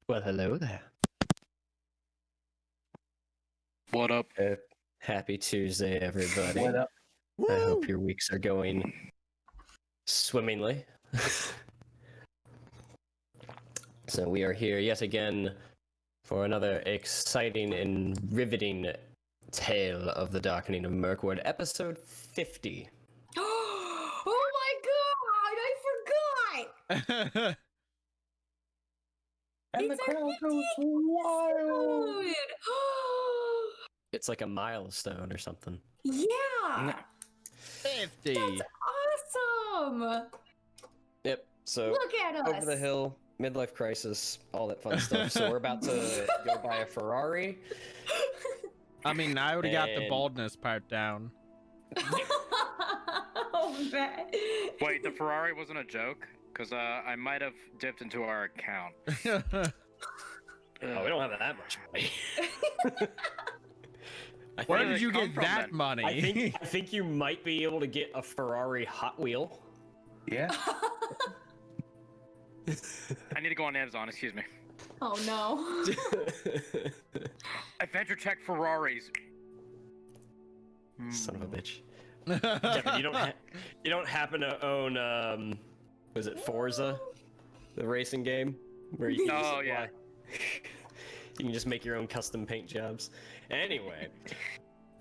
Well, hello there. What up? Happy Tuesday, everybody. What up? I hope your weeks are going swimmingly. So we are here yet again for another exciting and riveting tale of the Darkening of Mirkwood, episode 50. Oh my god! I forgot! And It's the our crowd 50th goes wild. episode! It's like a milestone or something. Yeah! 50. That's awesome! Yep, so Look at us! over the hill, midlife crisis, all that fun stuff. So we're about to go buy a Ferrari. I mean, I already got the And- baldness part down. Oh, man. Wait, the Ferrari wasn't a joke? Because I might have dipped into our account. Oh, we don't have that much money. Where did did it you come get from, that then? money? I think you might be able to get a Ferrari Hot Wheel. Yeah. I need to go on Amazon, excuse me. Oh no. AdventureCheck Ferraris. Son of a bitch. Kevin, you don't happen to own was it Forza, the racing game, where you can just Oh, yeah. you can just make your own custom paint jobs. Anyway,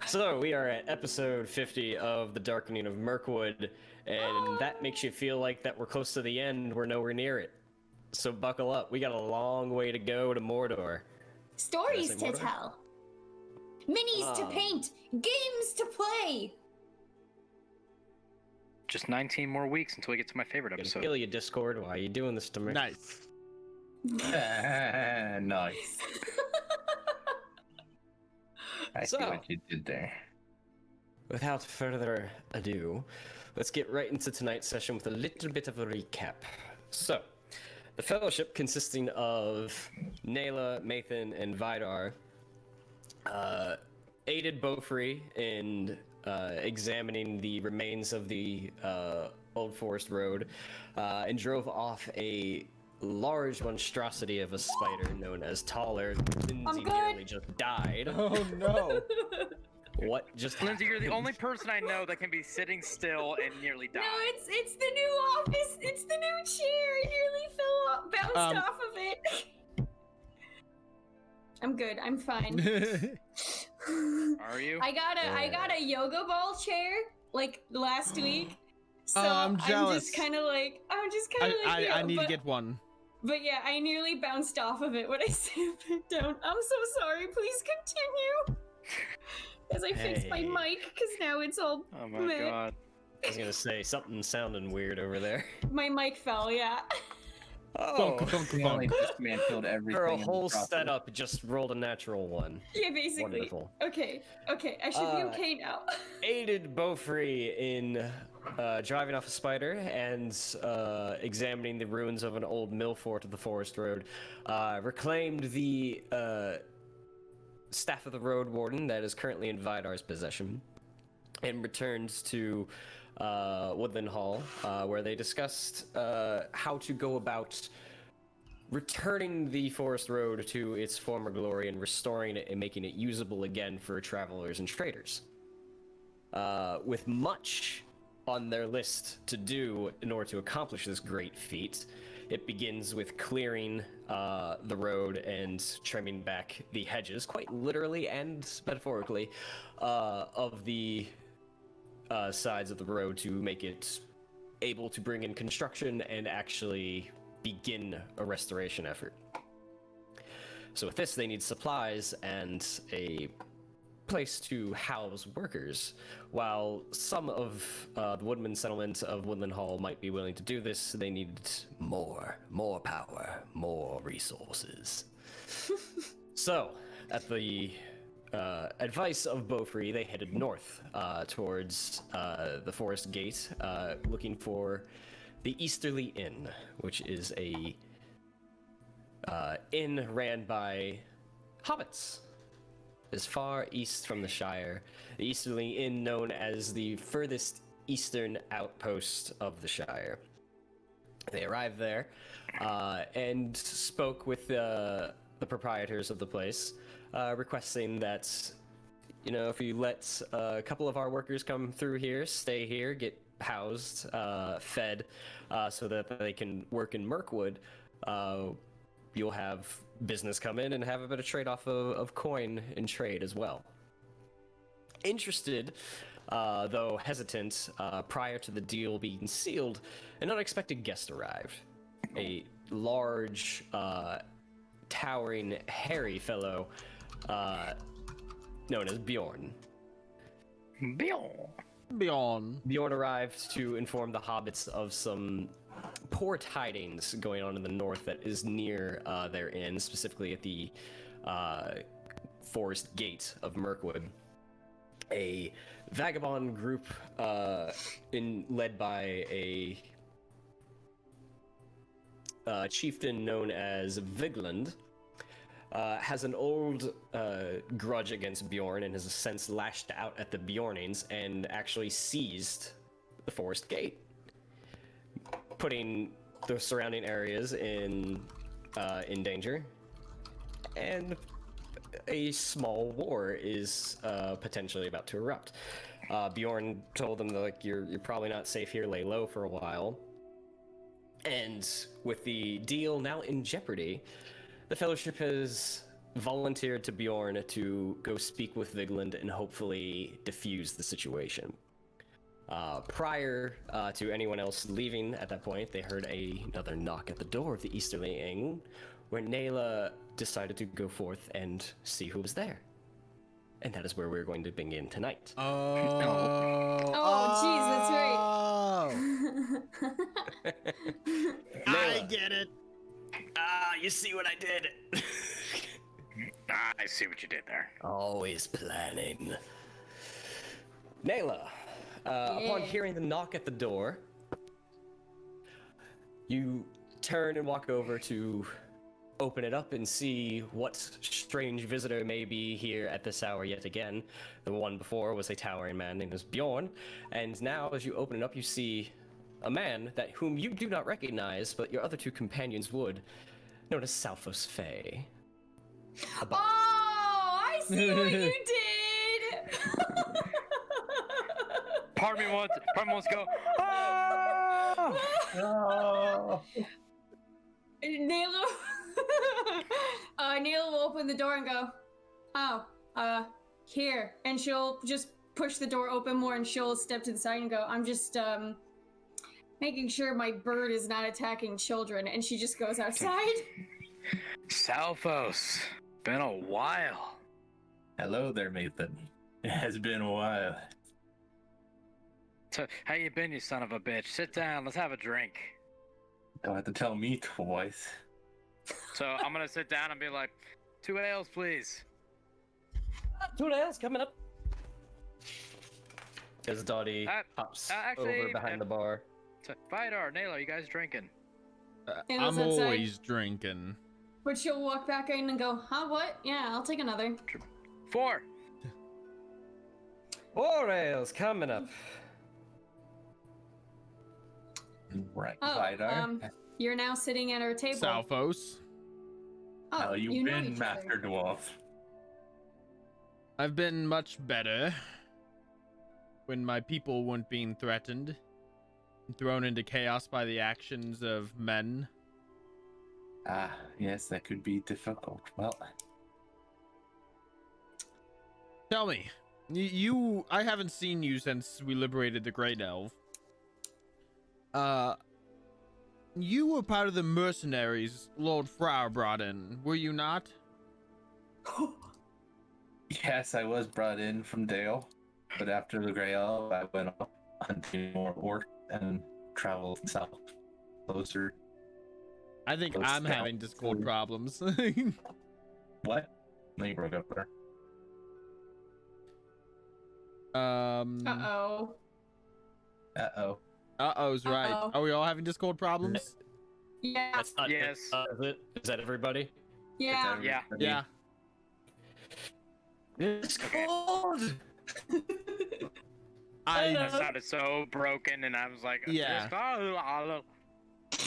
so we are at episode 50 of the Darkening of Mirkwood, and that makes you feel like that we're close to the end. We're nowhere near it. So buckle up. We got a long way to go to Mordor. Stories Did I say to Mordor? tell. Minis to paint. Games to play. Just 19 more weeks until we get to my favorite Gonna episode. kill you, Discord. Why are you doing this to me? Nice. Nice. I see So- what you did there. Without further ado, let's get right into tonight's session with a little bit of a recap. So, the Fellowship, consisting of Nayla, Maethon, and Vidar, aided Beaufry in examining the remains of the Old Forest Road and drove off a large monstrosity of a spider known as Taller. Lindsay good. nearly just died. Oh no. What just Lindsay, you're the happened? only person I know that can be sitting still and nearly die. No, it's the new office. It's the new chair. I nearly fell off, bounced off of it. I'm good. I'm fine. Are you? I got a yoga ball chair like last week. So I'm jealous. just kind of like I need to get one. But yeah, I nearly bounced off of it when I sat back down. I'm so sorry. Please continue. As I fixed my Hey. mic, because now it's all Oh my meh. god. I was gonna say something sounding weird over there. My mic fell. Yeah. Oh, We only dismantled everything. her in the whole process. setup just rolled a natural one. Yeah, basically. Wonderful. Okay. Okay. I should be okay now. Aided Beaufry in driving off a spider and examining the ruins of an old mill fort of the Forest Road. Reclaimed the staff of the Road Warden that is currently in Vidar's possession, and returned to Woodland Hall, where they discussed how to go about returning the Forest Road to its former glory and restoring it and making it usable again for travelers and traders. With much on their list to do in order to accomplish this great feat, it begins with clearing the road and trimming back the hedges, quite literally and metaphorically, of the sides of the road to make it able to bring in construction and actually begin a restoration effort. So with this, they need supplies and a place to house workers. While some of the woodman settlement of Woodland Hall might be willing to do this, they need more power, more resources. So, at the advice of Beaufry, they headed north towards the Forest Gate, looking for the Easterly Inn, which is a inn ran by hobbits. As far east from the Shire, the Easterly Inn known as the furthest eastern outpost of the Shire. They arrived there and spoke with the proprietors of the place, requesting that, you know, if you let a couple of our workers come through here, stay here, get housed, fed, so that they can work in Mirkwood, you'll have business come in and have a bit of trade-off of coin in trade as well. Interested, though hesitant, prior to the deal being sealed, an unexpected guest arrived. A large, towering, hairy fellow known as Beorn. Beorn. Beorn arrived to inform the hobbits of some poor tidings going on in the north that is near their inn, specifically at the forest gate of Mirkwood. A vagabond group led by a chieftain known as Viglund has an old grudge against Beorn and has since lashed out at the Beornings and actually seized the forest gate, putting the surrounding areas in danger, and a small war is potentially about to erupt. Beorn told them that, like, you're probably not safe here, lay low for a while. And with the deal now in jeopardy, the Fellowship has volunteered to Beorn to go speak with Viglund and hopefully defuse the situation. Prior to anyone else leaving at that point, they heard another knock at the door of the Easterly Inn, where Nayla decided to go forth and see who was there. And that is where we're going to begin tonight. Oh, jeez, that's right. I get it. You see what I did? I see what you did there. Always planning. Nayla, upon hearing the knock at the door, you turn and walk over to open it up and see what strange visitor may be here at this hour yet again. The one before was a towering man named Beorn, and now as you open it up, you see a man whom you do not recognize, but your other two companions would, known as Salfos Faye. Oh, I see what you did! Part of me wants to go. Oh. Nayla will open the door and go, here. And she'll just push the door open more and she'll step to the side and go, I'm just, making sure my bird is not attacking children. And she just goes outside. Salfos, been a while. Hello there, Maethon. It has been a while. So, how you been, you son of a bitch? Sit down, let's have a drink. Don't have to tell me twice. So I'm gonna sit down and be like, 2 ales, please. 2 ales coming up. As Dottie hops actually, over behind the bar. So, Vidar, Nayla, you guys drinking? Nayla's I'm outside. always drinking. But she'll walk back in and go, huh, what? Yeah, I'll take another. 4. 4 ales coming up. Right, Oh, Vidar. you're now sitting at our table. Salfos. Oh, How you know been, each Master other. Dwarf? I've been much better when my people weren't being threatened and thrown into chaos by the actions of men. Ah, yes, that could be difficult. Well, Tell me, I haven't seen you since we liberated the Great Elf. You were part of the mercenaries Lord Frau brought in, were you not? yes, I was brought in from Dale, but after the Grey Elf, I went off hunting more orcs and traveled south closer. I think Those I'm having scouts Discord were- problems. What? No, you broke up there. Uh-oh. Uh-oh. Uh-oh's right. Uh-oh. Are we all having Discord problems? Yeah. That's not Yes. is it? Is that everybody? Yeah. Yeah. Yeah. Discord! That I sounded so broken, and I was like, Yeah.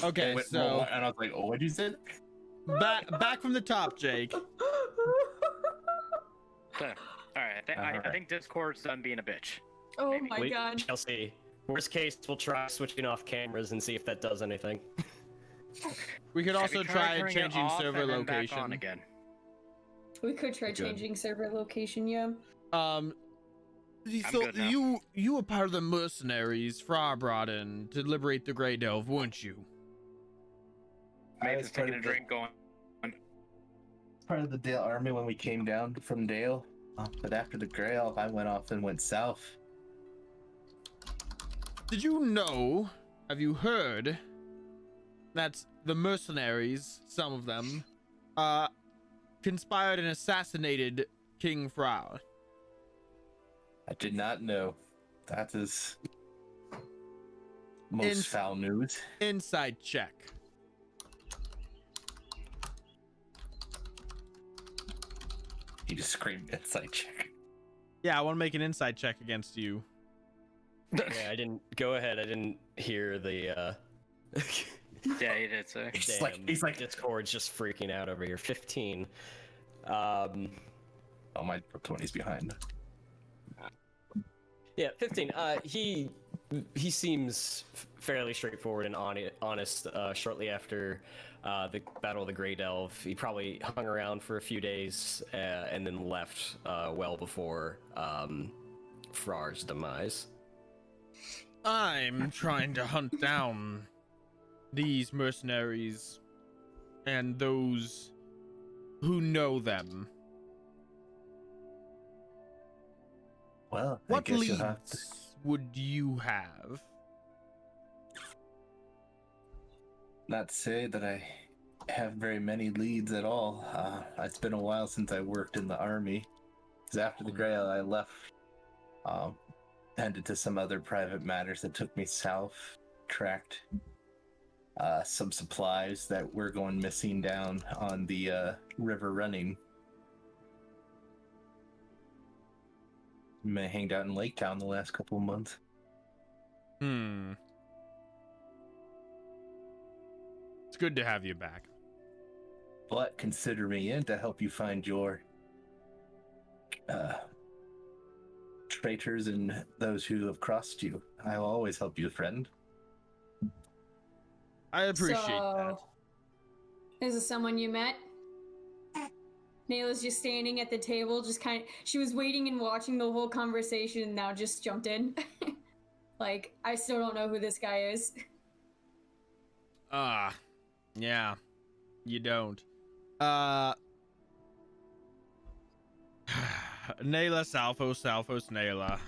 Okay, Wait, so and I was like, oh, what'd you say? back from the top, Jake. So, all right, I think Discord's done being a bitch. Oh Maybe. my god. Chelsea. Worst case, we'll try switching off cameras and see if that does anything. We could Have also you tried try turning it changing off server and then back on location. again? We could try Good. changing server location, yeah. So good now. you were part of the mercenaries Fra brought in to liberate the Grey Delve, weren't you? I Maethon's was part taking a of the- drink, going. part of the Dale army when we came down from Dale. But after the Grey Elf, I went off and went south. Did you know, have you heard, that the mercenaries, some of them, conspired and assassinated King Fra? I did not know. That is most foul news. Inside check. He just screamed inside check. Yeah, I want to make an inside check against you. Yeah, I didn't. Go ahead. I didn't hear the. Yeah, he did say. He's like, Discord's just freaking out over here. 15. oh, my 20's behind. Yeah, 15. He seems fairly straightforward and honest. Shortly after the Battle of the Grey Delve, he probably hung around for a few days and then left well before Frar's demise. I'm trying to hunt down these mercenaries and those who know them. Well, What I guess leads you'll have to... would you have? Not to say that I have very many leads at all. It's been a while since I worked in the army. Because after the Grail, I left, headed to some other private matters that took me south, tracked some supplies that were going missing down on the river running. I hanged out in Lake Town the last couple of months. It's good to have you back. But consider me in to help you find your traitors and those who have crossed you. I will always help you, friend. I appreciate that. Is this someone you met? Nayla's just standing at the table, just she was waiting and watching the whole conversation and now just jumped in. Like, I still don't know who this guy is. Yeah, you don't. Nayla, Salfos, Nayla.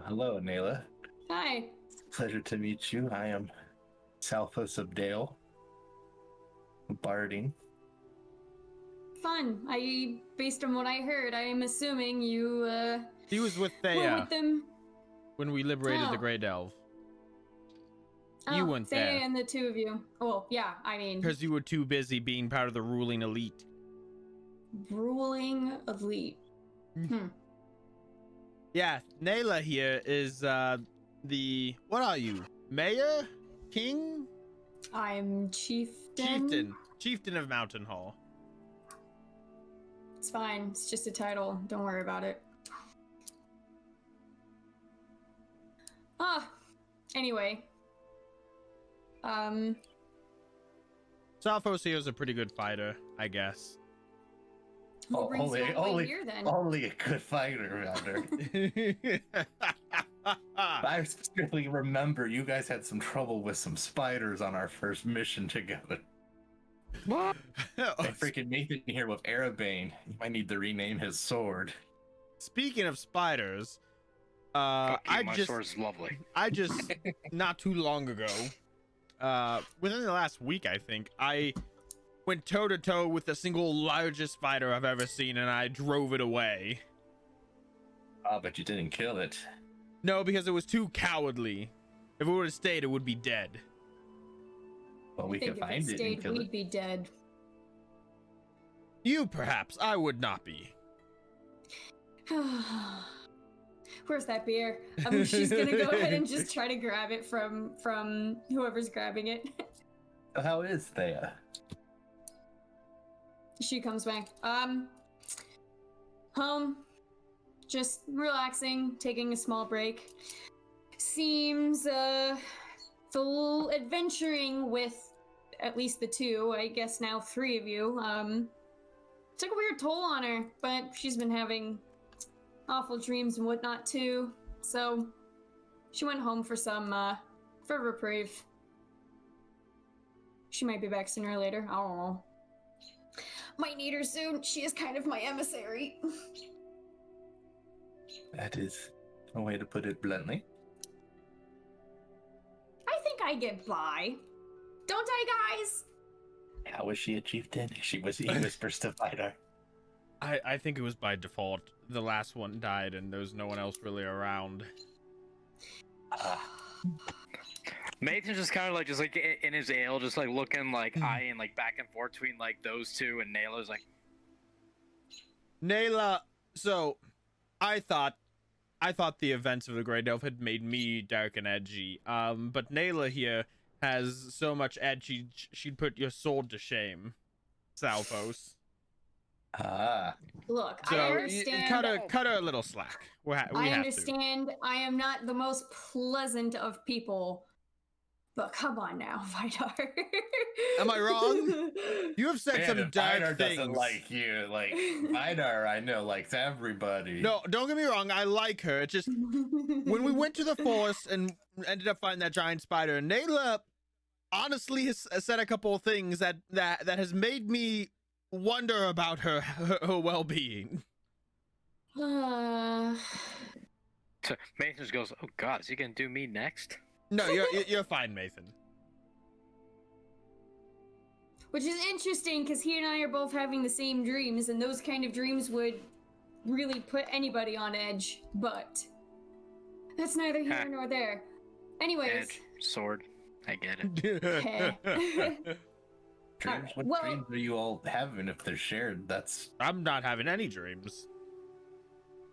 Hello, Nayla. Hi. Pleasure to meet you. I am Salfos of Dale. Barding. Fun. Based on what I heard, I am assuming you, He was with were Thea with them. when we liberated the Oh. Grey Delve. Oh, You weren't Thea there. and the two of you. Well, yeah, I mean, Because you were too busy being part of the ruling elite. ruling elite. Yeah, Nayla here is what are you? Mayor? King? I'm chieftain. Chieftain of Mountain Hall. It's fine. It's just a title. Don't worry about it. Anyway. Salfos here is a pretty good fighter, I guess. Who brings you all the way here then? Only a good fighter, rather. I specifically remember you guys had some trouble with some spiders on our first mission together. What? Like freaking Maethon here with Arabane. You might need to rename his sword. Speaking of spiders, Fuck you, my sword's lovely. I just not too long ago, within the last week, I think, I went toe to toe with the single largest spider I've ever seen, and I drove it away. But you didn't kill it. No, because it was too cowardly. If it would have stayed, it would be dead. Well, we I think can if find it it stayed, and kill we'd it. be dead. You, perhaps. I would not be. Where's that beer? She's gonna go ahead and just try to grab it from whoever's grabbing it. How is Thea? She comes back. Home. Just relaxing, taking a small break. Seems, full adventuring with at least the two, I guess now 3 of you. Took a weird toll on her, but she's been having awful dreams and whatnot too. So she went home for some, for reprieve. She might be back sooner or later. I don't know. Might need her soon. She is kind of my emissary. That is a way to put it bluntly. I think I get by. Don't I, guys? How was she a chieftain? He whispers to Vidar. I think it was by default. The last one died, and there was no one else really around. Maethon's just kind of like in his ale, just like looking like eyeing like back and forth between like those two, and Nayla's like, Nayla, so I thought the events of the Great Elf had made me dark and edgy. But Nayla here has so much edge she'd put your sword to shame, Salfos. Look, So I understand. cut her a little slack. I understand. I am not the most pleasant of people, but come on now, Vidar. Am I wrong? You have said some if dark Vidar things. doesn't like you. Like, Vidar, I know, likes everybody. No, don't get me wrong. I like her. It's just when we went to the forest and ended up finding that giant spider, Nayla honestly has said a couple of things that has made me wonder about her well-being. so Maethon just goes, "Oh God, is he gonna do me next?" No, you're fine, Maethon. Which is interesting because he and I are both having the same dreams, and those kind of dreams would really put anybody on edge. But that's neither here nor there. Anyways, Edge, sword, I get it. Dreams? What well- dreams are you all having if they're shared? That's I'm not having any dreams.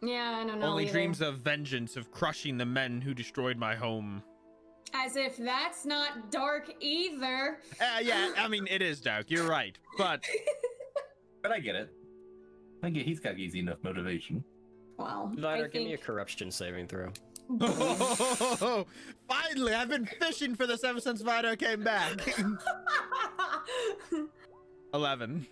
yeah, I don't know. Only either. dreams of vengeance, of crushing the men who destroyed my home. As if that's not dark either. Yeah, I mean, it is dark. You're right. But I get it. He's got easy enough motivation. Well, Vidar, I give me a think... corruption saving throw. finally, I've been fishing for this ever since Vidar came back. 11.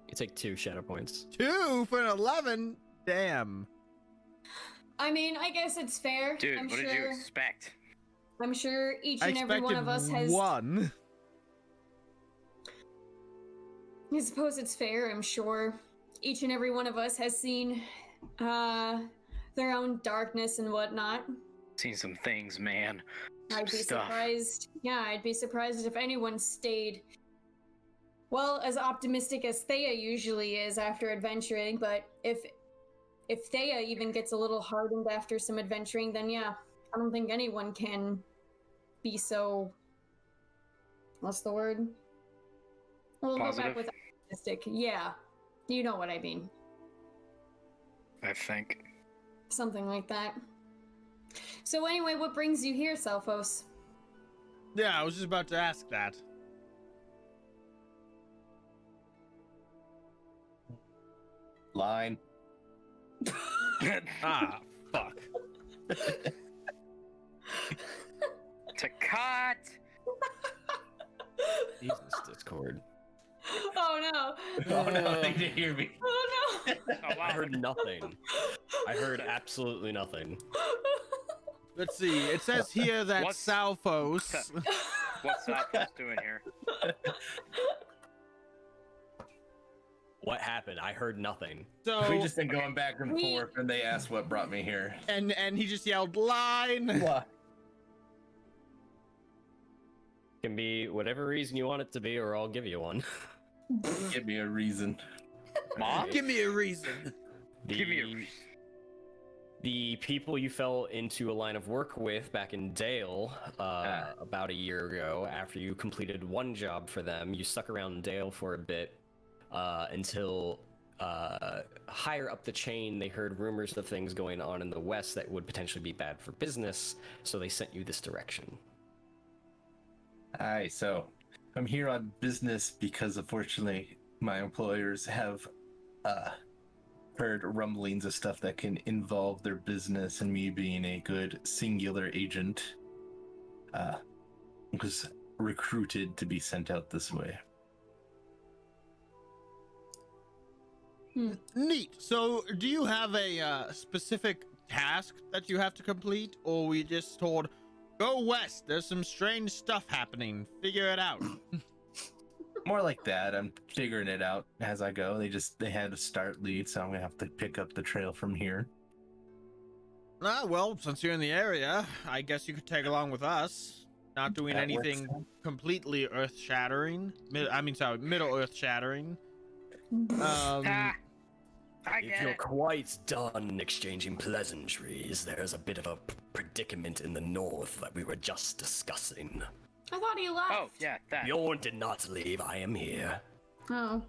You take 2 shadow points. 2 for an 11? Damn. I mean, I guess it's fair. Dude, I'm what sure, did you expect? I'm sure each I and every one of us has... 1. I suppose it's fair, I'm sure. Each and every one of us has seen their own darkness and whatnot. Seen some things, man. I'd be Stuff. surprised. Yeah, I'd be surprised if anyone stayed, well, as optimistic as Thea usually is after adventuring, but if Thea even gets a little hardened after some adventuring, then yeah, I don't think anyone can be so... What's the word? We'll go Positive? back with optimistic. Yeah, you know what I mean. I think. Something like that. So anyway, what brings you here, Salfos? Yeah, I was just about to ask that. Line. Ah, fuck. To cut. Jesus, Discord. Oh no! Oh no, they didn't hear me. Oh no! Oh wow. I heard nothing. I heard absolutely nothing. Let's see. It says here that What's- Salfos. What's Salfos doing here? What happened? I heard nothing. So We just been going back and We- forth, and they asked what brought me here. and he just yelled line. What? Can be whatever reason you want it to be, or I'll give you one. Give me a reason. Mom? Give me a reason. Give me a. The people you fell into a line of work with back in Dale about a year ago, after you completed one job for them, you stuck around Dale for a bit until higher up the chain, they heard rumors of things going on in the west that would potentially be bad for business, so they sent you this direction. Aye, so I'm here on business because unfortunately my employers have heard rumblings of stuff that can involve their business, and me being a good singular agent was recruited to be sent out this way. Neat. So, do you have a specific task that you have to complete, or we just told, go west, there's some strange stuff happening, figure it out? More like that. I'm figuring it out as I go. They had a start lead, so I'm gonna have to pick up the trail from here. Well, since you're in the area, I guess you could tag along with us. Not doing That anything works. completely earth-shattering. Middle earth-shattering. I If get you're it. quite done exchanging pleasantries, there's a bit of a predicament in the north that we were just discussing. I thought he left. Oh, yeah, that. Beorn did not leave. I am here. Oh,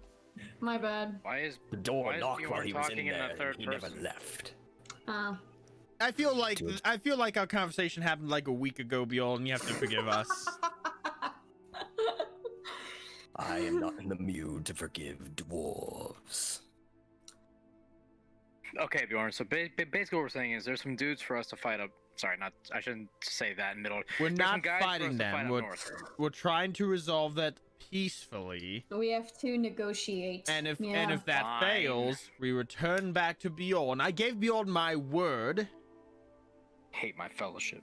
my bad. Why is The door Why is knocked while Beorn he was in talking in the there. third He never person? left. Oh. I feel like our conversation happened like a week ago, Bjorn. You have to forgive us. I am not in the mood to forgive dwarves. okay, Bjorn? So basically, what we're saying is there's some dudes for us to fight up. Sorry, not. I shouldn't say that in middle. We're There's not some guys for us fighting to them. fight up We're, north. we're trying to resolve that peacefully. We have to negotiate. And if Yeah. that Fine. fails, we return back to Bjorn. I gave Bjorn my word. Hate my fellowship.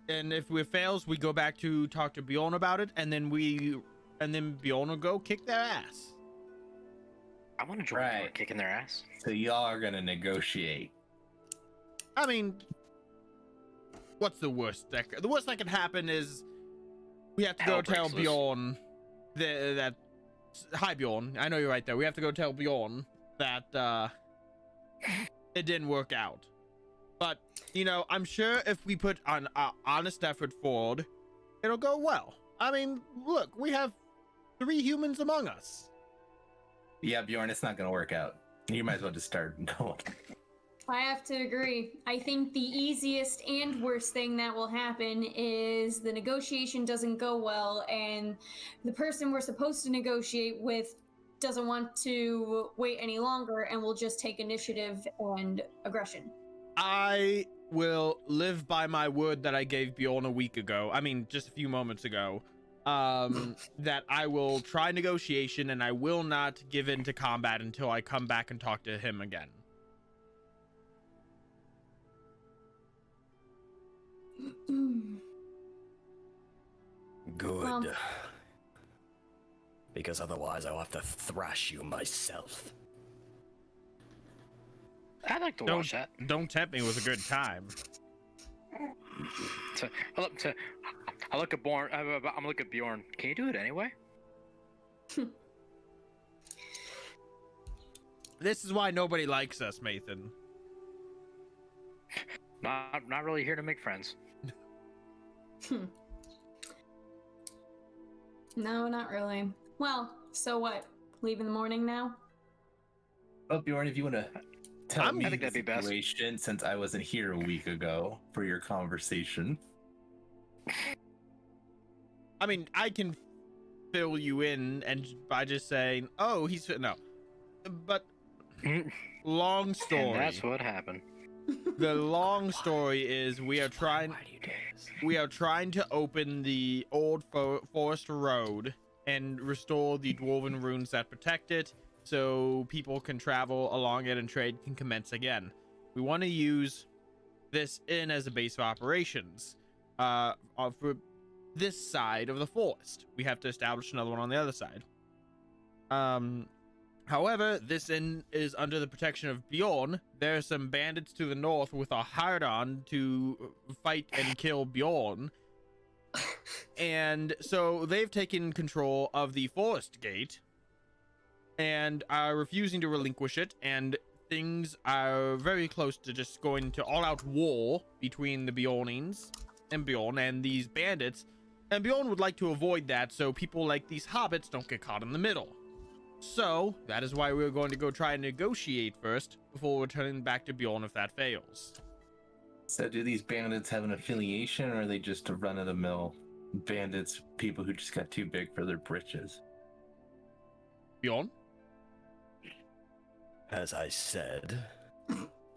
And if it fails, we go back to talk to Bjorn about it, and then Bjorn will go kick their ass. I want to join you in Right. kicking their ass. So y'all are gonna negotiate. I mean, what's the worst the worst that can happen is we have to go Hell tell breaks loose. Bjorn that hi Bjorn, I know you're right there. We have to go tell Bjorn that it didn't work out. But I'm sure if we put an honest effort forward, it'll go well. I mean, look, we have 3 humans among us. Yeah, Bjorn, it's not gonna work out. You might as well just start going. I have to agree. I think the easiest and worst thing that will happen is the negotiation doesn't go well, and the person we're supposed to negotiate with doesn't want to wait any longer and will just take initiative and aggression. I will live by my word that I gave Bjorn a week ago. I mean, just a few moments ago. That I will try negotiation and I will not give in to combat until I come back and talk to him again. Good. Well- Because otherwise I'll have to thrash you myself. I'd like to watch that. Don't tempt me with a good time. I look at Bjorn. I'm look at Bjorn. Can you do it anyway? This is why nobody likes us, Maethon. Not really here to make friends. No, not really. Well, so what? Leave in the morning now? Well, Bjorn, if you wanna tell I me think the that'd be best. situation, since I wasn't here a week ago for your conversation. I mean, I can fill you in and by just saying, "Oh, he's no." But long story. And that's what happened. The long story is we are trying Why do you do this? we are trying to open the old forest road and restore the dwarven runes that protect it so people can travel along it and trade can commence again. We want to use this in as a base of operations for this side of the forest. We have to establish another one on the other side. However, this inn is under the protection of Bjorn. There are some bandits to the north with a hard-on to fight and kill Bjorn. And so they've taken control of the forest gate and are refusing to relinquish it, and things are very close to just going to all-out war between the Bjornings and Bjorn and these bandits. And Bjorn would like to avoid that so people like these hobbits don't get caught in the middle. So that is why we're going to go try and negotiate first before returning back to Beorn if that fails. So do these bandits have an affiliation, or are they just a run-of-the-mill bandits, people who just got too big for their britches? Beorn? As I said,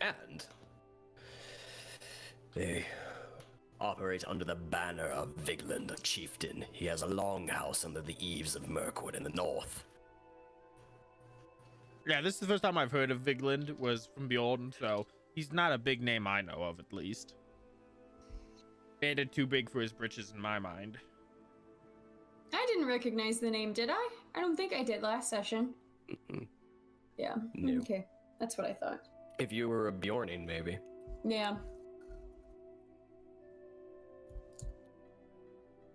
and they operate under the banner of Viglund, a chieftain. He has a longhouse under the eaves of Mirkwood in the north. Yeah, this is the first time I've heard of Viglund was from Beorn, so he's not a big name I know of, at least. Bandit too big for his britches in my mind. I didn't recognize the name, did I? I don't think I did last session. Mm-mm. Yeah. No. Okay. That's what I thought. If you were a Bjornin, maybe. Yeah.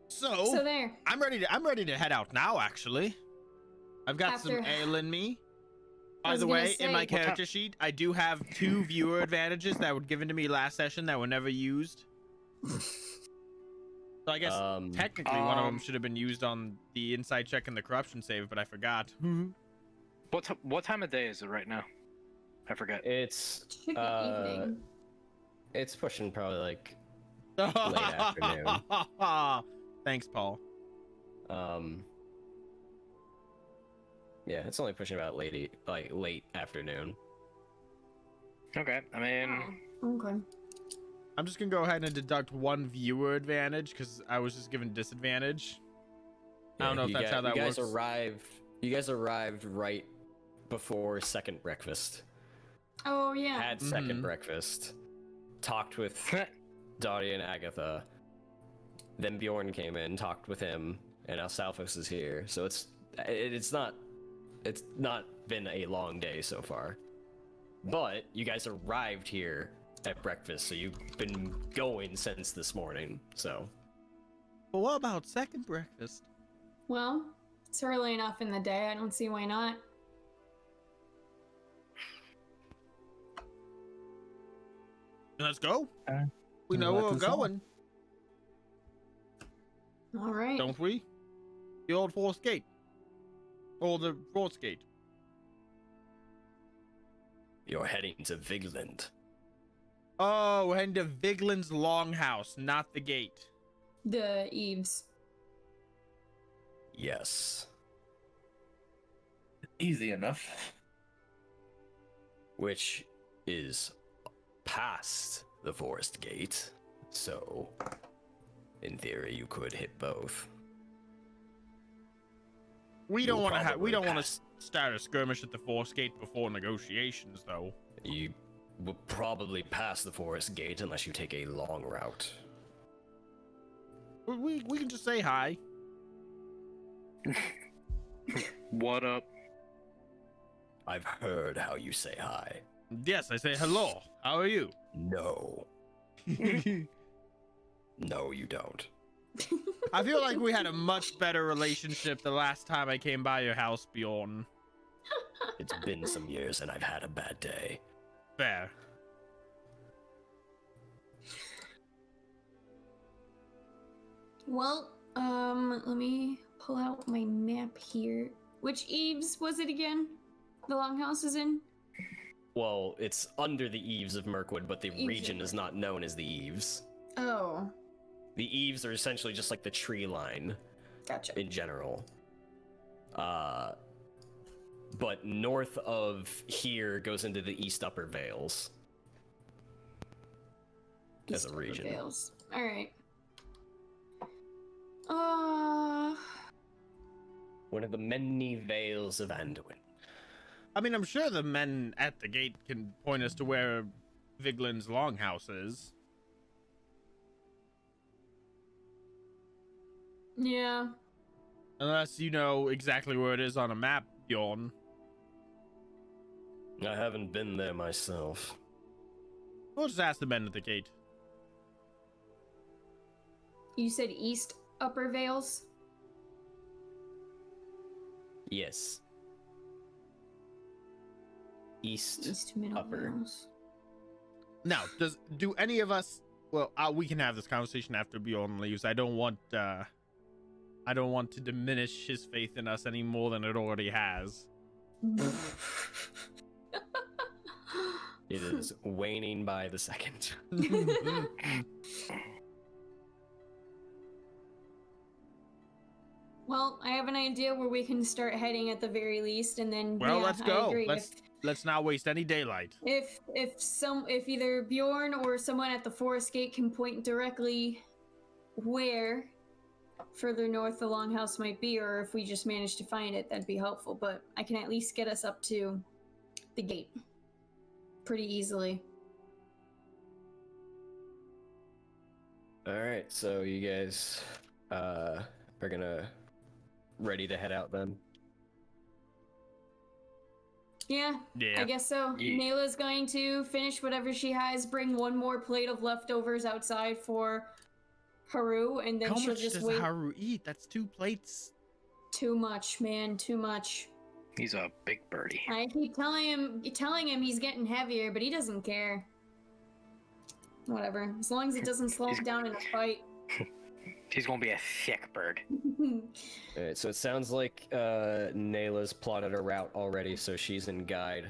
So there. I'm ready to head out now, actually. I've got some After- ale in me. I By was the gonna way, in say- my character sheet, I do have 2 viewer advantages that were given to me last session that were never used. So I guess technically one of them should have been used on the inside check and the corruption save, but I forgot. What time of day is it right now? I forget. It's Should be evening. it's pushing probably like late afternoon. Thanks, Paul. Yeah, it's only pushing about late afternoon. Okay, I mean, Oh, okay. I'm just gonna go ahead and deduct 1 viewer advantage because I was just given disadvantage. I don't know if that's how that works. You guys arrived right before second breakfast. Oh, yeah. Had second breakfast. Talked with Dottie and Agatha. Then Bjorn came in, talked with him, and now Salfos is here. So it's not been a long day so far. But you guys arrived here at breakfast, so you've been going since this morning. So. But what about second breakfast? Well, it's early enough in the day. I don't see why not. Let's go. Alright. We know where we're going, All right. don't we? The old Forest Gate. Or the Forest Gate. You're heading to Viglund. Oh, we're heading to Viglund's longhouse, not the gate. The eaves. Yes. Easy enough. Which is past the forest gate. So, in theory, you could hit both. We don't You'll want to probably we don't want pass. to start a skirmish at the Forest Gate before negotiations, though. You will probably pass the forest gate unless you take a long route. We can just say hi. what up? I've heard how you say hi. Yes, I say hello. How are you? No. No, you don't. I feel like we had a much better relationship the last time I came by your house, Beorn. It's been some years and I've had a bad day. Fair. Well, let me pull out my map here. Which eaves was it again? The longhouse is in? Well, it's under the eaves of Mirkwood, but the Eaves region of is not known as the eaves. Oh, The eaves are essentially just like the tree line gotcha. in general. But north of here goes into the East Upper Vales. As a East region. Vales. All right. One of the many vales of Anduin. I mean, I'm sure the men at the gate can point us to where Viglund's longhouse is. Yeah. Unless you know exactly where it is on a map, Bjorn. I haven't been there myself. We'll just ask the men at the gate. You said East Upper Vales? Yes. East. East Middle Upper. Vales. Now, do any of us? Well, we can have this conversation after Bjorn leaves. I don't want to diminish his faith in us any more than it already has. It is waning by the second. Well, I have an idea where we can start heading at the very least, and then Well, yeah, let's I go. agree. Let's not waste any daylight. If either Bjorn or someone at the forest gate can point directly where further north the longhouse might be, or if we just manage to find it, that'd be helpful. But I can at least get us up to the gate pretty easily. All right, so you guys are gonna ready to head out then? Yeah, Yeah. I guess so. Yeah. Nayla's going to finish whatever she has, bring one more plate of leftovers outside for Haru, and then How she'll much just does wait. Haru eat? That's 2 plates. Too much, man, too much. He's a big birdie. I keep telling him he's getting heavier, but he doesn't care. Whatever, as long as it doesn't slow him down in a fight. He's gonna be a thick bird. All right, so it sounds like Nayla's plotted a route already, so she's in guide.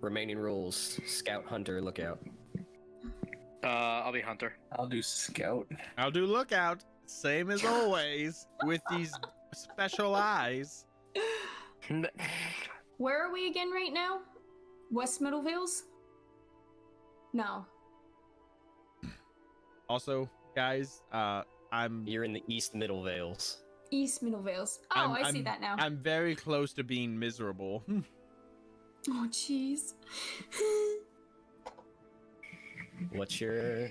Remaining rules: Scout, Hunter, Lookout. I'll be Hunter. I'll do scout. I'll do lookout, same as always, with these special eyes. Where are we again right now? West Middlevales? No. Also, guys, You're in the East Middle Vales. East Middlevales. Oh, I see that now. I'm very close to being miserable. Oh, jeez. What's your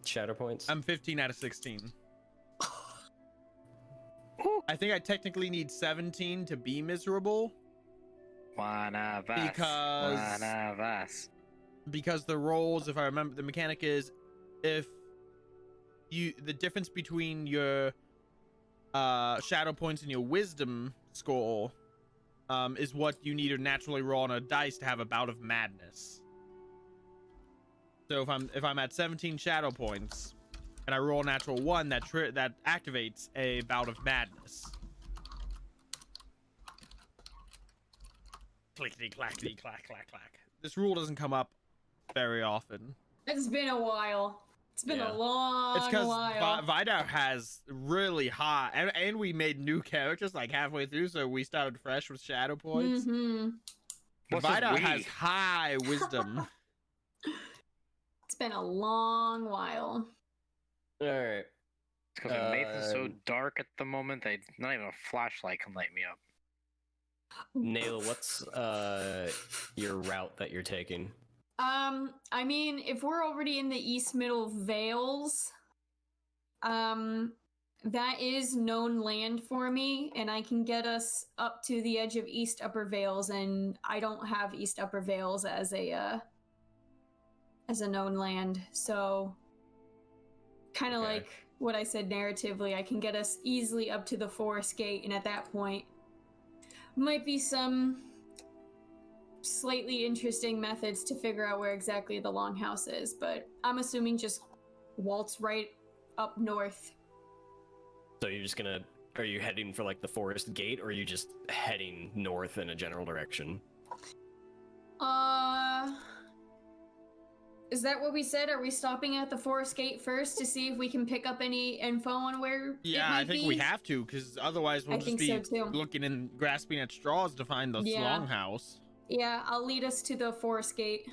shadow points? I'm 15 out of 16. I think I technically need 17 to be miserable. One of us. Because- One of us. Because the rolls, if I remember, the mechanic is if the difference between your shadow points and your wisdom score is what you need to naturally roll on a dice to have a bout of madness. So if I'm at 17 shadow points and I roll a natural 1, that activates a bout of madness. Clickety clackety clack clack clack. This rule doesn't come up very often. It's been a while. It's been Yeah. a long It's because while. Vidar has really high, and we made new characters like halfway through, so we started fresh with shadow points. Mm-hmm. What's his Vidar we? has high wisdom. It's been a long while. All right. Because Nathan's so dark at the moment that not even a flashlight can light me up. Nayla, what's your route that you're taking? I mean, if we're already in the East Middle Vales, that is known land for me, and I can get us up to the edge of East Upper Vales, and I don't have East Upper Vales as a known land, so kind of Okay. like what I said narratively, I can get us easily up to the forest gate, and at that point, might be some slightly interesting methods to figure out where exactly the longhouse is, but I'm assuming just waltz right up north. So you're just gonna... Are you heading for like the forest gate, or are you just heading north in a general direction? Is that what we said? Are we stopping at the forest gate first to see if we can pick up any info on where Yeah, it might I think be? we have to, because otherwise we'll I just think be so, too. looking and grasping at straws to find the Yeah. longhouse. Yeah, I'll lead us to the forest gate.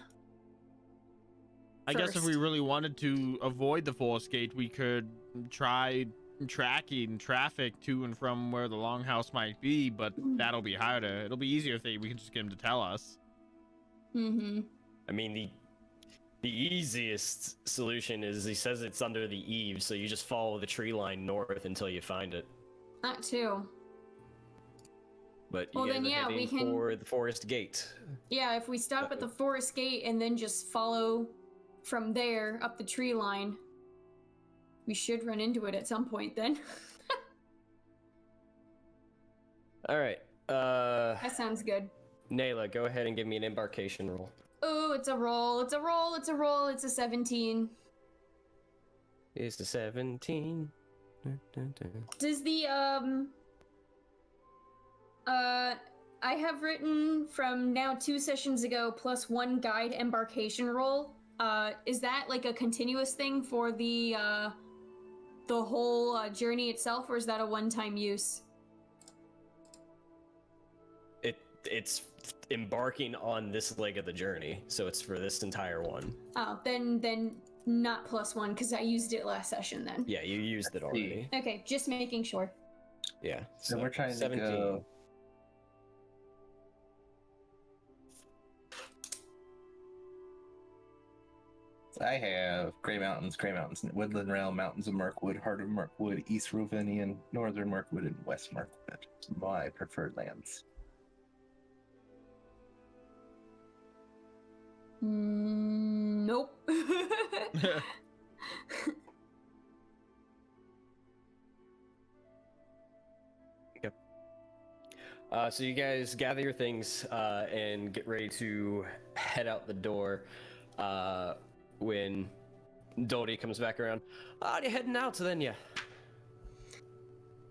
I guess if First. we really wanted to avoid the forest gate, we could try tracking traffic to and from where the longhouse might be, but that'll be harder. It'll be easier if we can just get him to tell us. Mm-hmm. I mean, the easiest solution is he says it's under the eaves, so you just follow the tree line north until you find it. That too. But you Well, guys then, are yeah, we heading can- for the forest gate. Yeah, if we stop at the forest gate and then just follow from there up the tree line, we should run into it at some point then. All right. That sounds good. Nayla, go ahead and give me an embarkation roll. Oh, it's a roll, it's a roll, it's a roll, it's a 17. It's the 17. Dun, dun, dun. Does the I have written from now 2 sessions ago plus 1 guide embarkation roll. Is that like a continuous thing for the whole journey itself, or is that a one-time use? It's embarking on this leg of the journey, so it's for this entire one. Oh, then not plus 1, because I used it last session then. Yeah, you used it already. Okay, just making sure. Yeah. So we're trying 17. to go. I have Grey Mountains, Woodland Realm, Mountains of Mirkwood, Heart of Mirkwood, East Rovinian, Northern Mirkwood, and West Mirkwood. My preferred lands. Nope. So you guys gather your things and get ready to head out the door when Dodie comes back around. Are you heading out then, yeah?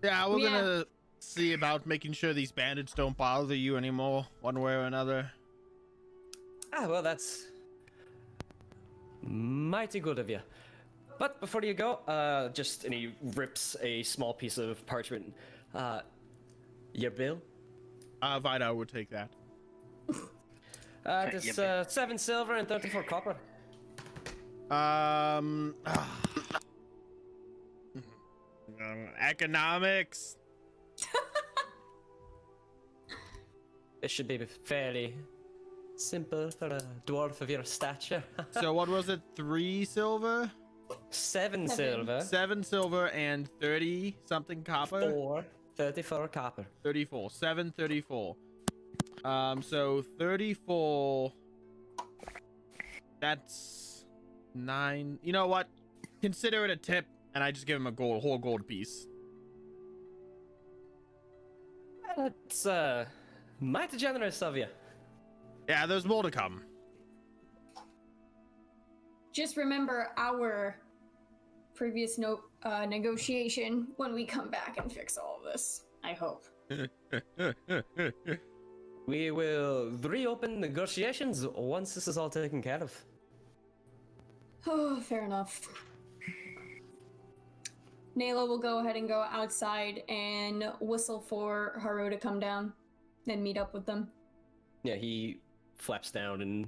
Yeah, we're gonna see about making sure these bandits don't bother you anymore, one way or another. Ah, well, that's mighty good of you. But before you go, and he rips a small piece of parchment. Your bill? Vidar would take that. Just 7 silver and 34 copper. Economics. It should be fairly simple for a dwarf of your stature. So what was it? 3 silver? 7 silver. 7 silver and 30 something copper. 34 copper. 34. 734. So 34. That's 9. You know what? Consider it a tip, and I just give him a whole gold piece. That's mighty generous of you. Yeah, there's more to come. Just remember our previous negotiation when we come back and fix all of this. I hope. We will reopen negotiations once this is all taken care of. Oh, fair enough. Nayla will go ahead and go outside and whistle for Haru to come down and meet up with them. Yeah, he flaps down and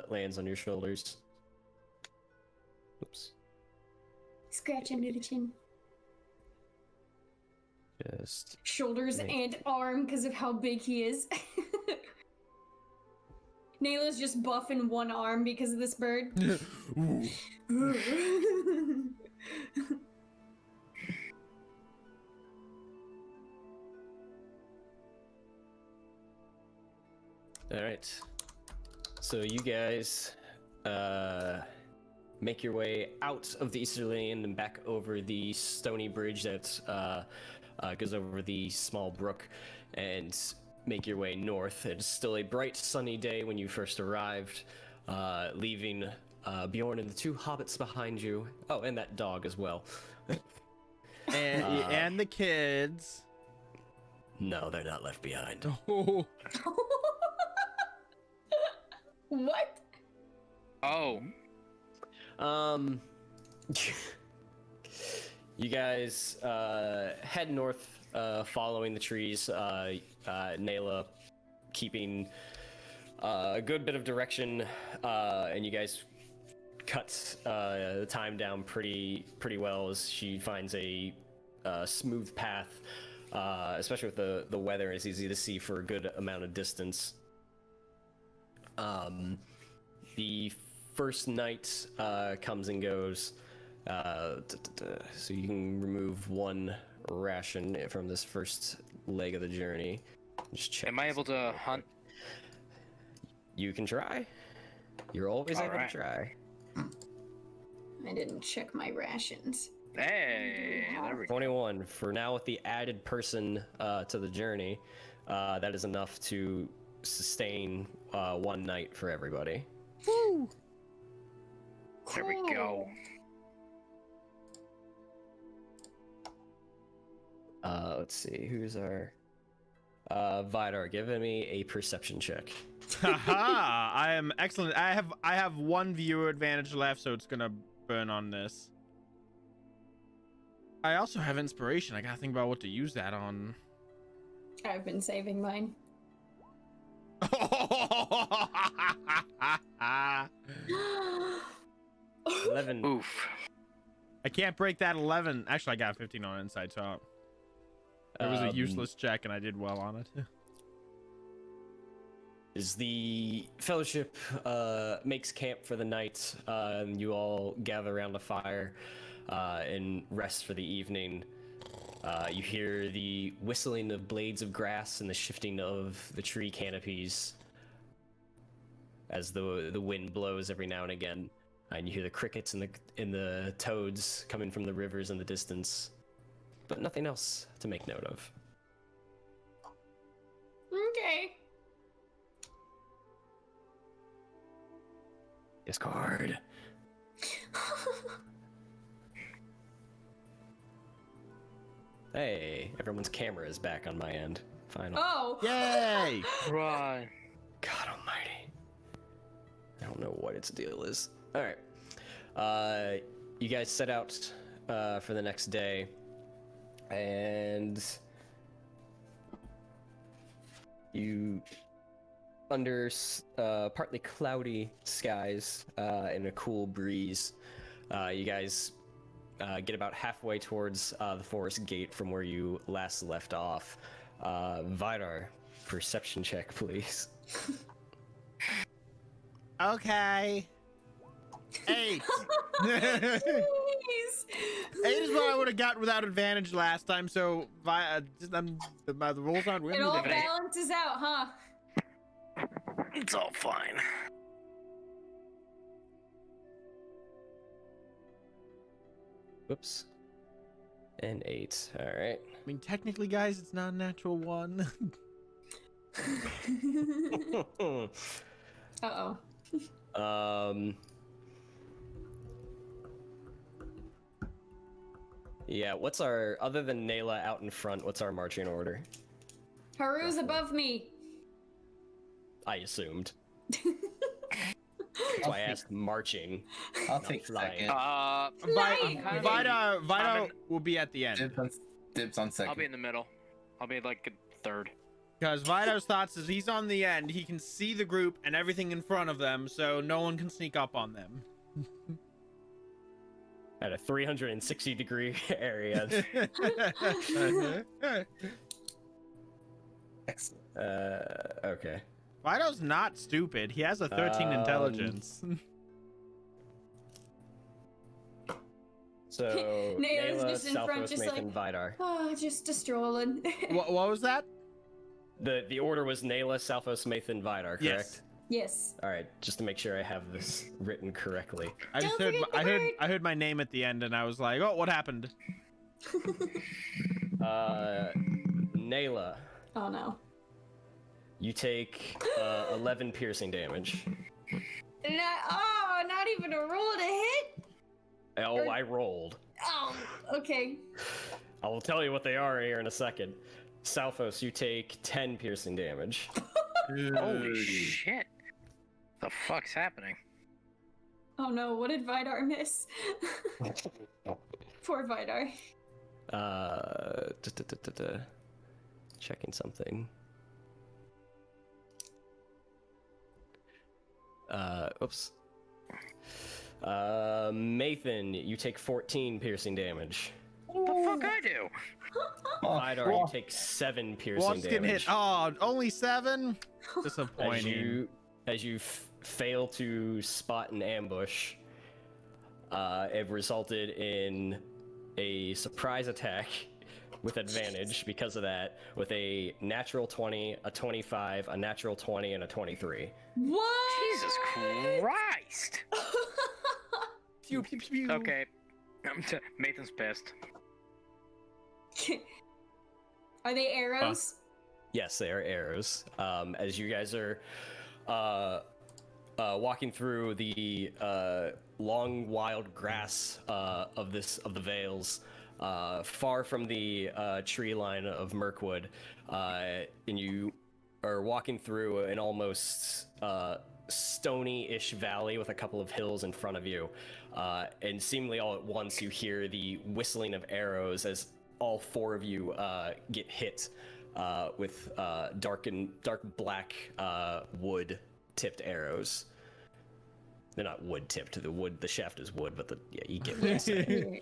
lands on your shoulders. Oops. Scratch under the chin. Just Shoulders and arm because of how big he is. Nayla's just buffing one arm because of this bird. all right. So you guys make your way out of the Eastern Lane and back over the stony bridge that goes over the small brook, and make your way north. It's still a bright, sunny day when you first arrived, leaving Beorn and the 2 hobbits behind you. Oh, and that dog as well. And the kids. No, they're not left behind. Oh. What? Oh. You guys head north, following the trees. Nayla keeping a good bit of direction, and you guys cut the time down pretty well as she finds a smooth path, especially with the weather. It's easy to see for a good amount of distance. The first night comes and goes, so you can remove 1 ration from this first leg of the journey. Just check. Am I able to hunt? You can try. You're always able to try. I didn't check my rations. Hey, there we go. 21 for now. With the added person to the journey, that is enough to sustain 1 night for everybody. Woo. There we go. Let's see, who's our... Vidar, give me a perception check. Haha! I am excellent. I have one viewer advantage left, so it's gonna burn on this. I also have inspiration. I gotta think about what to use that on. I've been saving mine. 11. Oof. I can't break that 11. Actually, I got 15 on insight, so it was a useless check, and I did well on it. Is the fellowship makes camp for the night, and you all gather around a fire and rest for the evening. You hear the whistling of blades of grass and the shifting of the tree canopies as the wind blows every now and again, and you hear the crickets and the toads coming from the rivers in the distance, but nothing else to make note of. Okay. Discord. Hey, everyone's camera is back on my end. Finally. Oh. Yay! Right. God almighty. I don't know what its deal is. Alright. You guys set out for the next day. And you, under partly cloudy skies and a cool breeze, you guys get about halfway towards the forest gate from where you last left off. Vidar, perception check, please. Okay. 8. Jeez. 8 is what I would have got without advantage last time, so the rules aren't It really all that bad. balances out, huh? It's all fine. Whoops. And 8. Alright. I mean, technically, guys, it's not a natural 1. Uh-oh. Yeah, what's our, other than Nayla out in front, what's our marching order? Haru's above me. I assumed. That's why I asked marching. I'll not take flying. second. Nice. Vida will be at the end. Dibs on second. I'll be in the middle. I'll be like third. Because Vida's thoughts is he's on the end. He can see the group and everything in front of them, so no one can sneak up on them. At a 360-degree area. Excellent. Okay. Vida's not stupid. He has a 13 intelligence. So, Nayla's Nayla, just in front, Salfos, just Maethon, like- Vidar. Oh, just a strolling. What was that? The order was Nayla, Salfos, Maethon, Vidar, correct? Yes. Yes. All right, just to make sure I have this written correctly. I just Don't heard forget the word. I heard my name at the end and I was like, "Oh, what happened?" Nayla, Oh no. you take 11 piercing damage. Not even a roll to hit? Oh, I rolled. Oh, okay. I will tell you what they are here in a second. Salfos, you take 10 piercing damage. Holy shit. The fuck's happening? Oh no, what did Vidar miss? Poor Vidar. Checking something. Oops. Maethon, you take 14 piercing damage. What the fuck I do? Vidar, you take 7 piercing What's getting hit? damage. Oh, only 7? Disappointing. As you fail to spot an ambush, it resulted in a surprise attack with advantage because of that, with a natural 20, a 25, a natural 20, and a 23. What? Jesus Christ! Pew, pew, pew, pew. Okay. Maethon's pissed. Are they arrows? Yes, they are arrows. As you guys are walking through the long, wild grass of the vales, far from the tree line of Mirkwood, and you are walking through an almost stony-ish valley with a couple of hills in front of you, and seemingly all at once you hear the whistling of arrows as all four of you get hit with dark black wood-tipped arrows. They're not wood-tipped. The shaft is wood, but you get what I'm saying.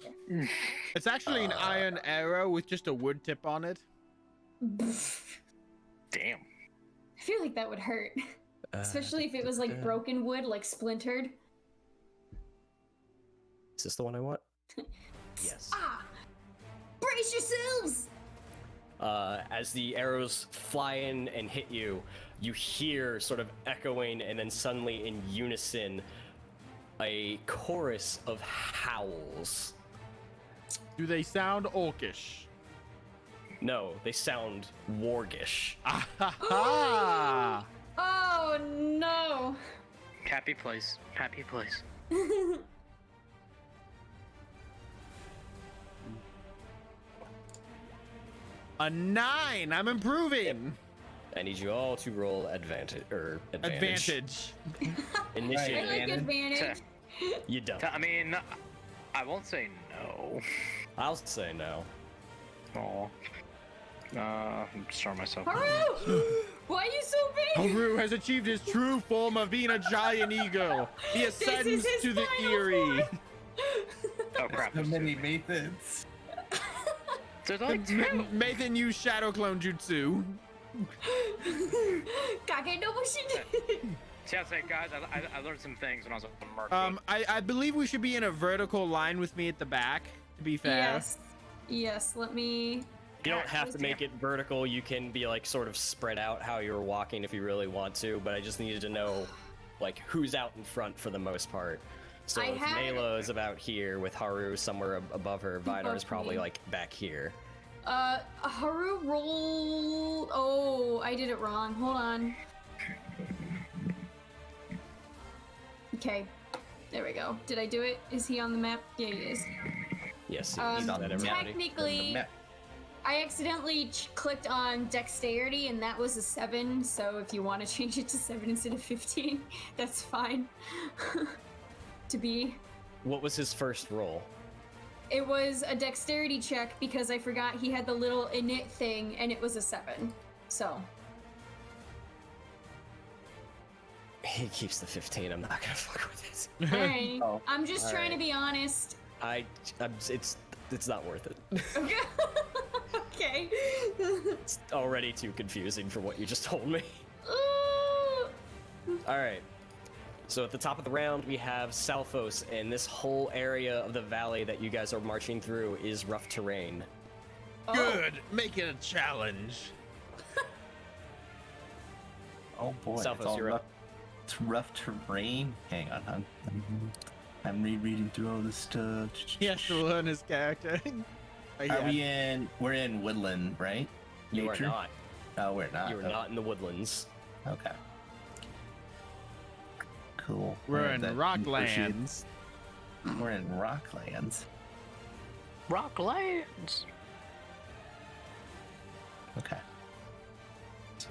It's actually an iron arrow with just a wood tip on it. Damn. I feel like that would hurt. Especially if it was like broken wood, like splintered. Is this the one I want? Yes. Brace yourselves! As the arrows fly in and hit you, you hear sort of echoing and then suddenly in unison a chorus of howls. Do they sound orcish? No, they sound wargish. Ah! Oh no! Happy place. Happy place. A 9! I'm improving! I need you all to roll advantage. Advantage. Initiative. I like advantage. You don't. I mean, I won't say no. I'll say no. Oh. I'm starting myself. Haru! Why are you so big? Haru has achieved his true form of being a giant eagle. He This is ascends his to the final Eyrie. form. Oh crap. So many methods. There's like two. Maethon used shadow clone jutsu. Kage no Bushi. See, I was like, guys, I learned some things when I was on Mirkwood. I believe we should be in a vertical line with me at the back, to be fair. Yes, let me... You don't have to make it vertical. You can be like sort of spread out how you're walking if you really want to, but I just needed to know like who's out in front for the most part. So if Nayla is about here with Haru somewhere above her, Vidar is probably like back here. Haru roll... Oh, I did it wrong. Hold on. Okay, there we go. Did I do it? Is he on the map? Yeah, he is. Yes, he's on that everybody. Technically, I accidentally clicked on dexterity and that was a 7, so if you want to change it to 7 instead of 15, that's fine. To be. What was his first roll? It was a dexterity check because I forgot he had the little init thing and it was a 7, so. He keeps the 15. I'm not gonna fuck with it. Alright. Oh, I'm just trying to be honest. It's not worth it. Okay. Okay. It's already too confusing for what you just told me. All right. So at the top of the round, we have Salfos, and this whole area of the valley that you guys are marching through is rough terrain. Good. Make it a challenge. Oh boy, Salfos, you're up. It's rough terrain. Hang on, I'm rereading through all this stuff. He has to learn his character. Are we in? We're in woodland, right? You Nature? are not. Oh, we're not. You are not in the woodlands. Okay. Cool. We're in that Rocklands. We're in Rocklands. Rocklands. Okay. So.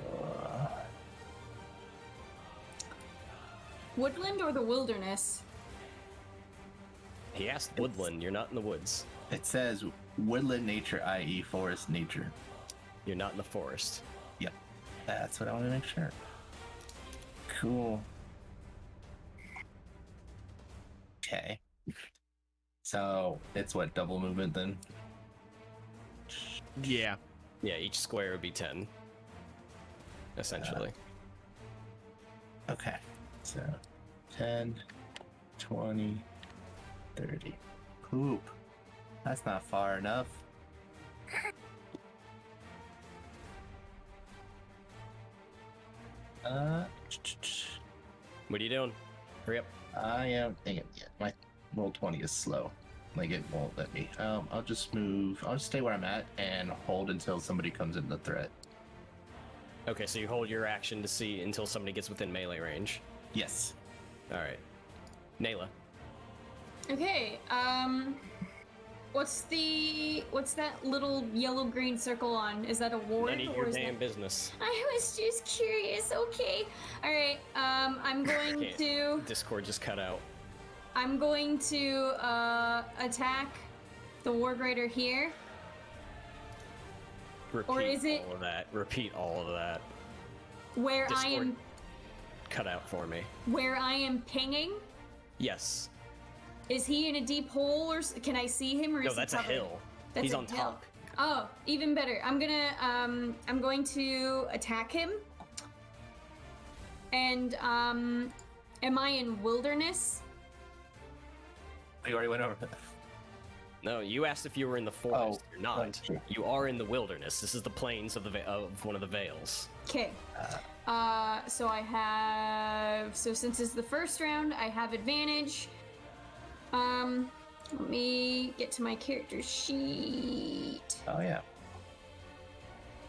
Woodland or the wilderness? He asked woodland. You're not in the woods. It says woodland nature, i.e., forest nature. You're not in the forest. Yep. That's what I want to make sure. Cool. Okay. So it's what, double movement then? Yeah. Yeah, each square would be 10. Essentially. Okay. So 10, 20, 30. Poop. That's not far enough. What are you doing? Hurry up. I am. Dang it. Yeah, my roll 20 is slow. Like it won't let me. I'll just move. I'll just stay where I'm at and hold until somebody comes in the threat. Okay, so you hold your action to see until somebody gets within melee range. Yes. All right. Nayla. Okay, What's that little yellow-green circle on? Is that a ward? None of or your is damn that... business. I was just curious. Okay. All right. I'm going Can't. to. Discord just cut out. I'm going to attack the Ward Rider here. Repeat Or is it- all of that. Repeat all of that. Where I Discord. am. Cut out for me. Where I am pinging. Yes. Is he in a deep hole, or can I see him, or is No, he that's a covered? hill. That's He's a on hill. top. Oh, even better. I'm going to attack him. And am I in wilderness? You already went over that. No, you asked if you were in the forest. Oh, You're not. right, sure. You are in the wilderness. This is the plains of of one of the vales. Okay. So I have. So since it's the first round, I have advantage. Let me get to my character sheet. Oh yeah.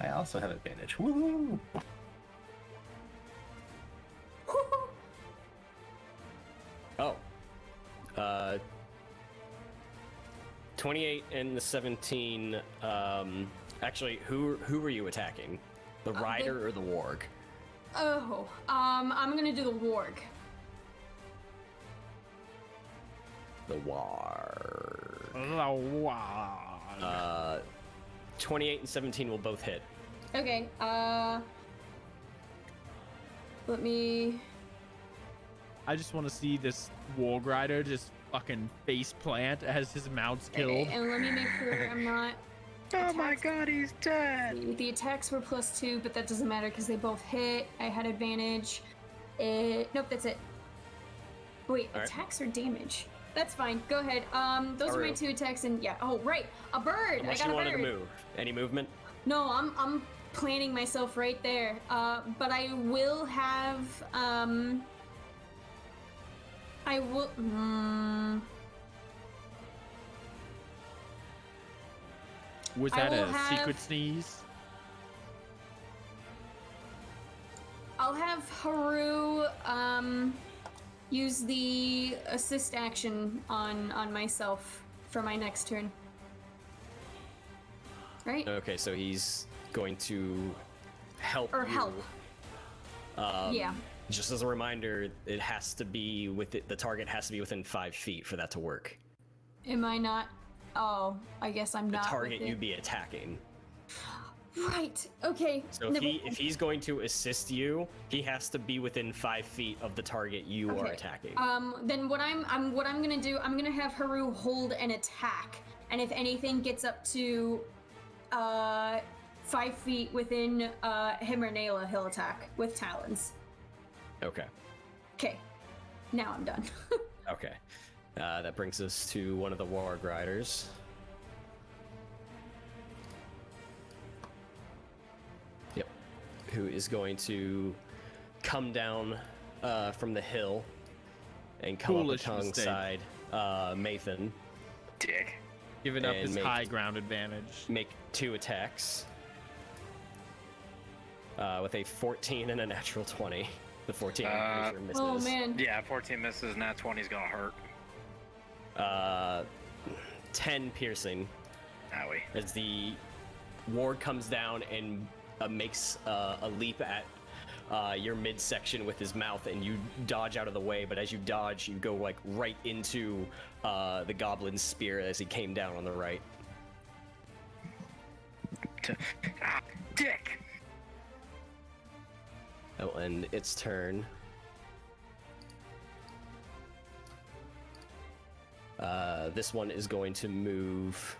I also have advantage. Woohoo! Oh. 28 and the 17. Actually, who were you attacking? The rider or the warg? Oh, I'm gonna do the warg. The warg. Wow. 28 and 17 will both hit. Okay, let me. I just want to see this Warg Rider just fucking face plant as his mount's killed. Okay, and let me make sure I'm not. Oh my god, he's dead! The attacks were +2, but that doesn't matter because they both hit. I had advantage. Nope, that's it. Wait, All right. attacks or damage? That's fine. Go ahead. Those are my Haru. 2 attacks, and yeah. Oh, right, a bird. Unless I got you a wanted bird. to move. Any movement? No, I'm planning myself right there. But I will have. I will. Was I that will a have- secret sneeze? I'll have Haru use the assist action on myself for my next turn. Right? Okay, so he's going to help Or you. help. Yeah. Just as a reminder, it has to be the target has to be within 5 feet for that to work. Am I not? Oh, I guess I'm The not. target with you'd it. be attacking. Right. Okay. So if he's going to assist you, he has to be within 5 feet of the target you are Okay. attacking. Then what I'm gonna do, I'm gonna have Haru hold an attack, and if anything gets up to 5 feet within him or Nayla, he'll attack with talons. Okay. Okay. Now I'm done. Okay. That brings us to one of the Warg Riders. Yep. Who is going to come down from the hill and come Foolish up mistake. alongside Maethon. Dick. Giving up And his make- high ground advantage. Make 2 attacks. With a 14 and a natural 20. The 14 I'm pretty sure Oh misses. man. Yeah, 14 misses, and that 20's gonna hurt. 10 piercing. Owie. As the ward comes down and makes a leap at your midsection with his mouth, and you dodge out of the way. But as you dodge, you go like right into the goblin's spear as he came down on the right. Ah, dick! Oh, and its turn. This one is going to move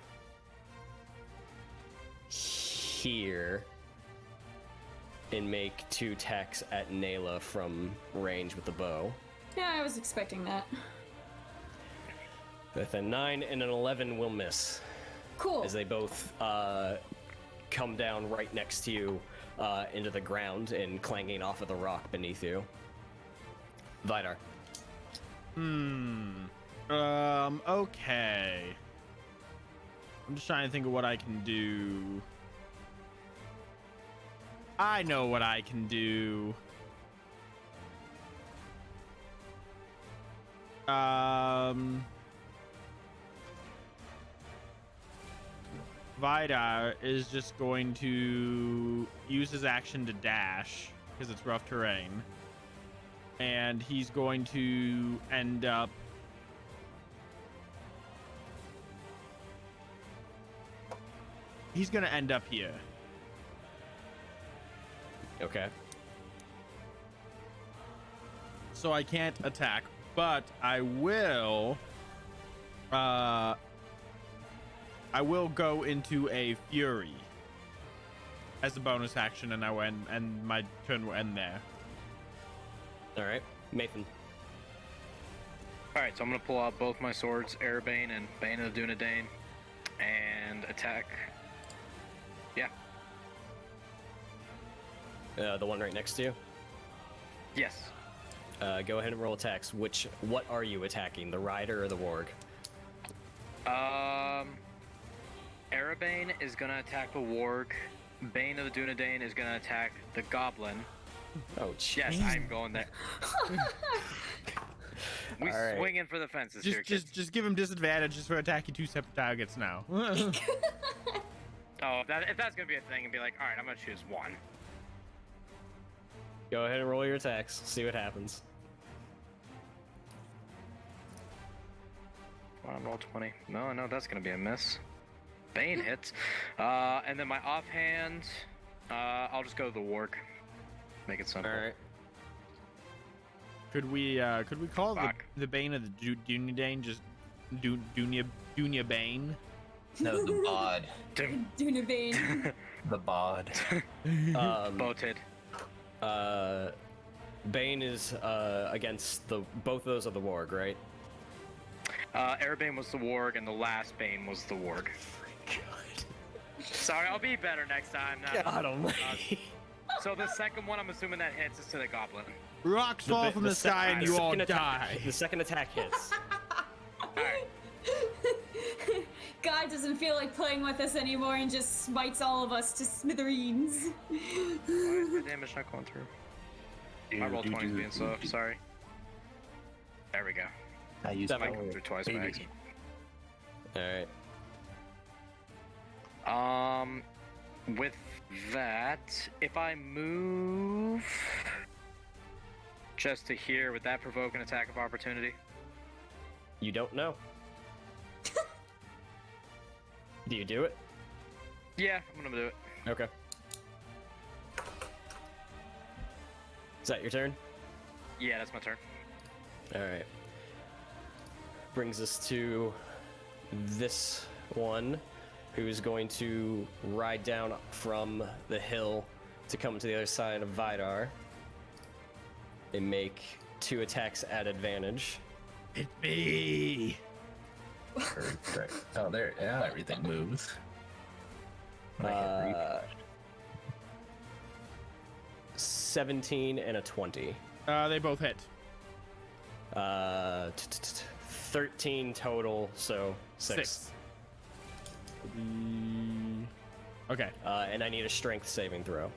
here and make 2 attacks at Nayla from range with the bow. Yeah, I was expecting that. With a 9 and an 11 will miss, Cool. as they both come down right next to you into the ground and clanging off of the rock beneath you. Vidar. Okay. I'm just trying to think of what I can do. I know what I can do. Vidar is just going to use his action to dash because it's rough terrain. And he's going to end up here. Okay. So I can't attack, but I will go into a fury as a bonus action, and my turn will end there. All right, Maethon. All right, so I'm gonna pull out both my swords, Erebane and Bane of the Dunedain, and attack. Yeah. The one right next to you. Yes. Go ahead and roll attacks. What are you attacking? The rider or the warg? Erebane is gonna attack the warg. Bane of the Dunedain is gonna attack the goblin. Oh, jeez. Yes, I'm going there. We All right. swinging for the fences here, kids. Just give him disadvantages for attacking two separate targets now. Oh, if that's gonna be a thing, and be like, all right, I'm gonna choose one. Go ahead and roll your attacks. See what happens. Come on, roll 20. No, that's gonna be a miss. Bane hits. And then my offhand, I'll just go to the warg. Make it simple. All right. Could we call Fuck. the Bane of the Dunedain just Dunya Bane? No, the bod. Dunabane. The bod. Boated. Bane is against both of those are the warg, right? Erebane was the warg, and the last Bane was the warg. Sorry, I'll be better next time. God almighty. So the second one, I'm assuming that hits is to the goblin. Rocks fall from the sky and you all second die. The second attack hits. Alright. God doesn't feel like playing with us anymore and just smites all of us to smithereens. Why is my damage not going through? My roll 20 is being slow. Sorry. There we go. I used That my might come through twice by baby. accident. All right. With that, if I move just to here, would that provoke an attack of opportunity? You don't know. Do you do it? Yeah, I'm gonna do it. Okay. Is that your turn? Yeah, that's my turn. All right. Brings us to this one, who's going to ride down from the hill to come to the other side of Vidar and make 2 attacks at advantage. Hit me. Right. Oh, there. Yeah, everything moves. I hit reach. 17 and a 20. They both hit. 13 total, so 6. Okay. And I need a strength saving throw.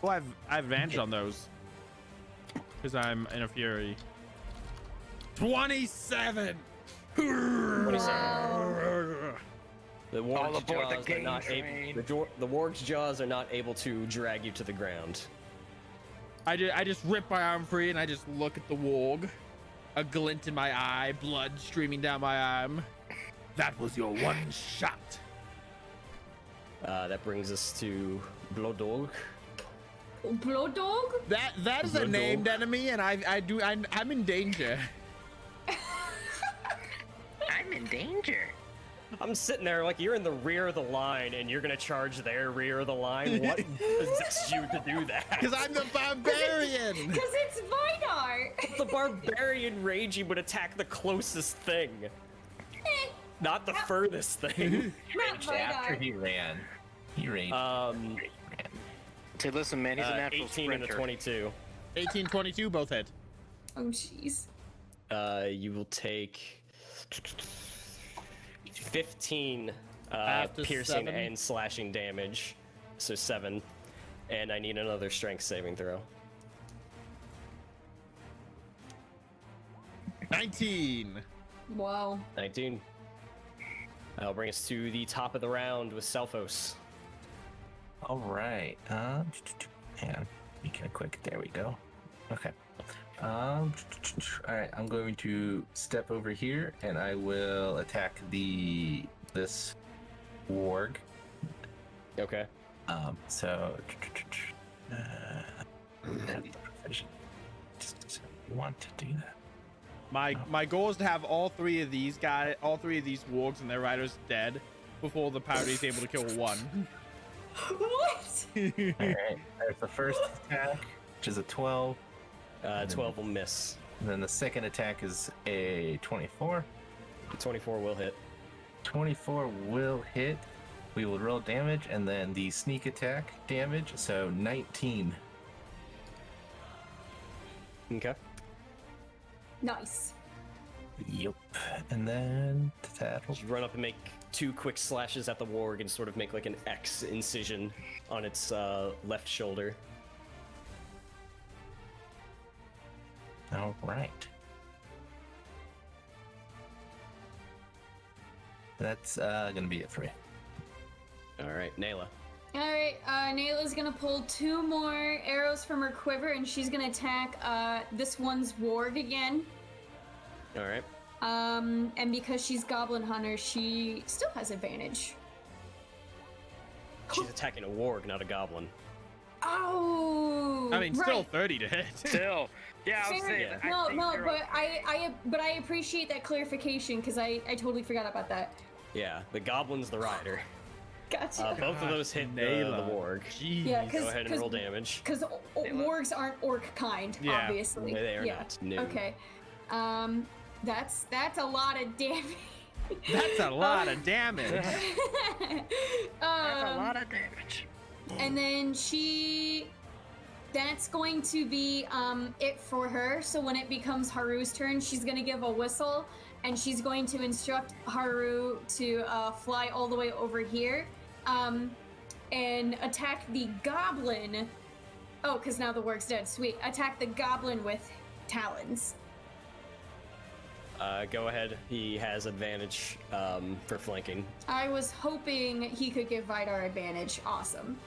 Well, I have advantage on those because I'm in a fury. 27. 27. The All warg's aboard the jaws are game not able. train. The warg's jaws are not able to drag you to the ground. I just rip my arm free and I just look at the warg. A glint in my eye, blood streaming down my arm. That was your one shot. That brings us to Blodog. Blood dog? That is a Blood named dog. enemy, and I'm in danger. I'm in danger. I'm sitting there like you're in the rear of the line and you're gonna charge their rear of the line. What possessed you to do that? Because I'm the barbarian. Because it's Vidar! The barbarian raging would attack the closest thing, not the furthest thing. Not Raged after Vidar. he ran. He raged. Hey, listen, man, he's a natural 18 and a sprinter. 22. 18, 22, both hit. Oh, jeez. You will take 15 After piercing 7? and slashing damage, so 7. And I need another strength saving throw. 19. Wow. 19. That'll bring us to the top of the round with Salfos. All right. Hang on. Be kind of quick. There we go. Okay. All right. I'm going to step over here, and I will attack this warg. Okay. So. Just want to do that. My goal is to have all three of these wargs and their riders dead before the party is able to kill one. What? All right. There's the first attack, which is a 12. 12 will miss. And then the second attack is a 24. 24 will hit. 24 will hit. We will roll damage, and then the sneak attack damage, so 19. Okay. Nice. Yep. And then that'll... You run up and make 2 quick slashes at the warg and sort of make like an X incision on its left shoulder. All right. That's gonna be it for me. All right, Nayla. All right, Nayla's gonna pull 2 more arrows from her quiver, and she's gonna attack this one's warg again. All right. And because she's Goblin Hunter, she still has advantage. She's attacking a warg, not a goblin. Oh, I mean, right. still 30 to hit. Still. Yeah, I was saying. Yeah. I No, think no, you're but I appreciate that clarification because I totally forgot about that. Yeah, the goblin's the rider. Gotcha. Both of those hit the Nayla. warg. Jeez. Yeah, Go ahead and roll damage. Because wargs aren't orc kind, Yeah. obviously. They are yeah. not. No. Okay. That's a lot of damage. That's a lot of damage. That's a lot of damage. And then that's going to be it for her. So when it becomes Haru's turn, she's gonna give a whistle, and she's going to instruct Haru to fly all the way over here, and attack the goblin. Oh, because now the warg's dead. Sweet. Attack the goblin with talons. Go ahead. He has advantage for flanking. I was hoping he could give Vidar advantage. Awesome.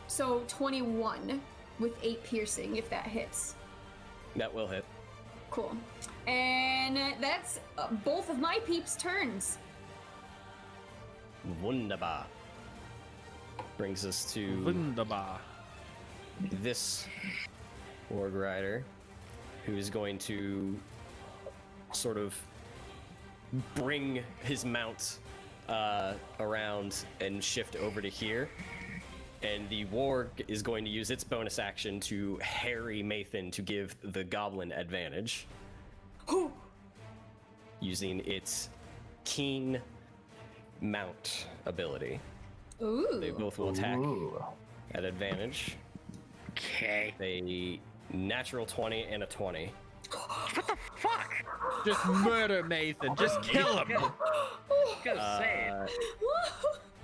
So 21 with 8 piercing, if that hits. That will hit. Cool. And that's both of my peeps' turns. Wunderbar. Brings us to Wunderbar. this warg rider, who's going to sort of bring his mount around and shift over to here. And the warg is going to use its bonus action to harry Maethon to give the goblin advantage. Using its keen mount ability. Ooh. They both will attack Ooh. at advantage. Okay. A natural 20 and a 20. What the fuck? Just murder Maethon. Just kill him. Gonna say it.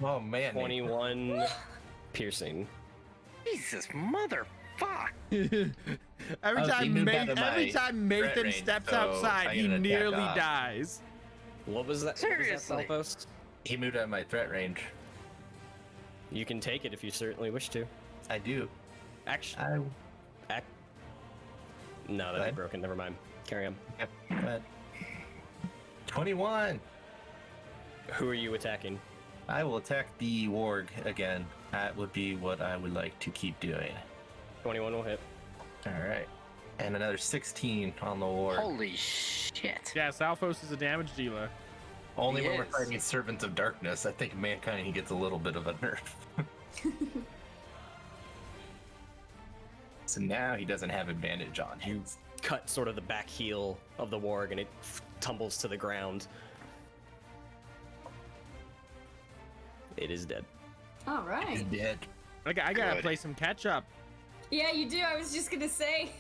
Oh man. 21 piercing. Jesus, motherfuck. Every he time moved out of my threat Maethon range, steps so outside, I he get an attack nearly off. dies. What was that? Seriously? What was that, Salfos? He moved out of my threat range. You can take it if you certainly wish to. I do. Action. No, that'd be What? broken. Never mind. Carry on. Yep. Go ahead. 21. Who are you attacking? I will attack the warg again. That would be what I would like to keep doing. 21 will hit. All right. And another 16 on the warg. Holy shit. Yeah, Salfos is a damage dealer. Only when we're Yes. fighting Servants of Darkness. I think mankind he gets a little bit of a nerf. So now he doesn't have advantage on You him. cut sort of the back heel of the warg and it tumbles to the ground. It is dead. All right. He's dead. I gotta Good. play some catch up. Yeah, you do. I was just gonna say.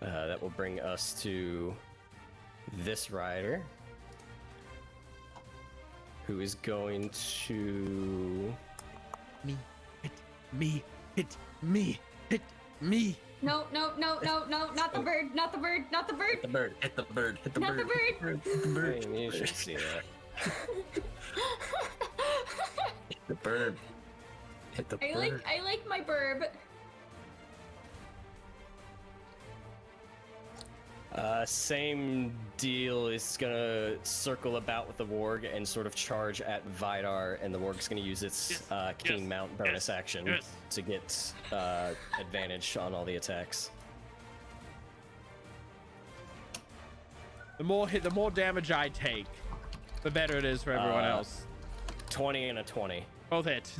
That will bring us to this rider, who is going to... Me, hit me, hit me, hit me. No, not the bird, not the bird, not the bird. Hit the bird. Hit the bird. Hit the Not bird. the bird. Hit the bird. You should see that. Hit the bird. Hit the bird. I like my burb. Same deal. Is gonna circle about with the warg and sort of charge at Vidar, and the warg's gonna use its King Mount bonus action to get advantage on all the attacks. The more damage I take, the better it is for everyone else. 20 and a 20. Both hit.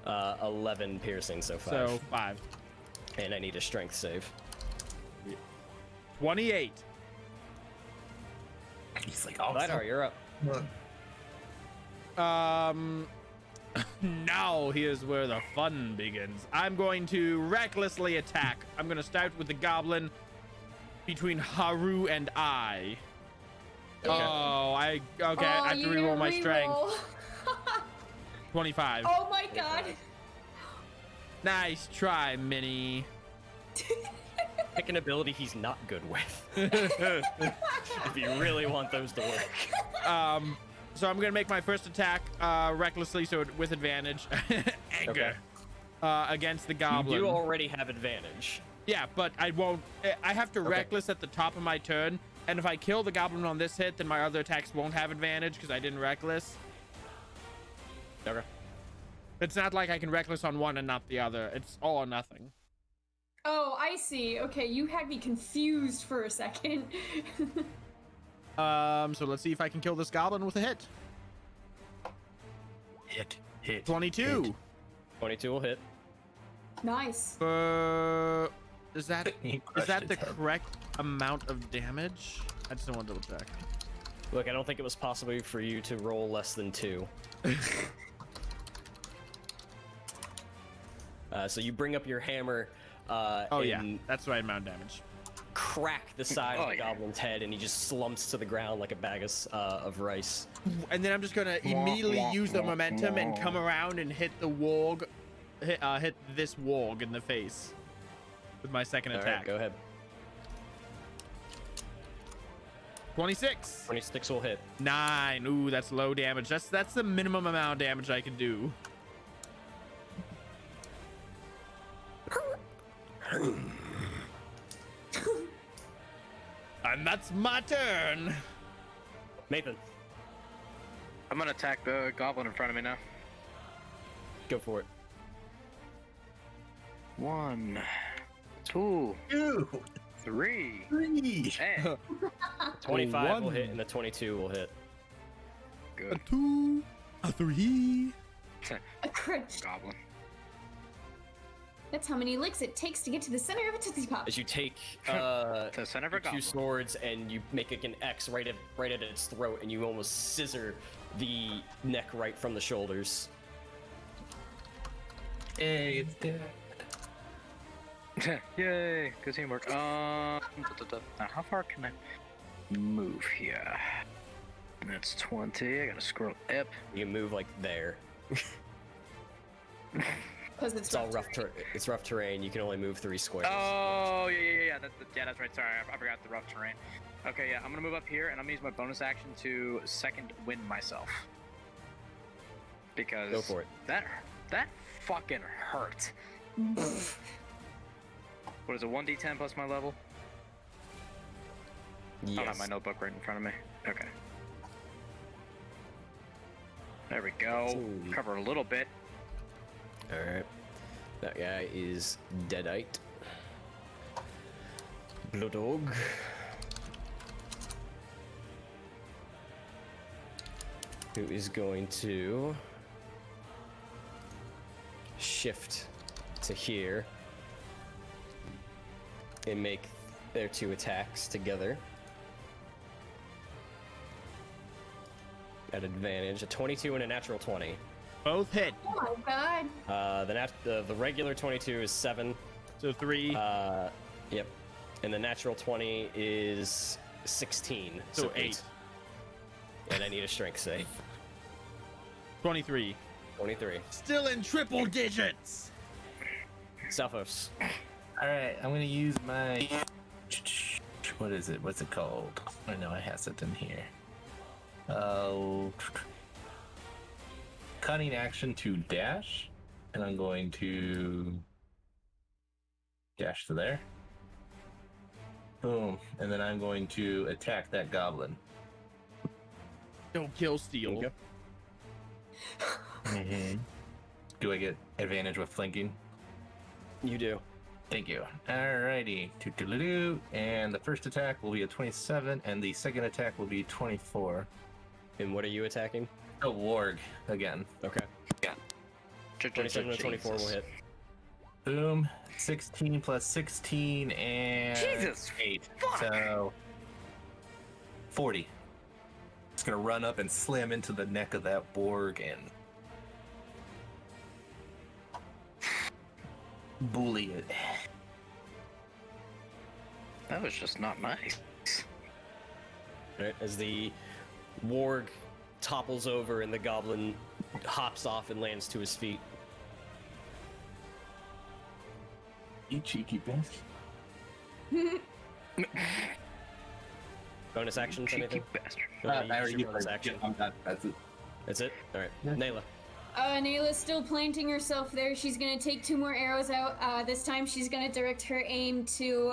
11 piercing, so 5. So 5. And I need a strength save. 28. He's like, oh, Vidar, you're up. Now here's where the fun begins. I'm going to recklessly attack. I'm going to start with the goblin between Haru and I. Okay. I have to reroll my strength. 25. Oh my god. Nice try, Minnie. Pick an ability he's not good with. If you really want those to work. So I'm gonna make my first attack recklessly, so with advantage. Anger. Against the goblin. You do already have advantage. Yeah, but I won't. I have to reckless at the top of my turn, and if I kill the goblin on this hit, then my other attacks won't have advantage because I didn't reckless. Okay. It's not like I can reckless on one and not the other. It's all or nothing. Oh, I see. Okay, you had me confused for a second. So let's see if I can kill this goblin with a hit. Hit. 22. 22 will hit. Nice. Is that the correct amount of damage? I just don't want to double check. Look, I don't think it was possible for you to roll less than 2. So you bring up your hammer. And that's the right amount of damage. crack the side of the goblin's head, and he just slumps to the ground like a bag of rice. And then I'm just gonna immediately use the momentum and come around and hit the warg, hit this warg in the face with my second attack. Right, go ahead. 26. 26 will hit. 9. Ooh, that's low damage. That's the minimum amount of damage I can do. And that's my turn. Maethon, I'm gonna attack the goblin in front of me now. go for it. 1, 2, 3. Hey, 25 will hit, and the 22 will hit. A good. 2, a 3. A crit. Goblin. That's how many licks it takes to get to the center of a Tootsie Pop. As you take To the center of a your two goblin. swords and you make like an X right at its throat, and you almost scissor the neck right from the shoulders. Hey, it's dead. Yay, good teamwork. Now how far can I move here? That's 20. I gotta scroll up. You move like there. Because It's all rough. It's rough terrain. You can only move 3 squares. Oh, yeah. That's right. Sorry, I forgot the rough terrain. Okay, yeah, I'm gonna move up here, and I'm gonna use my bonus action to second wind myself. Because Go for it. That fucking hurt. What is it? 1d10 plus my level? I don't have Yes. my notebook right in front of me. Okay. There we go. Ooh. Cover a little bit. Alright. That guy is Deadite. Blood Dog. Who is going to shift to here and make their 2 attacks together at advantage. A 22 and a natural 20. Both hit. Oh my god. The regular 22 is 7. So 3. Yep. And the natural 20 is 16. So 8. And I need a strength save. 23. 23. Still in triple digits. Salfos. All right, I'm gonna use my. What is it? What's it called? I know I have something here. Cunning action to dash, and I'm going to dash to there. Boom, and then I'm going to attack that goblin. Don't kill Steel. Okay. Mm-hmm. Do I get advantage with flanking? You do. Thank you. Alrighty. Toodaloo. And the first attack will be a 27, and the second attack will be 24. And what are you attacking? A warg again. Okay. 27 and 24 will hit. Boom. 16 plus 16 and Jesus 8. fuck! So 40. It's gonna run up and slam into the neck of that warg and bully it. That was just not nice. Right, as the warg topples over and the goblin hops off and lands to his feet. You cheeky bastard. Bonus action, Cheeky anything? bastard. Okay, you use your bonus action. I'm done. That's it. That's it? Alright. Yeah. Nayla. Nayla's still planting herself there. She's gonna take 2 more arrows out. This time she's gonna direct her aim to,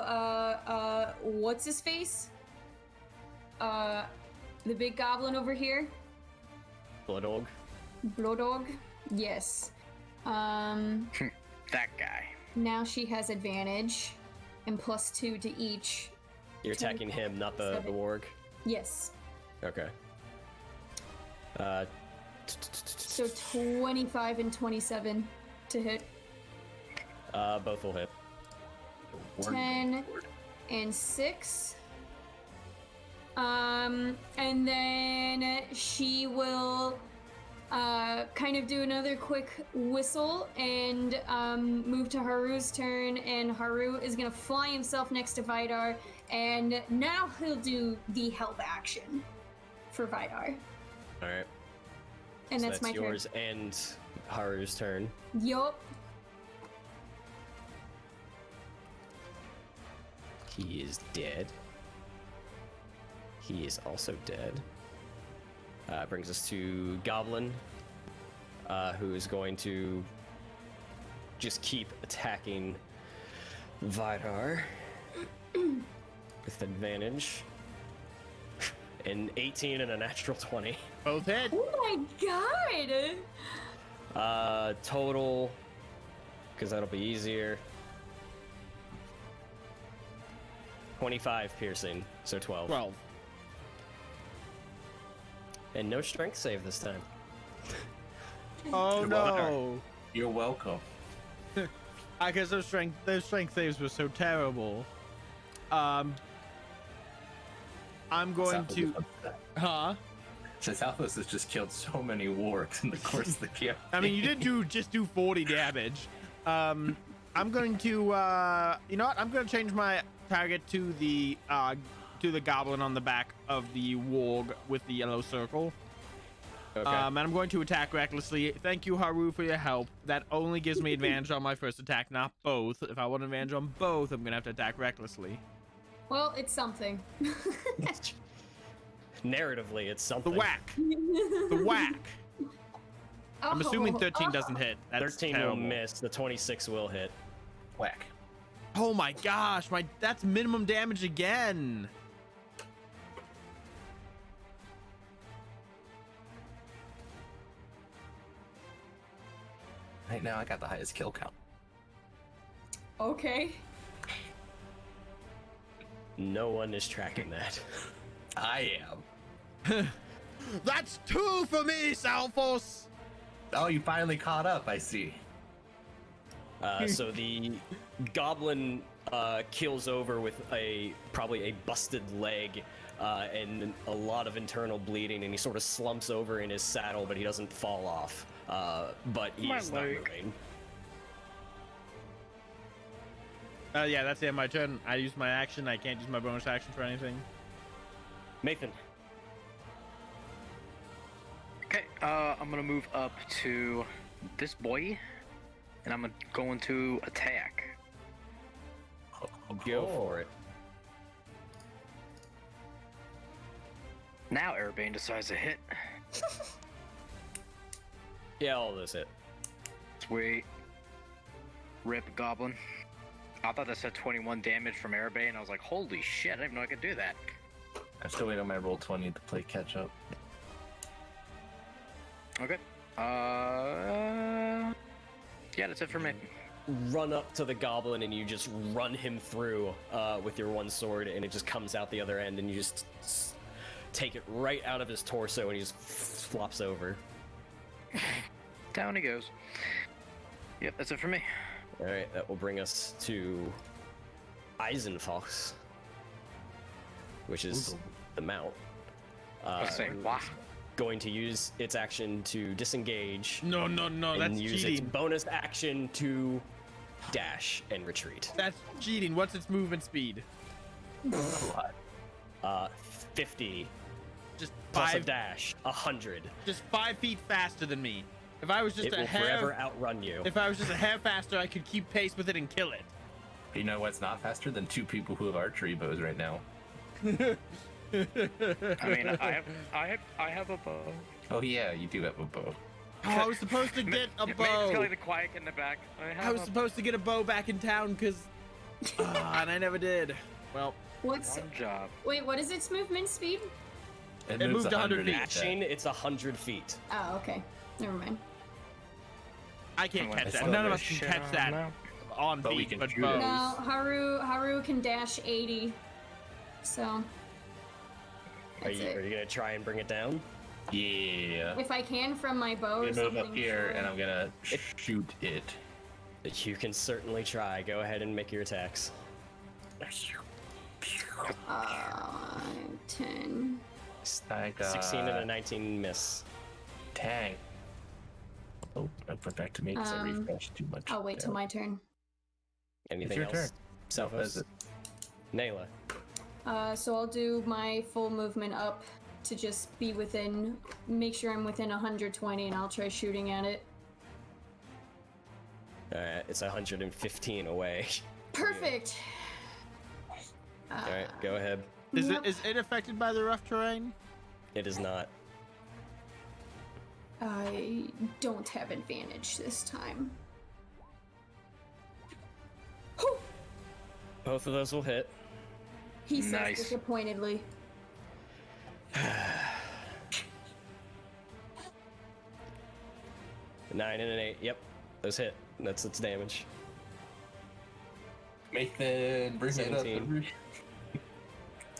what's his face? The big goblin over here. Bloodog. Blodog? Yes. That guy. Now she has advantage and +2 to each. You're attacking him, not the 7. warg. Yes. Okay. So 25 and 27 to hit. Both will hit. 10 and 6. And then she will kind of do another quick whistle and move to Haru's turn, and Haru is gonna fly himself next to Vidar, and now he'll do the help action for Vidar. Alright. And So that's my yours and Haru's turn. turn. Yup. He is dead. He is also dead. Brings us to Goblin, who is going to just keep attacking Vidar with advantage. An 18 and a natural 20. Both hit. Oh my god! Total, because that'll be easier. 25 piercing, so 12. 12. And no strength save this time. Oh You're no! You're welcome. I guess those strength saves were so terrible. I'm going to. Huh? So Salfos has just killed so many wargs in the course of the campaign. I mean, you did just do 40 damage. I'm going to, you know what? I'm going to change my target to the goblin on the back of the warg with the yellow circle. Okay. And I'm going to attack recklessly. Thank you, Haru, for your help. That only gives me advantage on my first attack, not both. If I want advantage on both, I'm going to have to attack recklessly. Well, it's something. Narratively, it's The something. whack. The whack. I'm assuming Oh, 13 doesn't hit. That's 13 terrible. will miss. The 26 will hit. Whack. Oh my gosh, that's minimum damage again. Right now, I got the highest kill count. Okay. No one is tracking that. I am. That's 2 for me, Salfos. Oh, you finally caught up, I see. So the goblin kills over with probably a busted leg and a lot of internal bleeding, and he sort of slumps over in his saddle, but he doesn't fall off. But he My is not leg. moving. Yeah, that's the end of my turn. I used my action. I can't use my bonus action for anything. Maethon. Okay, I'm gonna move up to this boy. and I'm going to attack. Go for it. Now Airbane decides to hit. Yeah, all those hit. Sweet. Rip Goblin. I thought that said 21 damage from Airbane. I was like, holy shit, I didn't even know I could do that. I'm still waiting on my roll 20 to play catch up. Okay. Yeah, that's it for me. Run up to the goblin and you just run him through with your one sword, and it just comes out the other end, and you just take it right out of his torso, and he just flops over. Down he goes. Yep, that's it for me. All right, that will bring us to Eisenfox, which is the mount. Let's say, wow. Going to use its action to disengage. No, and that's use its cheating. bonus action to dash and retreat. That's cheating. What's its movement speed? 50 Just plus a five. dash, 100. Just 5 feet faster than me. If I was just It a will hair, forever outrun you. if I was just a hair faster, I could keep pace with it and kill it. You know what's not faster than 2 people who have archery bows right now? I mean, I have a bow. Oh yeah, you do have a bow. Oh, I was supposed to get a Maybe it's bow. Kelly the Quiet in the back. I was supposed to get a bow back in town because, and I never did. Well, What's one job. wait? What is its movement speed? It moved 100 feet. Dashing, it's 100 feet. Oh, okay. Never mind. I can't catch that. still None of have us can shit catch on that now. on But we feet, can but shoot bows. it. No, Haru can dash 80. So Are that's you it. gonna try and bring it down? Yeah. If I can from my bow I'm or gonna move something. up here sure. and I'm gonna shoot it. You can certainly try. Go ahead and make your attacks. 10. I got 16 and a 19 miss. tag. Oh, I went back to me because I refreshed too much. I'll wait till my turn. Anything your else? turn. Salfos? That's it. Nayla. So I'll do my full movement up to just be within, make sure I'm within 120, and I'll try shooting at it. Alright, it's 115 away. Perfect. Alright, go ahead. Is Yep. it affected by the rough terrain? It is not. I don't have advantage this time. Whew, Both of those will hit. he says Nice. disappointedly. 9 and an 8. Yep, those hit. That's its damage. Maethon, bring it up. 17.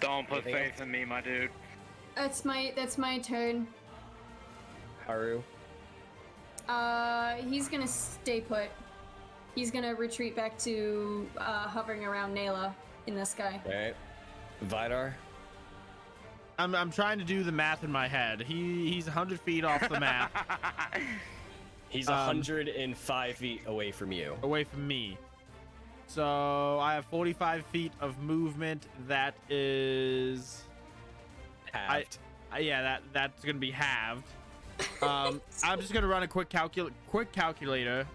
Don't put Anything faith in me, my dude. That's my turn. Haru. He's gonna stay put. He's gonna retreat back to hovering around Nayla in the sky. Alright. Vidar. I'm trying to do the math in my head. He's 100 feet off the map, He's 105 feet away from you. away from me. So I have 45 feet of movement. That is, Halved. yeah, that's gonna be halved. I'm just gonna run a quick calculator.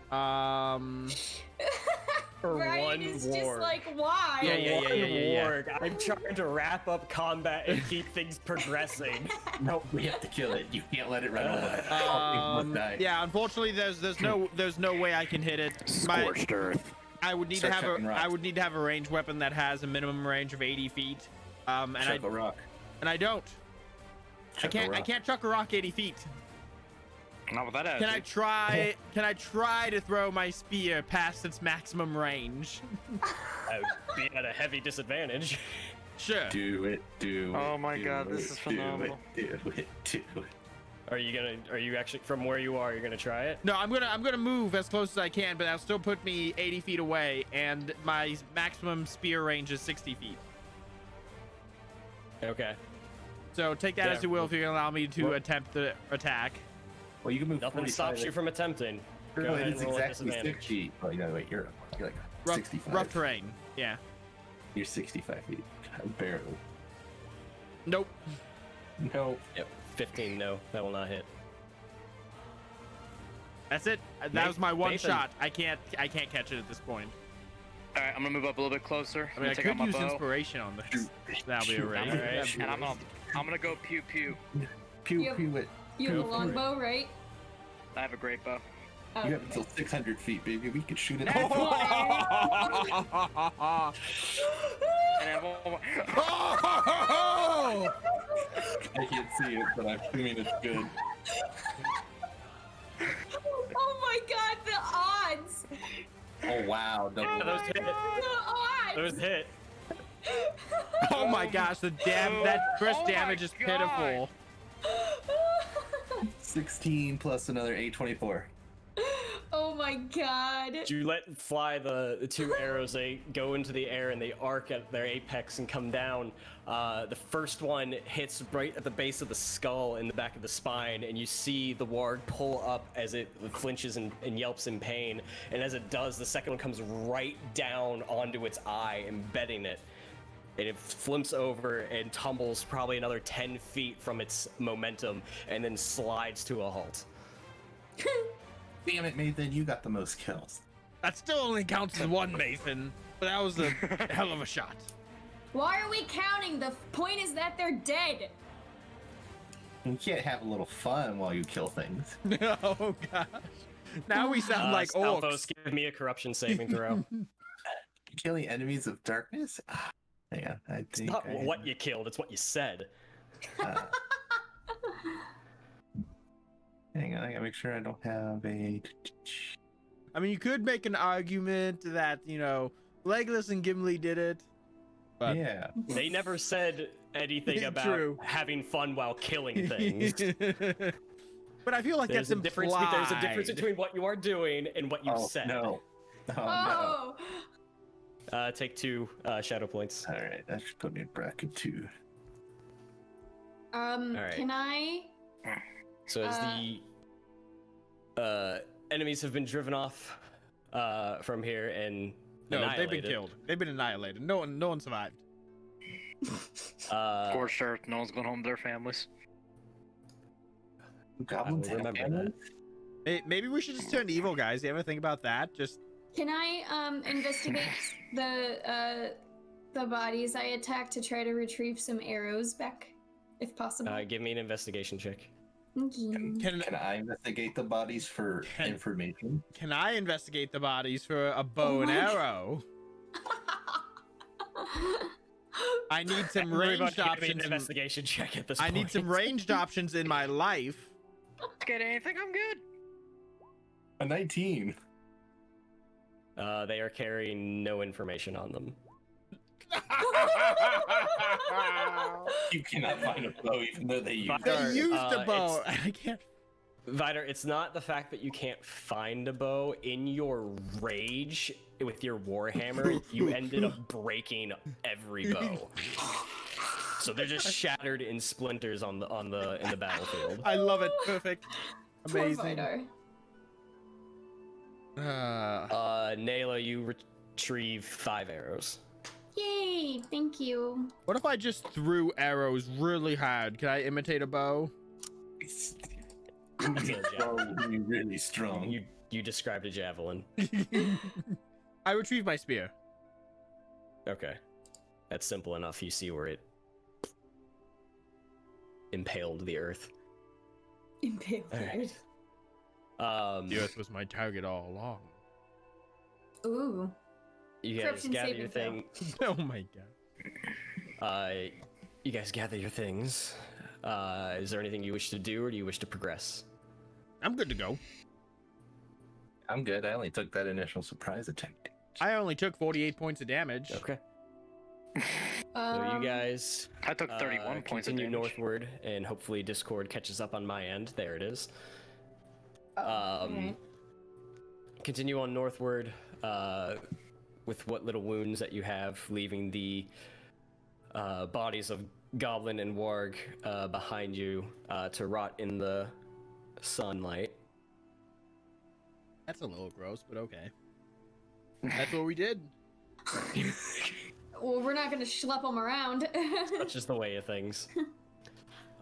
For Ryan one is ward. just like, why? Yeah. Ward. I'm trying to wrap up combat and keep things progressing. Nope, we have to kill it. You can't let it run away. It must die. Yeah, unfortunately, there's no way I can hit it. Scorched earth. I would need Start to have chucking rocks. I would need to have a ranged weapon that has a minimum range of 80 feet. And Chuck a rock. I don't. Chuck a I rock. can't chuck a rock 80 feet. Not with that Can I attitude. try? Can I try to throw my spear past its maximum range? I would be at a heavy disadvantage. Sure. Do it. Do it. Oh my do God, this it, is phenomenal. Do it. Do it. Are you actually from where you are? You're gonna try it? No, I'm gonna move as close as I can, but that'll still put me 80 feet away, and my maximum spear range is 60 feet. Okay. So take that Yeah, as you will if you're gonna allow me to well- attempt the attack. Well, you can move. Nothing 45. stops you from attempting. Go No, ahead it's and roll at exactly disadvantage. 60. Oh, no, wait, you're like Rough, 65. rough terrain. Yeah. You're 65 feet. Barely. Nope. No. Yep. 15. No, that will not hit. That's it. That was my one Maethon. shot. I can't catch it at this point. All right, I'm gonna move up a little bit closer. I mean, I I'm gonna take out could my use bow. inspiration on this. That'll be a raise. All right. And I'm gonna go pew pew. Pew Yep. pew it. You have a Go for it. longbow, right? I have a great bow. Oh, You have until 600 feet, baby. We could shoot it. And I have one more. I can't see it, but I'm assuming it's good. Oh my god, the odds! Oh wow, double. Those hit. The odds! Those hit. Oh my gosh, that first Oh damage my is God. pitiful. 16 plus another 824. Oh my god. You let fly the two arrows. They go into the air and they arc at their apex and come down. The first one hits right at the base of the skull in the back of the spine, and you see the warg pull up as it flinches and yelps in pain. And as it does, the second one comes right down onto its eye, embedding it. And it flimps over and tumbles probably another 10 feet from its momentum, and then slides to a halt. Damn it, Maethon, you got the most kills. That still only counts as one, Mason. But that was a hell of a shot. Why are we counting? The point is that they're dead. You can't have a little fun while you kill things. Oh gosh. Now we sound like Salfos, orcs. give me a corruption saving throw. Killing enemies of darkness? Hang on, I It's think not I what you killed, it's what you said. hang on, I gotta make sure I don't have a... I mean, you could make an argument that, you know, Legolas and Gimli did it. But Yeah. They never said anything about True. having fun while killing things. But I feel like There's that's a difference. implied. There's a difference between what you are doing and what you Oh, said. no. Oh, Oh! no. Take 2 shadow points. Alright, that should put me in bracket 2. Alright. Can I? So as the enemies have been driven off from here and No, they've been annihilated, killed. They've been annihilated. No one survived. Scorched earth. No one's going home to their families. Goblins will have remember families? Maybe we should just turn evil, guys. You ever think about that? Just Can I investigate the bodies I attacked to try to retrieve some arrows back, if possible? give me an investigation check. Okay. Can I investigate the bodies for information? can I investigate the bodies for a bow Oh and my God. arrow? I need some Everybody ranged give me an options. investigation check at this I point. need some ranged options in my life. Get anything? I'm good. A 19. They are carrying no information on them. You cannot find a bow even though they use Fuck. it. They used a Uh, bow. I can't. Vidar, it's not the fact that you can't find a bow. In your rage with your warhammer, you ended up breaking every bow. So they're just shattered in splinters in the battlefield. I love it. Perfect. Poor Amazing. Vidar. Nayla, you retrieve 5 arrows. Yay! Thank you. What if I just threw arrows really hard? Can I imitate a bow? That's a javelin. Oh, you're really strong. You described a javelin. I retrieve my spear. Okay. That's simple enough. You see where it impaled the earth. Impaled. Alright. The earth was my target all along. Ooh. You guys Corruption gather saving your throw. thing. Oh my god. You guys gather your things. Is there anything you wish to do, or do you wish to progress? I'm good to go. I'm good. I only took that initial surprise attack. I only took 48 points of damage. Okay. So you guys I took 31 points of continue damage. northward, and hopefully Discord catches up on my end. There it is. Okay. Continue on northward with what little wounds that you have, leaving the bodies of Goblin and Warg behind you to rot in the sunlight. That's a little gross, but okay. That's what we did. Well, we're not gonna schlep them around. That's just the way of things.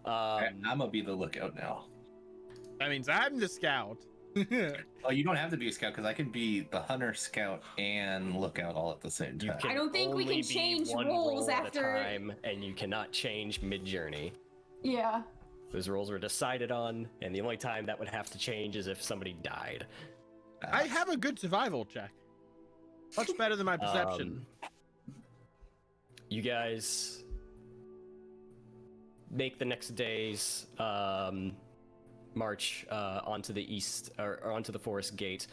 I'm gonna be the lookout now. That means I'm the scout. Oh, you don't have to be a scout because I can be the hunter, scout, and lookout all at the same You time. can I don't think we only can be change one roles roll at after- a time, and you cannot change mid-journey. Yeah. Those rules were decided on, and the only time that would have to change is if somebody died. I have a good survival check. Much better than my perception. You guys make the next day's march onto the east or onto the forest gate.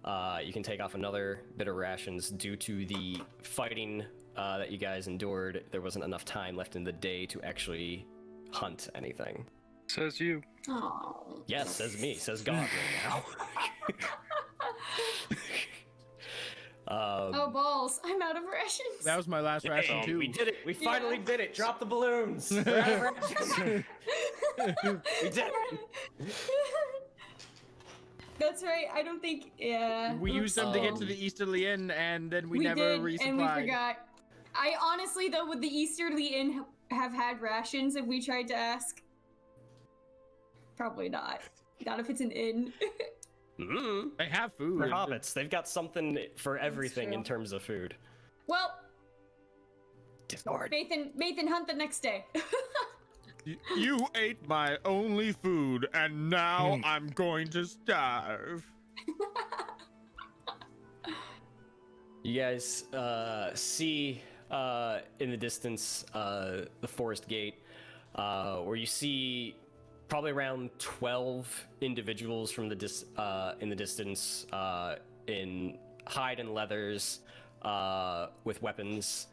You can take off another bit of rations due to the fighting that you guys endured. There wasn't enough time left in the day to actually hunt anything. Says you. Oh. Yes, says me, says God right now. Oh balls! I'm out of rations. That was my last ration Hey, too. we did it. We finally Yeah. did it. Drop the balloons. We're out of rations. We did it. That's right. I don't think. Yeah. We used them to get to the Easterly Inn, and then we never did, resupplied. and we forgot. I honestly, though, would the Easterly Inn have had rations if we tried to ask? Probably not. Not if it's an inn. Mm-hmm. They have food. For hobbits, they've got something for everything in true. terms of food. Well, Discord. Maethon hunt the next day. You ate my only food, and now I'm going to starve. You guys see in the distance the forest gate, where you see probably around 12 individuals from the in the distance in hide and leathers with weapons.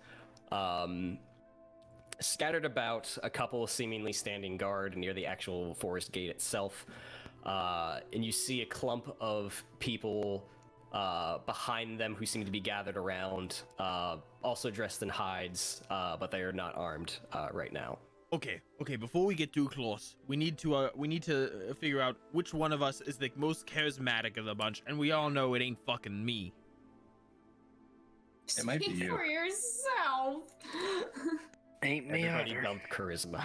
Scattered about, a couple seemingly standing guard near the actual forest gate itself, and you see a clump of people behind them who seem to be gathered around, also dressed in hides, but they are not armed right now. Okay, before we get too close, we need to figure out which one of us is the most charismatic of the bunch, and we all know it ain't fucking me. It might be Speak you. for yourself. Ain't me Everybody either. dump charisma.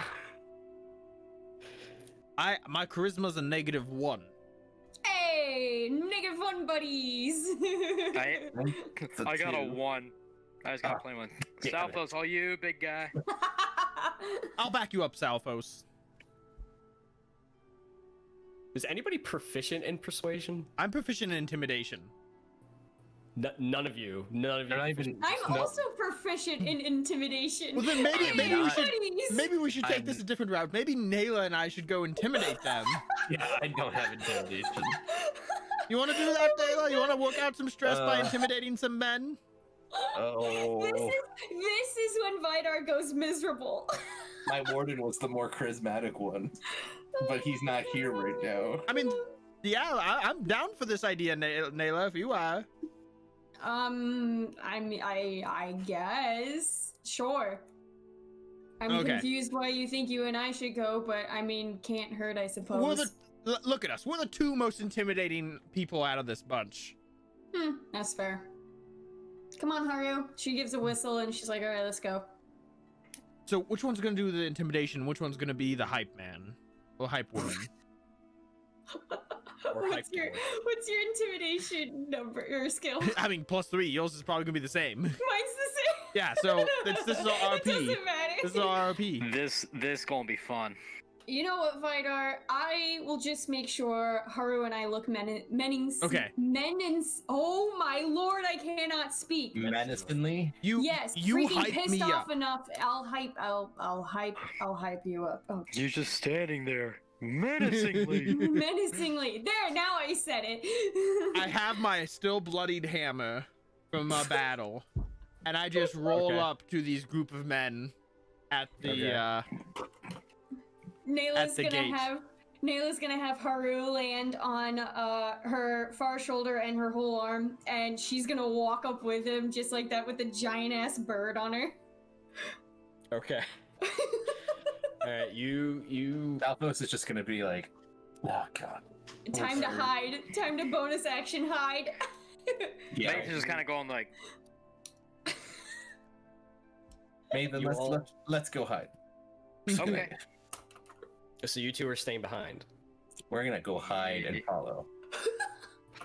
My charisma's a -1. Hey, -1 buddies. I got a two. 1. I just gotta play one. Yeah. Salfos, all you, big guy. I'll back you up, Salfos. Is anybody proficient in persuasion? I'm proficient in intimidation. None of you. None of you. They're not proficient. even- I'm No. also proficient in intimidation. Well, then maybe we should take I'm- this a different route. Maybe Nayla and I should go intimidate them. Yeah, I don't have intimidation. You want to do that, Nayla? You want to work out some stress by Uh, intimidating some men? Oh, This is when Vidar goes miserable. my warden was the more charismatic one, but he's not here right now. I mean, yeah, I'm down for this idea, Nayla, if you are. I guess. Sure. I'm Okay. confused why you think you and I should go, but I mean, can't hurt, I suppose. Look at us. We're the two most intimidating people out of this bunch. That's fair. Come on, Haru. She gives a whistle and she's like, all right, let's go. So which one's gonna do the intimidation? Which one's gonna be the hype man or hype woman? Or What's hyped your boy. what's your intimidation number or skill? I mean, +3. Yours is probably gonna be the same. Mine's the same. Yeah. So this is our It RP. doesn't matter. This is our RP. This gonna be fun. You know what, Vidar? I will just make sure Haru and I look menacing. Okay. Oh my lord, I cannot speak. Menacingly? Yes, you freaking hype pissed me off up. enough. I'll hype you up. Okay. You're just standing there menacingly. Menacingly. There, now I said it. I have my still bloodied hammer from a battle, and I just roll Okay. up to these group of men at the Okay. Nayla's At the gonna gate. have Haru land on her far shoulder and her whole arm, and she's gonna walk up with him just like that with a giant ass bird on her. Okay. All right. You. Salfos is just gonna be like, oh god. Time to hide. Time to bonus action hide. Yeah. Maethon's just kind of going like, Maven, You all- let's go hide. okay. So you two are staying behind. We're gonna go hide and follow.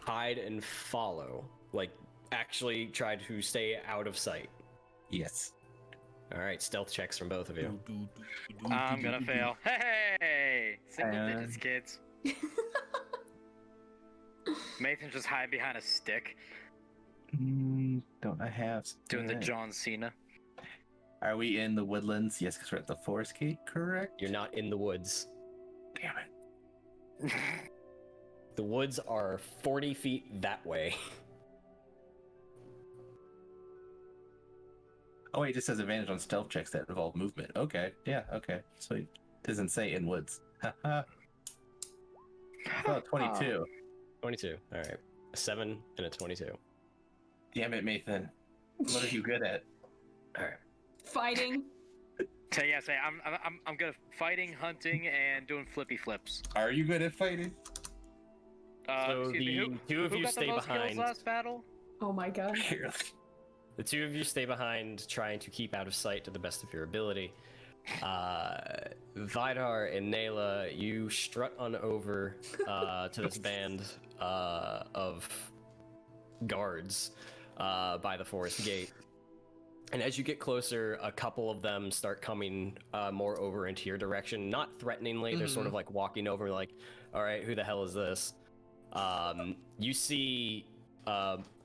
hide and follow? Like, actually try to stay out of sight? Yes. All right, stealth checks from both of you. I'm gonna fail. Hey! Single digits, kids. Maethon's just hiding behind a stick, Don't I have doing the something? John Cena. Are we in the woodlands? Yes, because we're at the forest gate, correct? You're not in the woods. Damn it. The woods are 40 feet that way. Oh, wait, it just says advantage on stealth checks that involve movement. Okay, yeah, okay. Sweet. Doesn't say in woods. Haha. Oh, 22. 22. All right. A 7 and a 22. Damn it, Maethon. What are you good at? All right. Fighting. Say I'm good at fighting, hunting, and doing flippy flips. Are you good at fighting? So Excuse me, the two of who you got stay the most behind. kills last battle? Oh my god. The two of you stay behind, trying to keep out of sight to the best of your ability. Vidar and Nayla, you strut on over to this band of guards by the forest gate. And as you get closer, a couple of them start coming more over into your direction. Not threateningly, they're sort of like walking over like, all right, who the hell is this? You see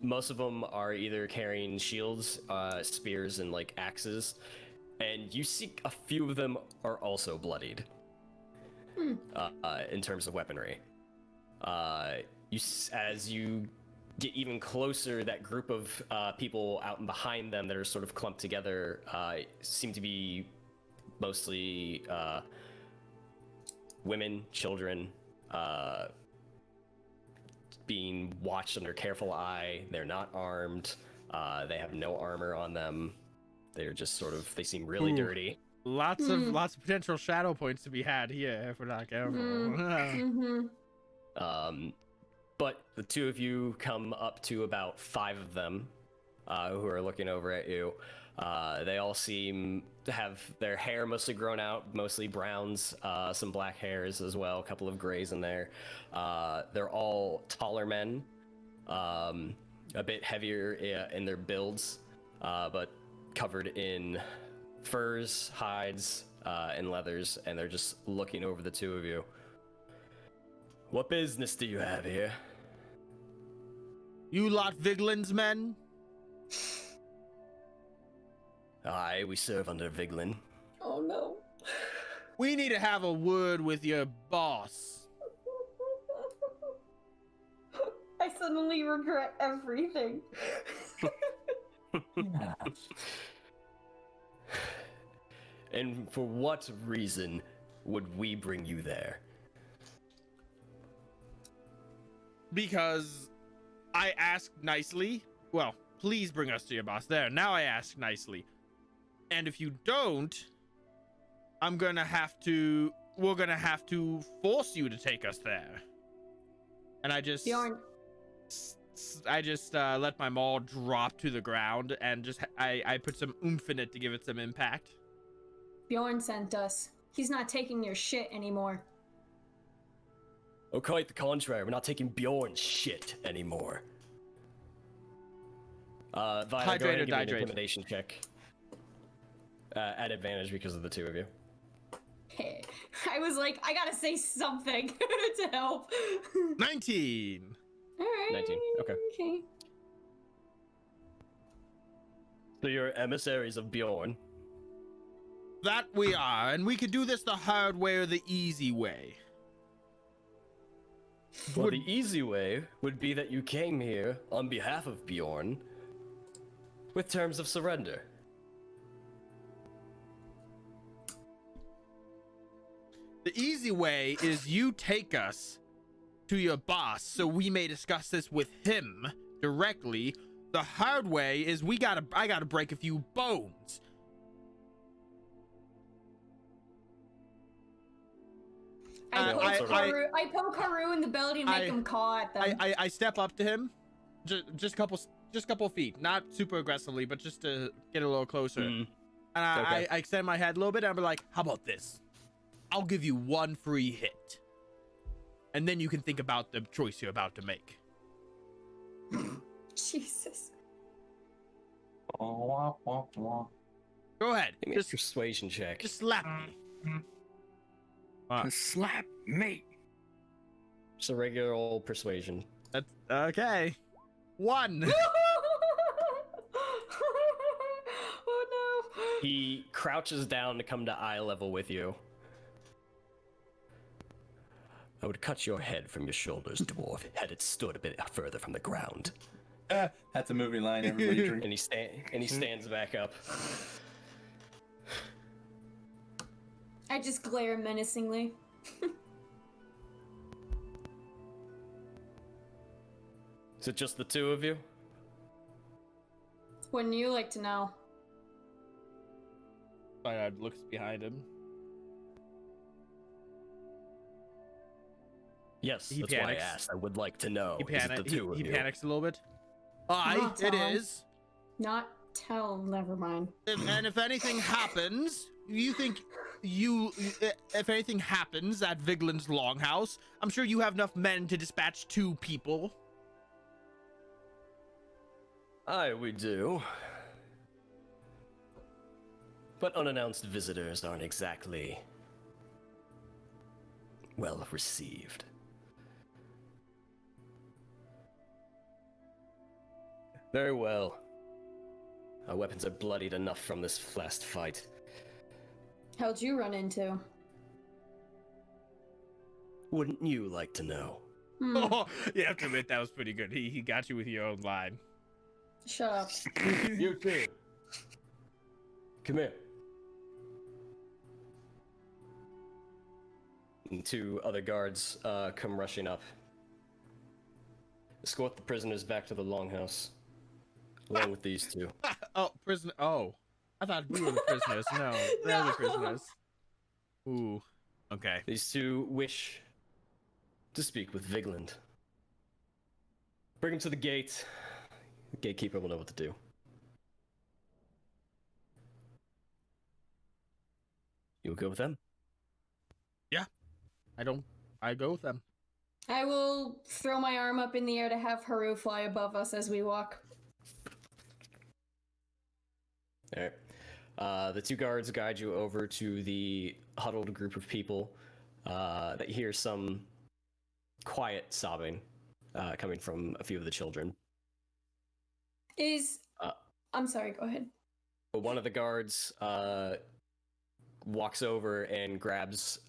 most of them are either carrying shields, spears, and like axes. And you see a few of them are also bloodied in terms of weaponry. As you get even closer, that group of people out and behind them that are sort of clumped together seem to be mostly women, children, being watched under careful eye. They're not armed. They have no armor on them. They're just sort of, they seem really dirty. Lots of potential shadow points to be had here if we're not careful. But the two of you come up to about 5 of them who are looking over at you. They all seem to have their hair mostly grown out, mostly browns, some black hairs as well, a couple of grays in there. They're all taller men, a bit heavier in their builds, but covered in furs, hides, and leathers, and they're just looking over the two of you. What business do you have here? You lot Viglund's men? Aye, we serve under Viglund. Oh no. We need to have a word with your boss. I suddenly regret everything. Yeah. And for what reason would we bring you there? Because I asked nicely. Well, please bring us to your boss. There, now I ask nicely. And if you don't, we're gonna have to force you to take us there. And I just Beorn. let my maul drop to the ground and I put some oomph in it to give it some impact. Beorn sent us. He's not taking your shit anymore. Oh, quite the contrary. We're not taking Beorn's shit anymore. Violet, go ahead and give me an intimidation check. At advantage because of the two of you. Hey, I was like, I gotta say something to help. 19. All right. 19, okay. Okay. So you're emissaries of Beorn. That we are, and we could do this the hard way or the easy way. Well, the easy way would be that you came here on behalf of Beorn with terms of surrender. The easy way is you take us to your boss so we may discuss this with him directly. The hard way is I gotta break a few bones. I poke Haru in the belly and make him caw at them. I step up to him, just couple feet, not super aggressively, but just to get a little closer. And I extend my head a little bit, and I'll be like, "How about this? I'll give you one free hit, and then you can think about the choice you're about to make." Jesus. Wah, wah, wah. Go ahead. Give me a persuasion check. Just slap me. Slap me. Just a regular old persuasion. That's okay. 1. Oh no. He crouches down to come to eye level with you. I would cut your head from your shoulders, dwarf, had it stood a bit further from the ground. That's a movie line. Everybody drink. And he stands back up. I just glare menacingly. Is it just the two of you? Wouldn't you like to know? Spider looks behind him. Yes, He that's why I panics. asked. I would like to know. He, Is it the two of he you? panics a little bit. Not It Tom. is. Not tell, never mind. And if anything happens, if anything happens at Viglund's longhouse, I'm sure you have enough men to dispatch 2 people. Aye, we do. But unannounced visitors aren't exactly well received. Very well. Our weapons are bloodied enough from this last fight. How'd you run into? Wouldn't you like to know? Oh, you have to admit that was pretty good. He got you with your own line. Shut up. You too. Come here. And 2 other guards come rushing up. Escort the prisoners back to the longhouse, along with these 2. Oh, prisoner. Oh, I thought we were the prisoners. No, they're the No. prisoners. Ooh. Okay. These 2 wish to speak with Viglund. Bring them to the gate. The gatekeeper will know what to do. You'll go with them? I go with them. I will throw my arm up in the air to have Haru fly above us as we walk. Alright. The 2 guards guide you over to the huddled group of people that hear some quiet sobbing coming from a few of the children. I'm sorry, go ahead. But one of the guards walks over and grabs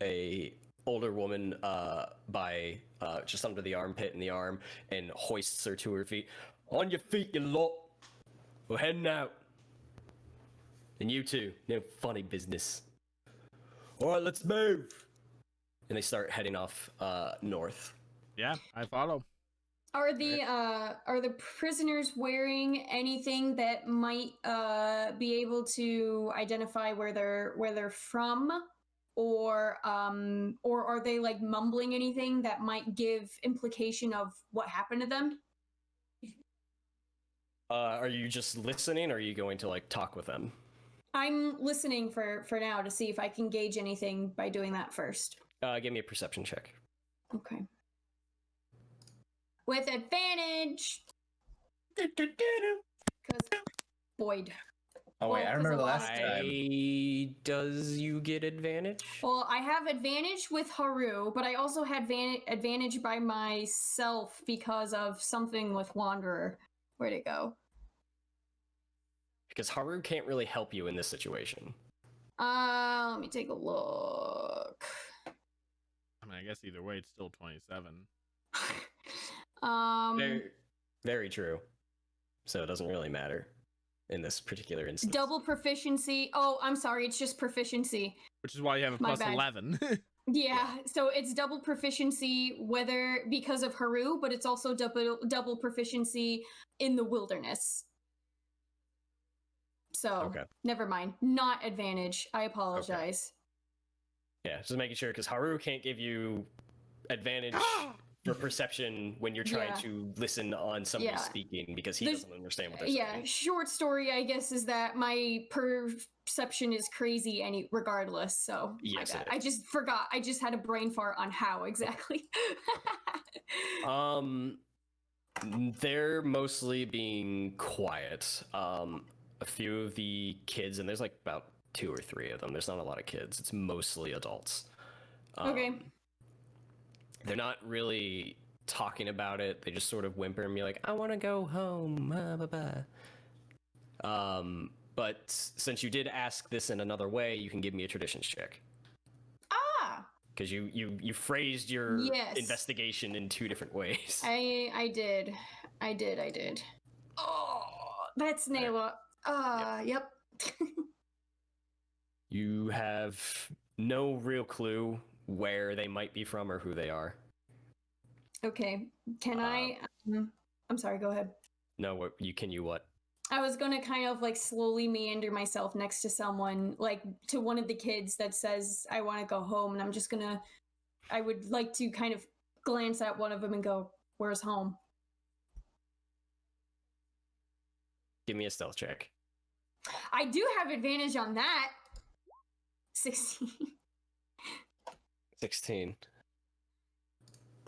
a older woman by just under the armpit in the arm and hoists her to her feet. On your feet, you lot! We're heading out. And you two, no funny business. Alright, let's move! And they start heading off north. Yeah, I follow. Are the prisoners wearing anything that might be able to identify where they're from, or are they like mumbling anything that might give implication of what happened to them? Are you just listening, or are you going to like talk with them? I'm listening for now to see if I can gauge anything by doing that first. Give me a perception check. Okay. With advantage! Because Boyd. Oh wait, Well, I remember the 'cause last time. Does you get advantage? Well, I have advantage with Haru, but I also had advantage by myself because of something with Wanderer. Where'd it go? Because Haru can't really help you in this situation. Let me take a look. I mean, I guess either way, it's still 27. Very, very true. So it doesn't really matter in this particular instance. Double proficiency. Oh, I'm sorry, it's just proficiency. Which is why you have a My plus bad. 11. Yeah, so it's double proficiency whether because of Haru, but it's also double proficiency in the wilderness. So, Okay. never mind. Not advantage. I apologize. Yeah, just making sure, because Haru can't give you advantage for perception when you're trying Yeah. to listen on somebody Yeah. speaking, because he There's- doesn't understand what they're Yeah, saying. short story, I guess, is that my perception is crazy regardless, so Yes, my it bad. I is. just forgot. I just had a brain fart on how exactly. They're mostly being quiet. A few of the kids, and there's like about 2 or 3 of them. There's not a lot of kids. It's mostly adults. Okay. They're not really talking about it. They just sort of whimper and be like, "I want to go home." But since you did ask this in another way, you can give me a traditions check. Ah! Because you phrased your Yes. investigation in 2 different ways. I did. Oh, that's Nayla. Yep. You have no real clue where they might be from or who they are. Okay. Can I? I'm sorry. Go ahead. No, what you what? I was gonna kind of like slowly meander myself next to someone, like to one of the kids that says, "I want to go home," and I'm just gonna. I would like to kind of glance at one of them and go, "Where's home?" Give me a stealth check. I do have advantage on that. 16. 16.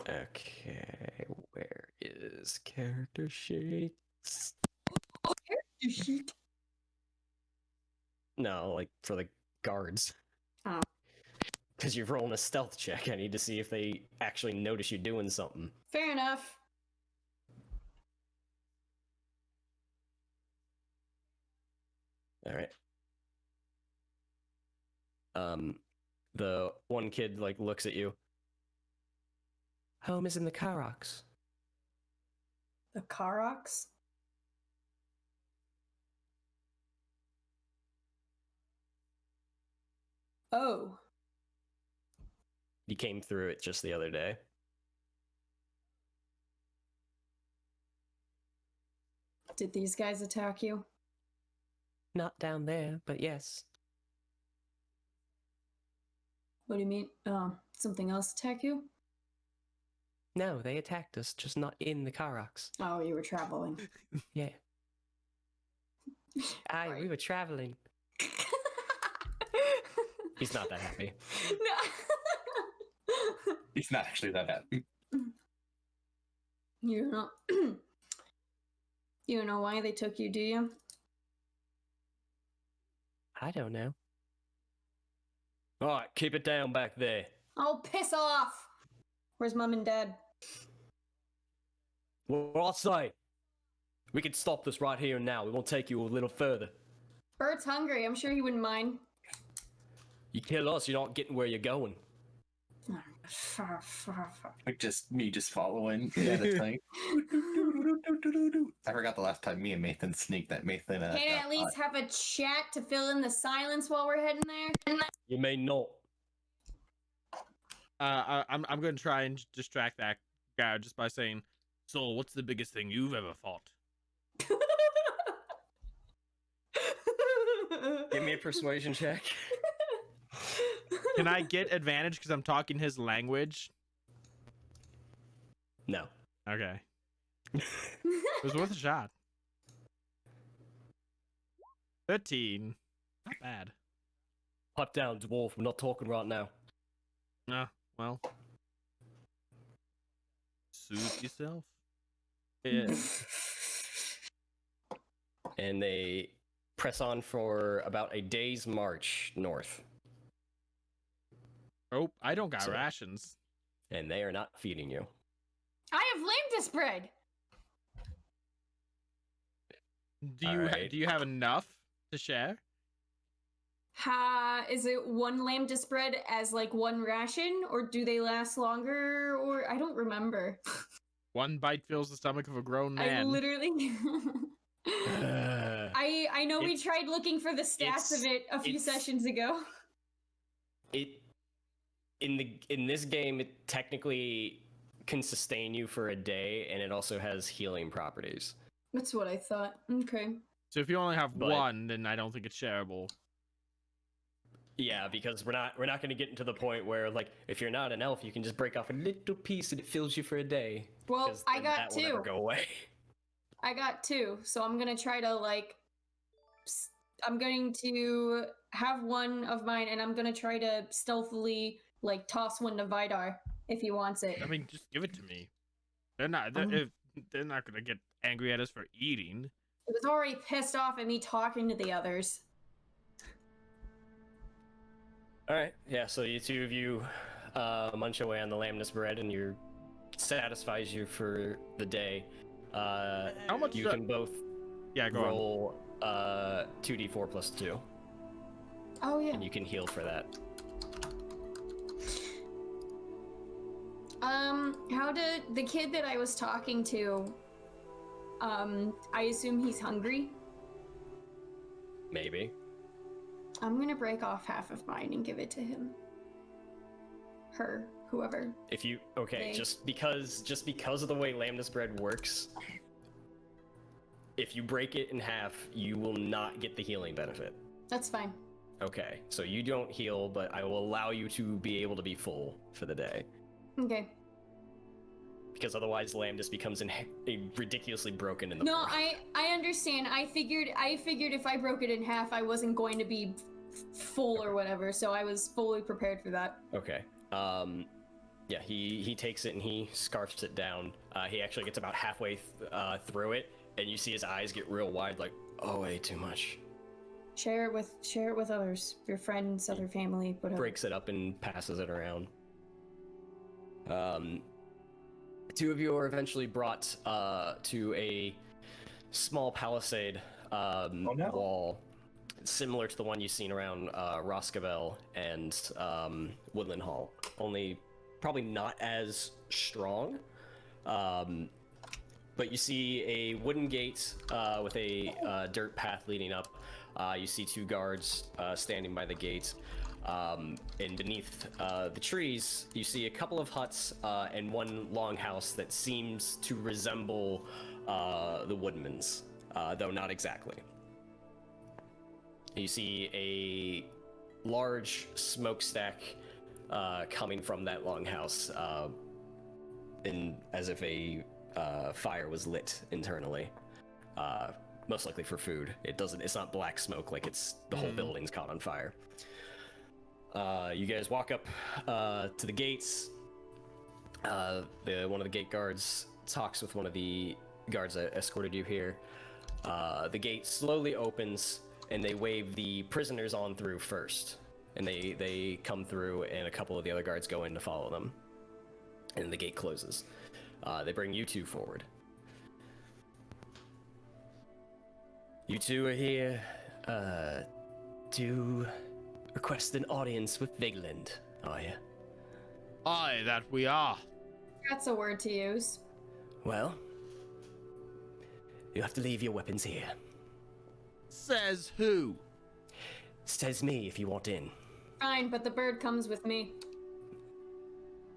Okay, where is character sheets? No, like for the guards. Oh. Because you're rolling a stealth check. I need to see if they actually notice you doing something. Fair enough. All right. The one kid like looks at you. Home is in the Karoks. The Karoks? Oh. You came through it just the other day. Did these guys attack you? Not down there, but yes. What do you mean? Something else attack you? No, they attacked us, just not in the Karoks. Oh, you were traveling. Yeah. Aye, Right. we were traveling. He's not that happy. No. He's not actually that happy. You know. You know why they took you, do you? I don't know. All right, keep it down back there. Oh, piss off! Where's Mom and Dad? Well, I say, we can stop this right here and now. We won't take you a little further. Bert's hungry. I'm sure he wouldn't mind. You kill us, you're not getting where you're going. Like me just following at a time. I forgot the last time me and Maethon sneaked that Maethon. Can I at least have a chat to fill in the silence while we're heading there? You may not. I'm going to try and distract that guy just by saying, "So, what's the biggest thing you've ever fought?" Give me a persuasion check. Can I get advantage because I'm talking his language? No. Okay. It was worth a shot. 13. Not bad. Pipe down, dwarf. We're not talking right now. Well. Suit yourself. Yeah. And they press on for about a day's march north. Oh, I don't got So- rations. And they are not feeding you. I have lambda spread. Do you have enough to share? Is it one lambda spread as like one ration, or do they last longer? Or I don't remember. One bite fills the stomach of a grown man. I literally. I know we It's- tried looking for the stats of it a few it's- sessions ago. In this game, it technically can sustain you for a day, and it also has healing properties. That's what I thought. Okay. So if you only have But- one, then I don't think it's shareable. Yeah, because we're not going to get into the point where, like, if you're not an elf, you can just break off a little piece and it fills you for a day. Well, 'Cause I then got that will never two. go away. I got two, so I'm gonna try to like. I'm going to have one of mine, and I'm gonna try to stealthily like toss one to Vidar if he wants it. I mean, just give it to me. They're not. Um, They're not gonna get angry at us for eating. It was already pissed off at me talking to the others. All right, yeah. So you two of you munch away on the lamnus bread, and you satisfies you for the day. How much? You can both Yeah, go on. roll 2d4 plus 2, Oh yeah. and you can heal for that. How did the kid that I was talking to? I assume he's hungry. Maybe. I'm gonna break off half of mine and give it to him. Her, whoever. If you They- just because of the way lamnus bread works, if you break it in half, you will not get the healing benefit. That's fine. Okay, so you don't heal, but I will allow you to be able to be full for the day. Okay. Because otherwise, lamnus becomes ridiculously broken in the No, forest. I understand. I figured if I broke it in half, I wasn't going to be full or whatever, so I was fully prepared for that. Okay. Yeah, he takes it and he scarfs it down. He actually gets about halfway through it, and you see his eyes get real wide, like, oh, way too much. Share it with others, your friends, other family, whatever. Breaks it up and passes it around. Two of you are eventually brought to a small palisade no. wall, similar to the one you've seen around Roscovel and Woodland Hall, only probably not as strong. But you see a wooden gate with a dirt path leading up. You see two guards standing by the gate. And beneath the trees, you see a couple of huts and one longhouse that seems to resemble the woodman's, though not exactly. You see a large smokestack coming from that longhouse, as if a fire was lit internally. Most likely for food. It's not black smoke, like it's the whole building's caught on fire. You guys walk up to the gates. One of the gate guards talks with one of the guards that escorted you here. The gate slowly opens, and they wave the prisoners on through first. And they come through, and a couple of the other guards go in to follow them. And the gate closes. They bring you two forward. You two are here to request an audience with Viglund, are you? Aye, that we are. That's a word to use. Well, you have to leave your weapons here. Says who? Says me if you want in. Fine, but the bird comes with me.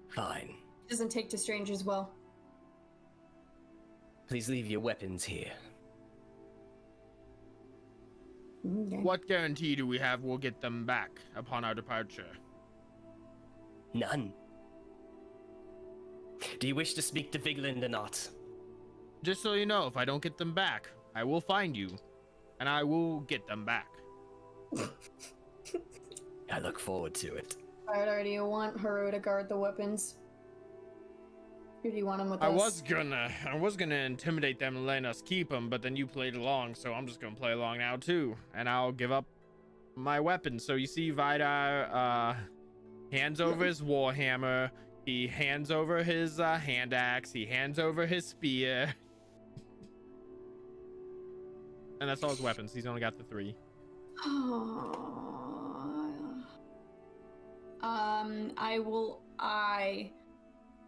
Fine. Doesn't take to strangers well. Please leave your weapons here. Okay. What guarantee do we have we'll get them back upon our departure? None. Do you wish to speak to Viglund or not? Just so you know, if I don't get them back, I will find you, and I will get them back. I look forward to it. Alright, do you want Haru to guard the weapons? Or do you want him with I us? was gonna intimidate them and let us keep them, but then you played along, so I'm just gonna play along now too, and I'll give up my weapon. So you see Vidar hands over his warhammer, he hands over his hand axe, he hands over his spear, and that's all his weapons. He's only got the 3.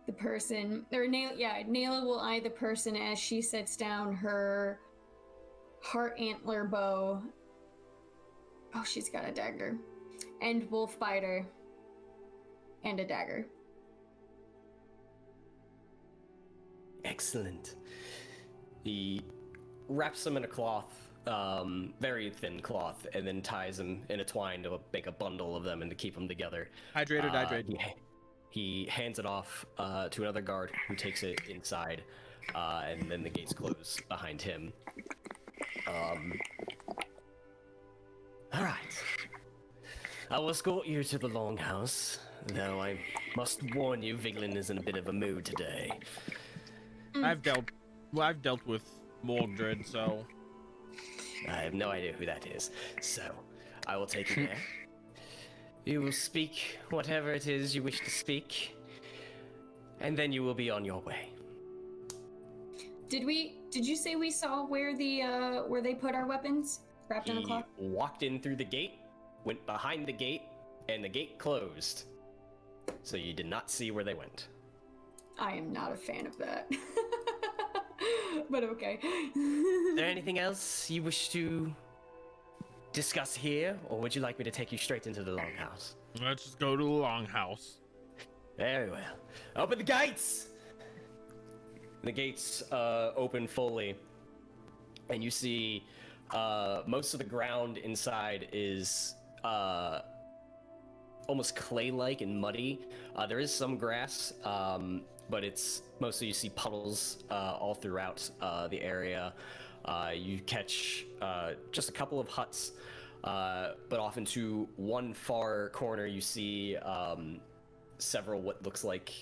The person, or Nayla will eye the person as she sets down her heart antler bow. Oh, she's got a dagger. And wolf biter. And a dagger. Excellent. He wraps them in a cloth, very thin cloth, and then ties them in a twine to make a bundle of them and to keep them together. Hydrate or dehydrate? He hands it off to another guard who takes it inside, and then the gates close behind him. All right. I will escort you to the longhouse, though I must warn you, Viglund is in a bit of a mood today. I've dealt Well, I've dealt with Mordred, so I have no idea who that is. So, I will take you there. You will speak whatever it is you wish to speak, and then you will be on your way. Did you say we saw where they put our weapons? Wrapped in a He cloth? walked in through the gate, went behind the gate, and the gate closed. So you did not see where they went. I am not a fan of that. But okay. Is there anything else you wish to discuss here, or would you like me to take you straight into the longhouse? let's just go to the longhouse. Very well. Open the gates! The gates open fully, and you see most of the ground inside is almost clay-like and muddy. There is some grass, but it's mostly you see puddles all throughout the area. You catch just a couple of huts, but off into one far corner you see several what looks like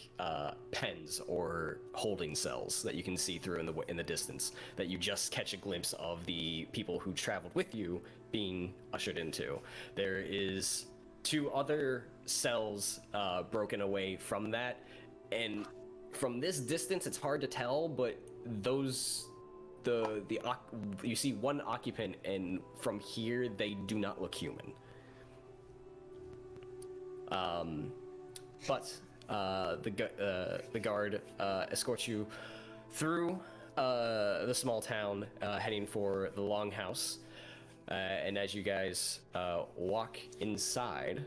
pens or holding cells that you can see through in the distance that you just catch a glimpse of the people who traveled with you being ushered into. There is 2 other cells broken away from that, and from this distance it's hard to tell, but those you see one occupant, and from here they do not look human. But the guard escorts you through the small town, heading for the longhouse. And as you guys walk inside,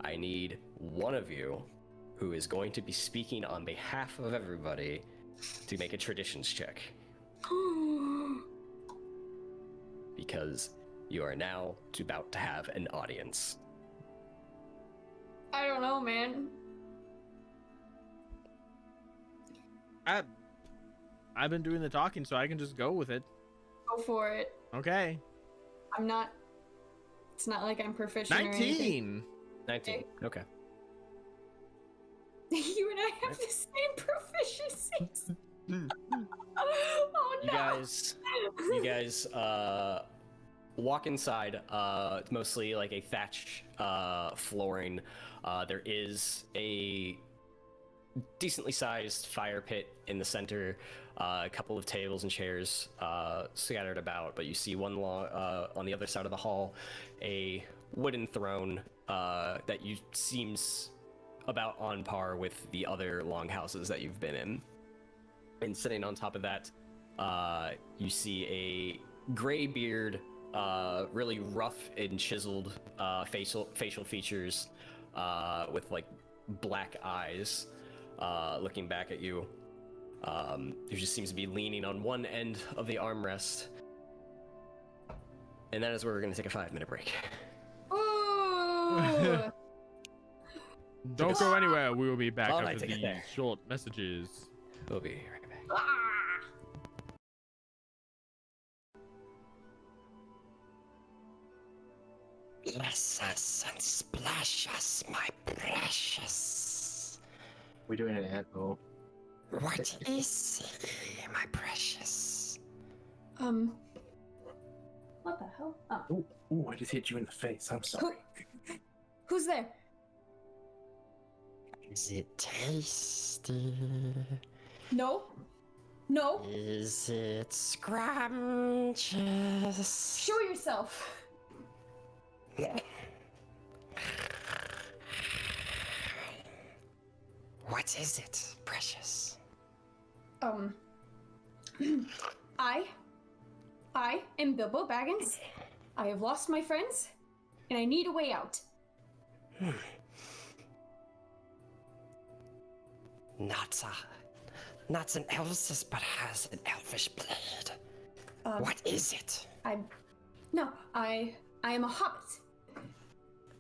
I need one of you who is going to be speaking on behalf of everybody to make a traditions check. Because you are now about to have an audience. I don't know, man. I've been doing the talking, so I can just go with it. Go for it. Okay. I'm not. It's not like I'm proficient. 19. 19. Okay. You and I have the same proficiencies. Oh no. You guys walk inside. It's mostly like a thatch flooring. There is a decently sized fire pit in the center, a couple of tables and chairs scattered about, but you see one on the other side of the hall, a wooden throne that seems about on par with the other longhouses that you've been in. And sitting on top of that, you see a gray beard, really rough and chiseled facial features, with like black eyes, looking back at you. Who just seems to be leaning on one end of the armrest. And that is where we're going to take a 5-minute break. Ooh. Don't go anywhere. We will be back All right, after take it these there. short messages. We'll be right back. Ah. Bless us and splash us, my precious. We're doing an ad roll. What is he, my precious? What the hell? Oh. Ooh, I just hit you in the face. I'm sorry. Who's there? Is it tasty? No. No. Is it scrumptious? Show yourself. What is it, precious? I am Bilbo Baggins. I have lost my friends, and I need a way out. Not an elf's, but has an elfish blade. What is it? I am a hobbit.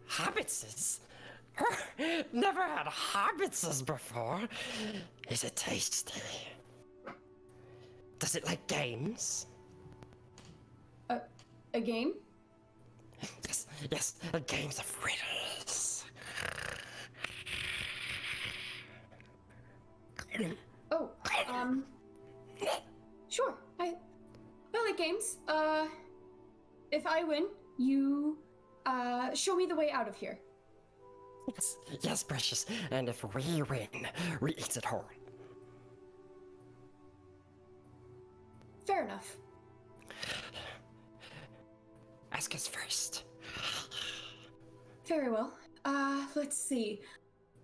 Hobbitses? Never had hobbitses before. Is it tasty? Does it like games? A game? Yes, games of riddles. Oh, sure. I win, you show me the way out of here. Yes, precious. And if we win, we eat it whole. Fair enough. Ask us first. Very well. Let's see.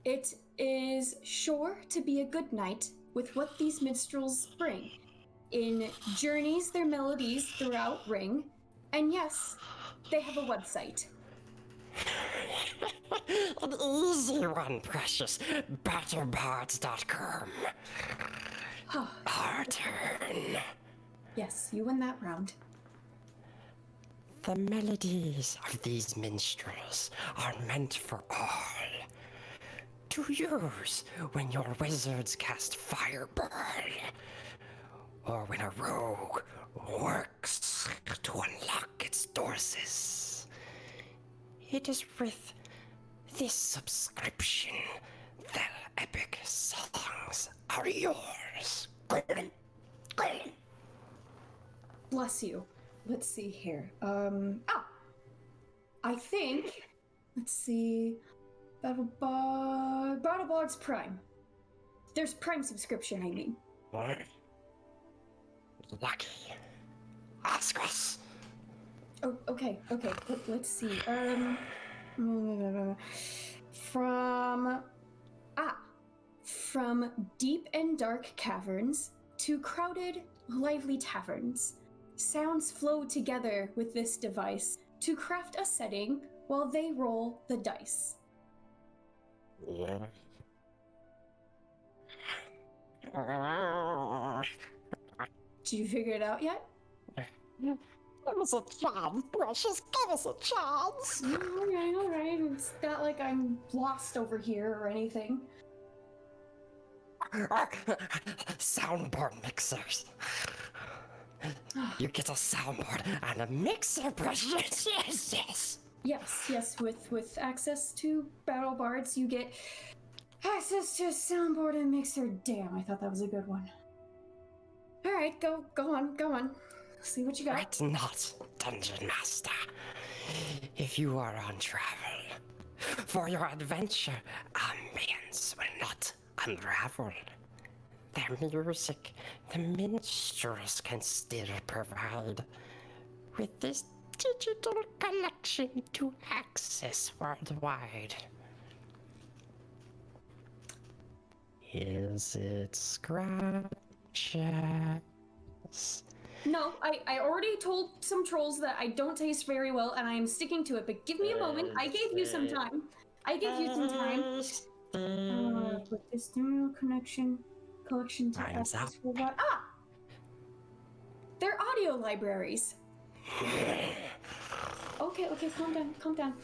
It is sure to be a good night with what these minstrels bring. In journeys their melodies throughout ring, and yes, they have a website. An easy one, precious. Battlebards.com. Our turn. Yes, you win that round. The melodies of these minstrels are meant for all to use when your wizards cast Fireball, or when a rogue works to unlock its doors. It is with this subscription that epic songs are yours. Bless you. Let's see here. I think. Let's see. Battlebards Prime. There's Prime subscription, I mean. Lucky. Ask us. Oh, okay. Let's see. From deep and dark caverns to crowded, lively taverns, sounds flow together with this device to craft a setting while they roll the dice. Yeah. Did you figure it out yet? Give us a chance, precious. Give us a chance. All right. It's not like I'm lost over here or anything. Soundboard mixers. You get a soundboard and a mixer, precious. Yes. With access to Battle Bards, you get access to a soundboard and mixer. Damn, I thought that was a good one. All right, go on. See what you got. Right not, Dungeon Master. If you are on travel, for your adventure, ambience will not unravel. Their music, the minstrels can still provide with this digital collection to access worldwide. Is it scratches? No, I already told some trolls that I don't taste very well, and I am sticking to it. But give me a moment. I gave you some time. With this digital collection to Time's access worldwide. They're audio libraries. Okay, calm down.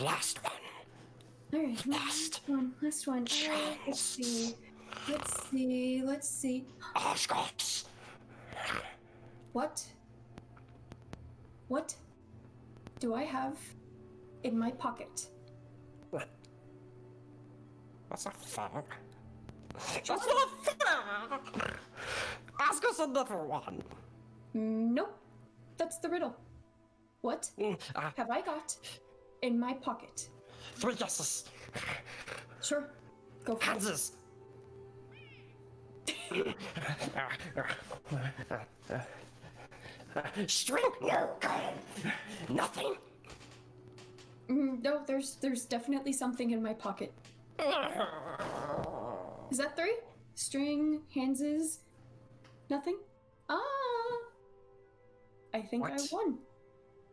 Last one. All right, last one. Let's see. Oscars. What do I have in my pocket? That's not fair. That's not fair! Ask us another one. Nope. That's the riddle. What have I got in my pocket? 3 guesses. Sure. Go for it. Kansas. String? No, God. Nothing. No, there's definitely something in my pocket. Is that 3? String, handses, nothing? I think What? I won.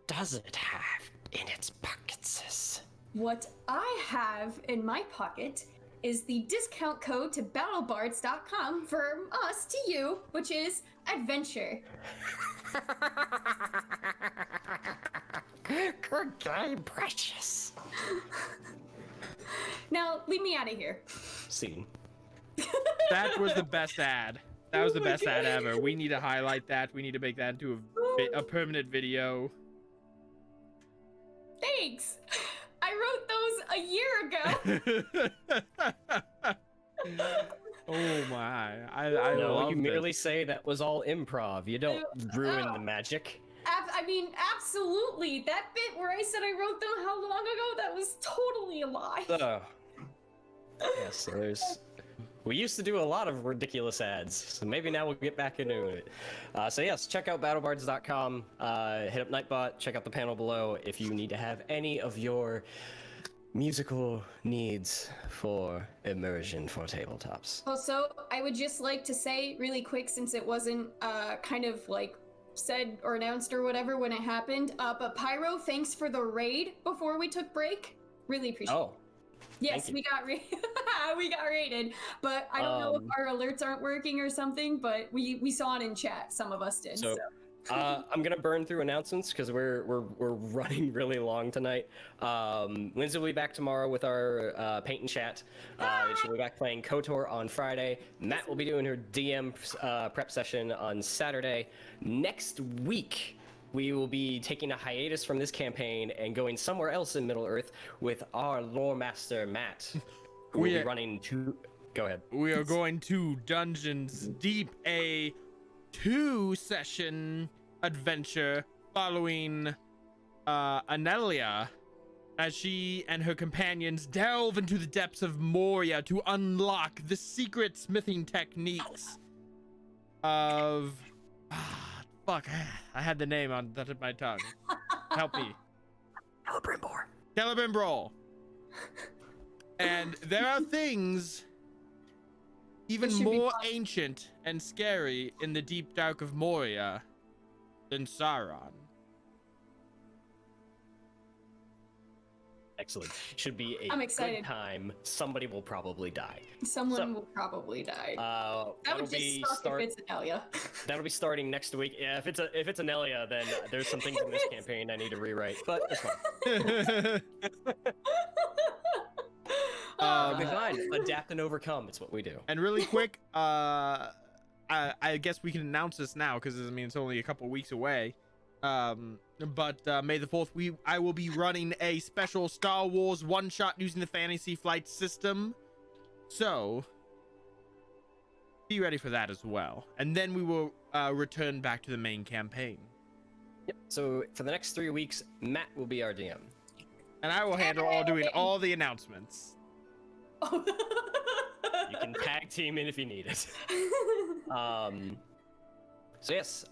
Does it have in its pockets? What I have in my pocket is the discount code to battlebards.com from us to you, which is adventure. Good game, precious. Now, leave me out of here. Scene. That was the best ad. That was the best ad ever. We need to highlight that. We need to make that into a permanent video. Thanks. I wrote those a year ago. Oh my! I No, love you this. merely say that was all improv. You don't ruin the magic. I mean, absolutely. That bit where I said I wrote them how long ago, that was totally a lie. So, yes, so there's. We used to do a lot of ridiculous ads, so maybe now we'll get back into it. So yes, check out battlebards.com, hit up Nightbot, check out the panel below if you need to have any of your musical needs for immersion for tabletops. Also, I would just like to say really quick, since it wasn't kind of like said or announced or whatever when it happened, but Pyro, thanks for the raid before we took break. Really appreciate it. Oh, Yes, we got we got raided, but I don't know if our alerts aren't working or something, but we saw it in chat. Some of us did. So. I'm gonna burn through announcements because we're running really long tonight. Lindsay will be back tomorrow with our paint and chat. She'll be back playing KOTOR on Friday. Matt will be doing her DM prep session on Saturday. Next week, we will be taking a hiatus from this campaign and going somewhere else in Middle-earth with our lore master Matt, who will be running two. Go ahead. We are going to Dungeons Deep, a 2-session adventure following Anelia as she and her companions delve into the depths of Moria to unlock the secret smithing techniques of fuck, I had the name on the tip of my tongue. Help me. Celebrimbor. And there are things even more ancient and scary in the deep dark of Moria than Sauron. Excellent. Should be a I'm excited. good time. Somebody will probably die. Someone will probably die. That would just suck if it's Anelia. That'll be starting next week. Yeah, if it's Anelia, then there's some things in this campaign I need to rewrite, but it's fine. It'll be fine. Adapt and overcome. It's what we do. And really quick, I guess we can announce this now because I mean it's only a couple weeks away. But May the 4th, I will be running a special Star Wars one-shot using the Fantasy Flight system. So be ready for that as well. And then we will return back to the main campaign. Yep. So for the next 3 weeks, Matt will be our DM. And I will handle doing all the announcements. You can tag team in if you need it. So yes,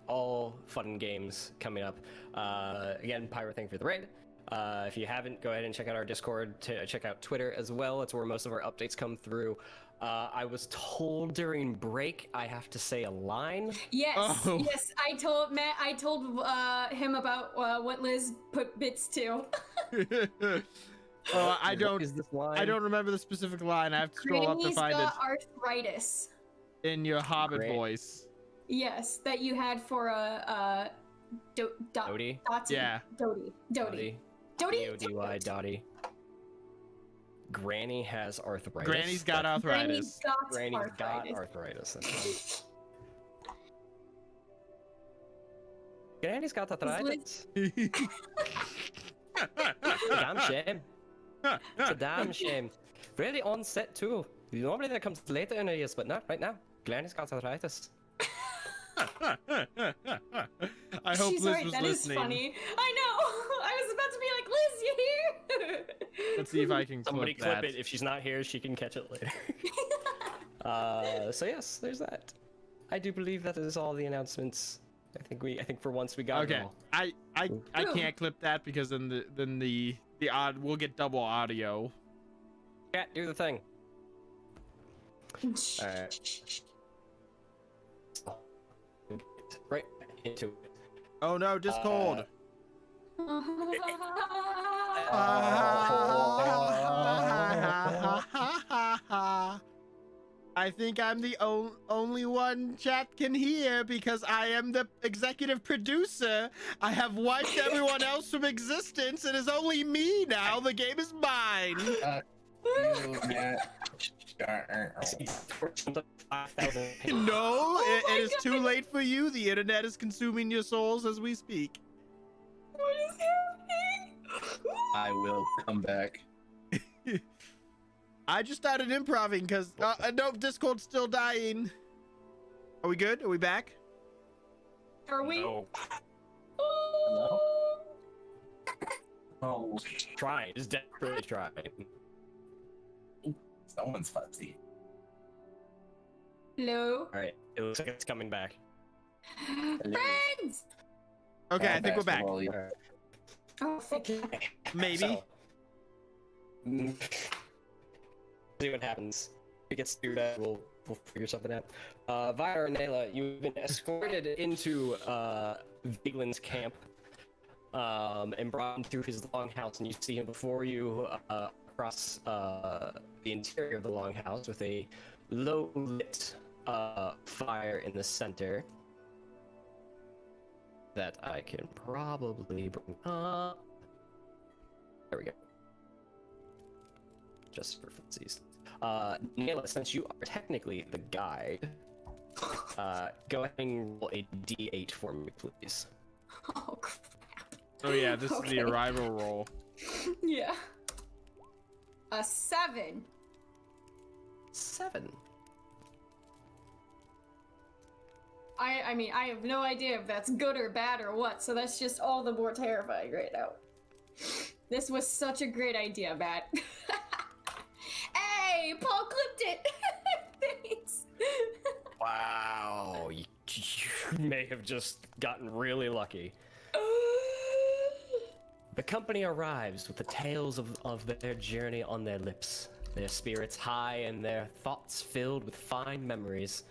all fun and games coming up. Again, Pyro, thank you for the raid. If you haven't, go ahead and check out our Discord, check out Twitter as well. It's where most of our updates come through. I was told during break I have to say a line. Yes, yes. I told Matt. I told him about what Liz put bits to. I don't. Is this line? I don't remember the specific line. I have to scroll up to find it. Arthritis. In your Hobbit voice. Yes, that you had for Dodie? Yeah. Dodie. D-O-D-Y, Dottie. Granny has arthritis. Granny's got arthritis. Granny's got arthritis. Granny's got arthritis. Damn shame. It's a damn shame. Really on set too. Normally that comes later in the years, but not right now. Granny's got arthritis. I hope She's Liz right, was that listening. Is funny. I know. I was about to be like, Liz, you here? Let's see if I can Somebody clip that. it. If she's not here, she can catch it later. So yes, there's that. I do believe that is all the announcements. I think for once we got it all. I can't clip that because then the we'll get double audio. Chat, do the thing. Alright. Right into it. Oh no, Discord. I think I'm the only one chat can hear because I am the executive producer. I have wiped everyone else from existence. It is only me now. The game is mine. No, it is too late for you. The internet is consuming your souls as we speak. What is happening? I will come back. I just started improving because no, Discord's still dying. Are we good? Are we back? Are we? No. Oh, Try. Just desperately try. someone's fuzzy. Hello? Alright, it looks like it's coming back. Friends! Okay, I think we're back. Basketball, yeah. Alright. Oh, thank Maybe. So, see what happens. If it gets through that, we'll figure something out. Vidar and Nayla, you've been escorted into Viglund's camp and brought into his longhouse, and you see him before you across the interior of the longhouse with a low-lit fire in the center that I can probably bring up. There we go. Just for funsies. Nayla, since you are technically the guide, go ahead and roll a d8 for me, please. Oh, crap. Oh yeah, this is Okay. the arrival roll. Yeah. A 7. 7. I mean, I have no idea if that's good or bad or what, so that's just all the more terrifying right now. This was such a great idea, Matt. Hey, Paul clipped it! Thanks! Wow, you may have just gotten really lucky. The company arrives with the tales of their journey on their lips, their spirits high and their thoughts filled with fine memories.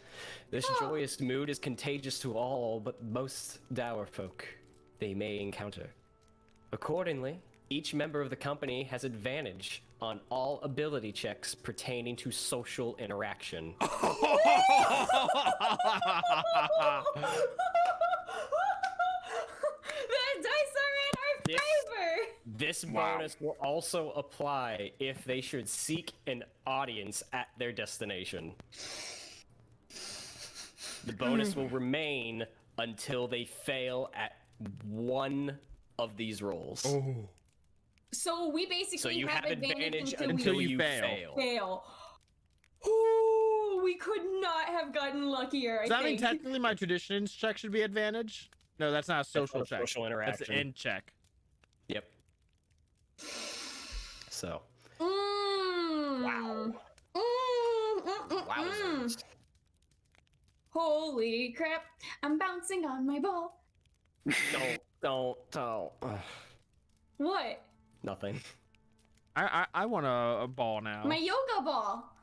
This joyous mood is contagious to all but most dour folk they may encounter. Accordingly, each member of the company has advantage on all ability checks pertaining to social interaction. The dice are in our This- favor! This Wow. bonus will also apply if they should seek an audience at their destination. The bonus will remain until they fail at one of these rolls. Oh. So we basically So you have advantage until Until we you fail. fail. Ooh, we could not have gotten luckier, Does I that mean think. technically my traditions check should be advantage? No, that's not a social That's a check. social interaction. That's an end check. Yep. So. Wow. Wowzers. Holy crap. I'm bouncing on my ball. Don't. Ugh, What? nothing. I want a ball now. My yoga ball.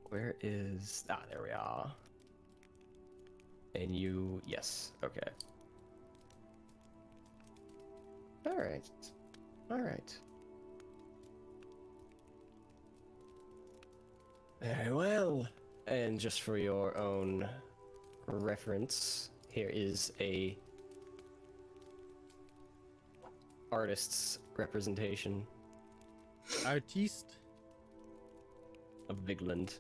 Where is... Ah, there we are. And you... Yes. Okay. Alright. Alright. Very well. And just for your own reference, here is a artist's representation Artiste. of Viglund.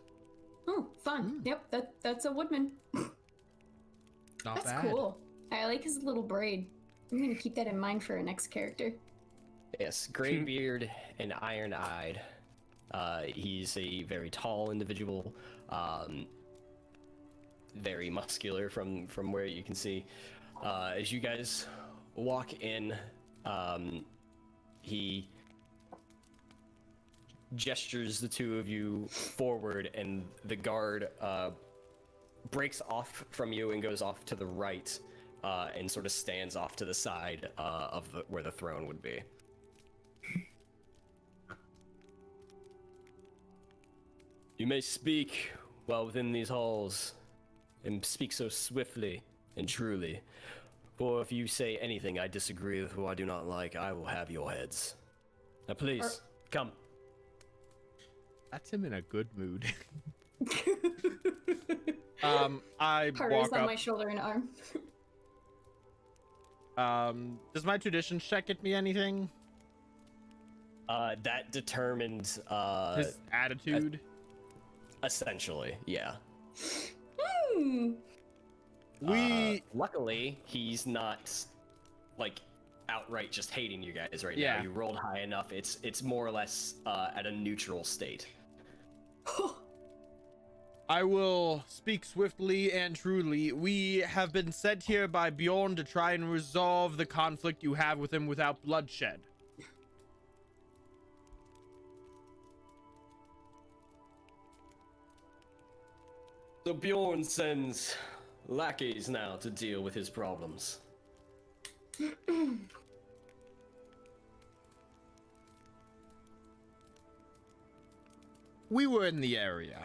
Oh, fun. Yep, that's a woodman. Not That's bad. cool. I like his little braid. I'm gonna keep that in mind for our next character. Yes, gray beard and iron-eyed. He's a very tall individual, very muscular from where you can see. As you guys walk in, he gestures the two of you forward, and the guard breaks off from you and goes off to the right, and sort of stands off to the side of where the throne would be. You may speak while within these halls, and speak so swiftly and truly. For if you say anything I disagree with or I do not like, I will have your heads. Now please, come. That's him in a good mood. I Haru's walk on up. my shoulder and arm. Does my traditions check get me anything? That determined, His attitude. essentially, yeah. Hmm. We Luckily, he's not, like, outright just hating you guys right Yeah. now. You rolled high enough. It's more or less at a neutral state. I will speak swiftly and truly. We have been sent here by Beorn to try and resolve the conflict you have with him without bloodshed. So Beorn sends lackeys now to deal with his problems. We were in the area.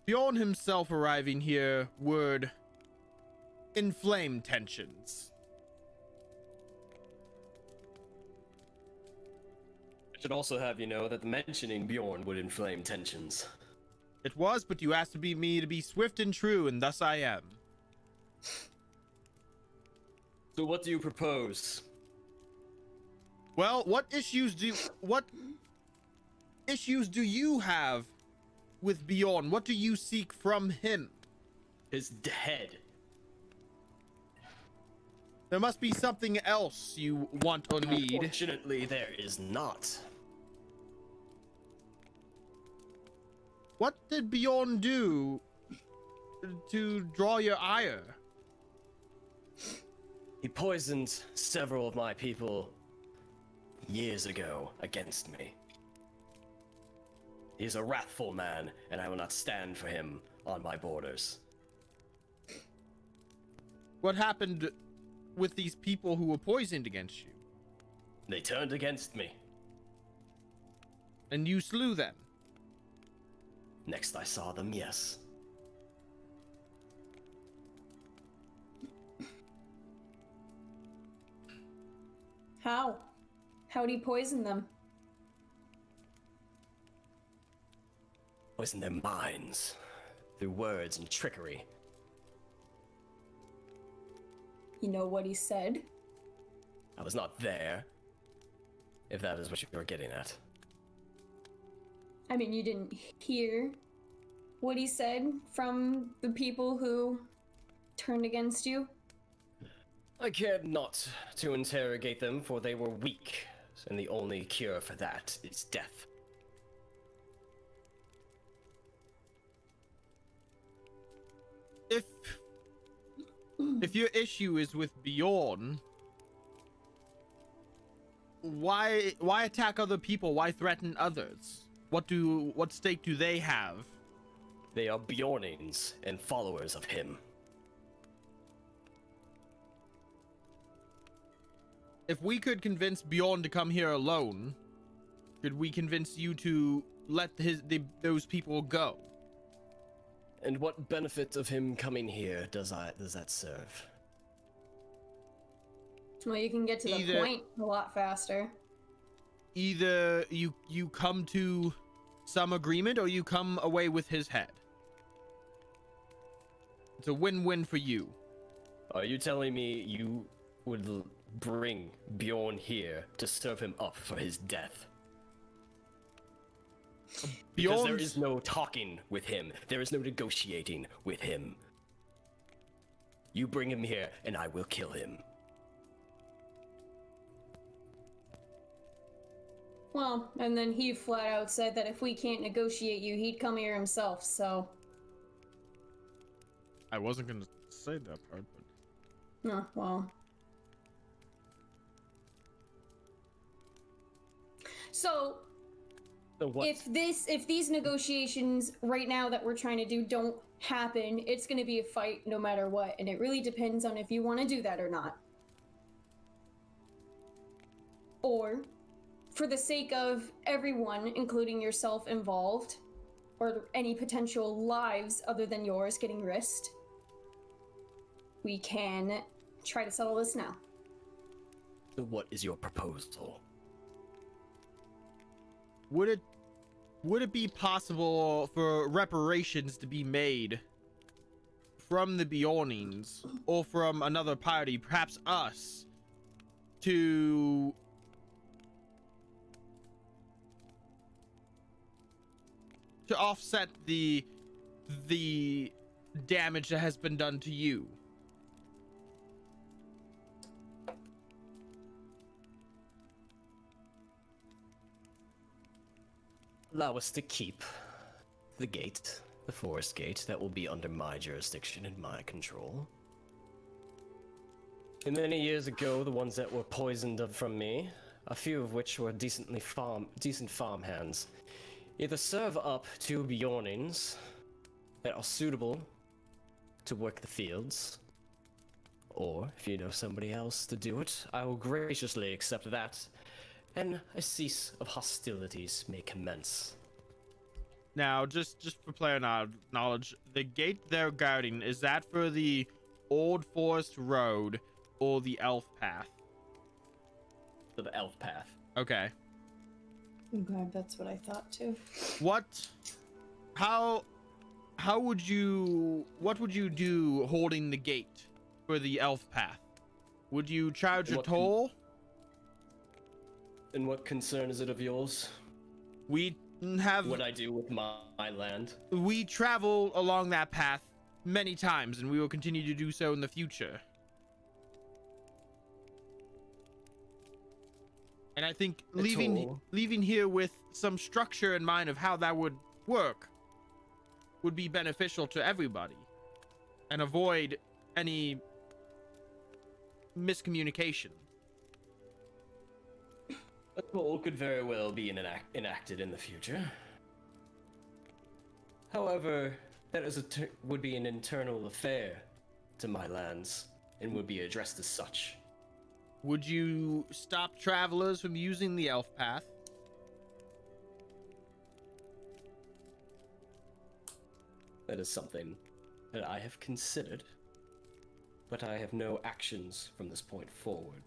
Beorn himself arriving here would inflame tensions. I should also have you know that mentioning Beorn would inflame tensions. It was, but you asked me to be swift and true, and thus I am. So what do you propose? Well, what issues do you have with Beorn? What do you seek from him? His head. There must be something else you want or need. Unfortunately, there is not. What did Beorn do to draw your ire? He poisoned several of my people years ago against me. He is a wrathful man, and I will not stand for him on my borders. What happened with these people who were poisoned against you? They turned against me. And you slew them? Next I saw them, yes. How? How'd he poison them? Poisoned their minds through words and trickery. You know what he said? I was not there, if that is what you were getting at. I mean, you didn't hear what he said from the people who turned against you? I cared not to interrogate them, for they were weak, and the only cure for that is death. If your issue is with Beorn, why attack other people? Why threaten others? What stake do they have? They are Beornings and followers of him. If we could convince Beorn to come here alone, could we convince you to let those people go? And what benefit of him coming here does that serve? Well, you can get to the point a lot faster. Either you come to some agreement or you come away with his head. It's a win-win for you. Are you telling me you would bring Beorn here to serve him up for his death? Because there is no talking with him. There is no negotiating with him. You bring him here, and I will kill him. Well, and then he flat out said that if we can't negotiate you, he'd come here himself, so... I wasn't gonna say that part, but... Oh, well... So, if these negotiations right now that we're trying to do don't happen, it's going to be a fight no matter what, and it really depends on if you want to do that or not. Or, for the sake of everyone, including yourself involved, or any potential lives other than yours getting risked, we can try to settle this now. So what is your proposal? Would it be possible for reparations to be made from the Beornings or from another party, perhaps us, to offset the damage that has been done to you? allow us to keep the gate, the forest gate, that will be under my jurisdiction and my control. And many years ago, the ones that were poisoned from me, a few of which were decent farm hands, either serve up to Beornings that are suitable to work the fields, or if you know somebody else to do it, I will graciously accept that, and a cease of hostilities may commence. Now, just for player knowledge, the gate they're guarding, is that for the Old Forest Road or the Elf Path? For the elf path. Okay. Okay, that's what I thought too. What would you do holding the gate for the Elf Path? Would you charge a What toll? And what concern is it of yours? We have What I do with my land? we travel along that path many times, and we will continue to do so in the future. And I think leaving here with some structure in mind of how that would work would be beneficial to everybody, and avoid any miscommunication. A toll could very well be enacted in the future. However, that would be an internal affair to my lands, and would be addressed as such. Would you stop travelers from using the Elf Path? That is something that I have considered, but I have no actions from this point forward.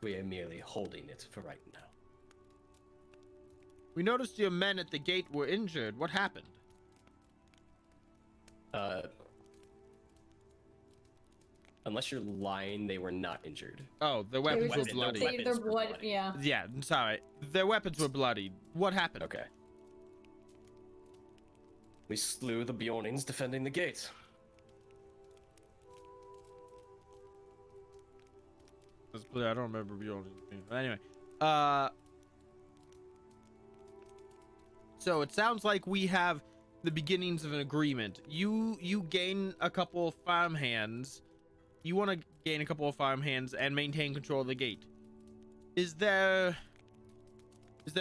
We are merely holding it for right now. We noticed your men at the gate were injured. What happened? Unless you're lying, they were not injured. Oh, their weapons were bloody. Their blood, yeah. Yeah, I'm sorry. Their weapons were bloodied. What happened? Okay. We slew the Beornings defending the gate. That's clear. I don't remember Beorn. Anyway, so it sounds like we have the beginnings of an agreement. You gain a couple of farmhands. You want to gain a couple of farmhands and maintain control of the gate. Is there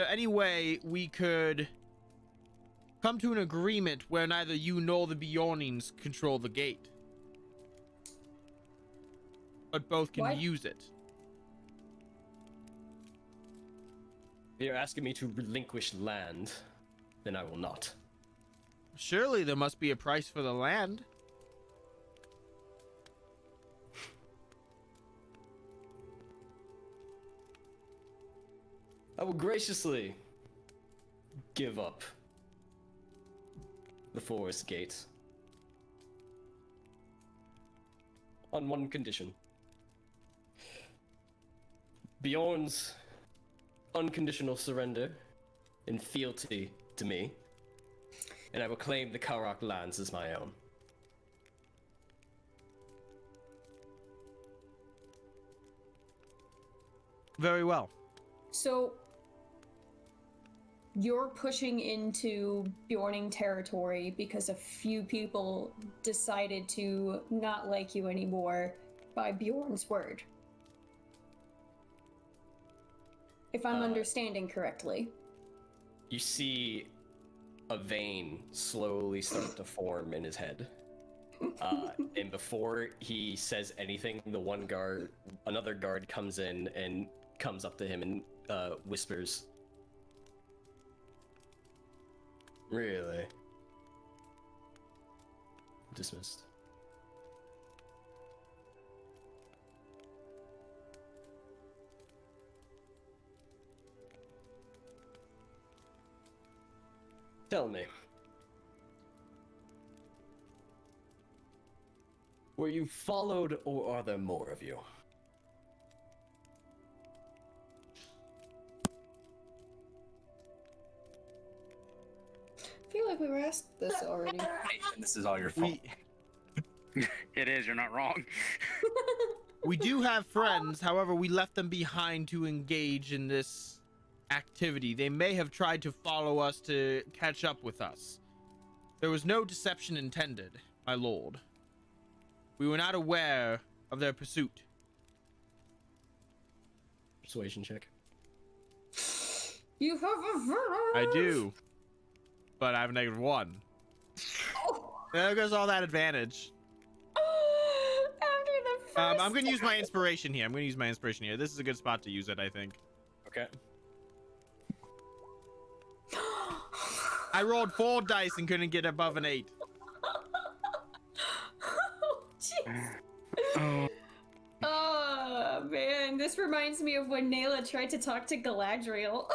any way we could come to an agreement where neither you nor the Beornings control the gate, but both can use it? If you're asking me to relinquish land, then I will not. Surely there must be a price for the land. I will graciously give up the forest gate on one condition. Beorn's unconditional surrender and fealty to me, and I will claim the Karak lands as my own. Very well. So you're pushing into Beorning territory because a few people decided to not like you anymore by Beorn's word. If I'm understanding correctly. You see a vein slowly start to form in his head. And before he says anything, another guard comes in and comes up to him and whispers, "Really? Dismissed." Tell me, were you followed, or are there more of you? I feel like we were asked this already. And this is all your fault. It is, you're not wrong. We do have friends, however, we left them behind to engage in this activity. They may have tried to follow us to catch up with us. There was no deception intended, my lord. We were not aware of their pursuit. Persuasion check. You have a I do, but I have a -1. Oh. There goes all that advantage. After the first I'm gonna use my inspiration here. This is a good spot to use it, I think. Okay. I rolled 4 dice and couldn't get above an 8. Oh, jeez. Oh, Oh, man. This reminds me of when Nayla tried to talk to Galadriel.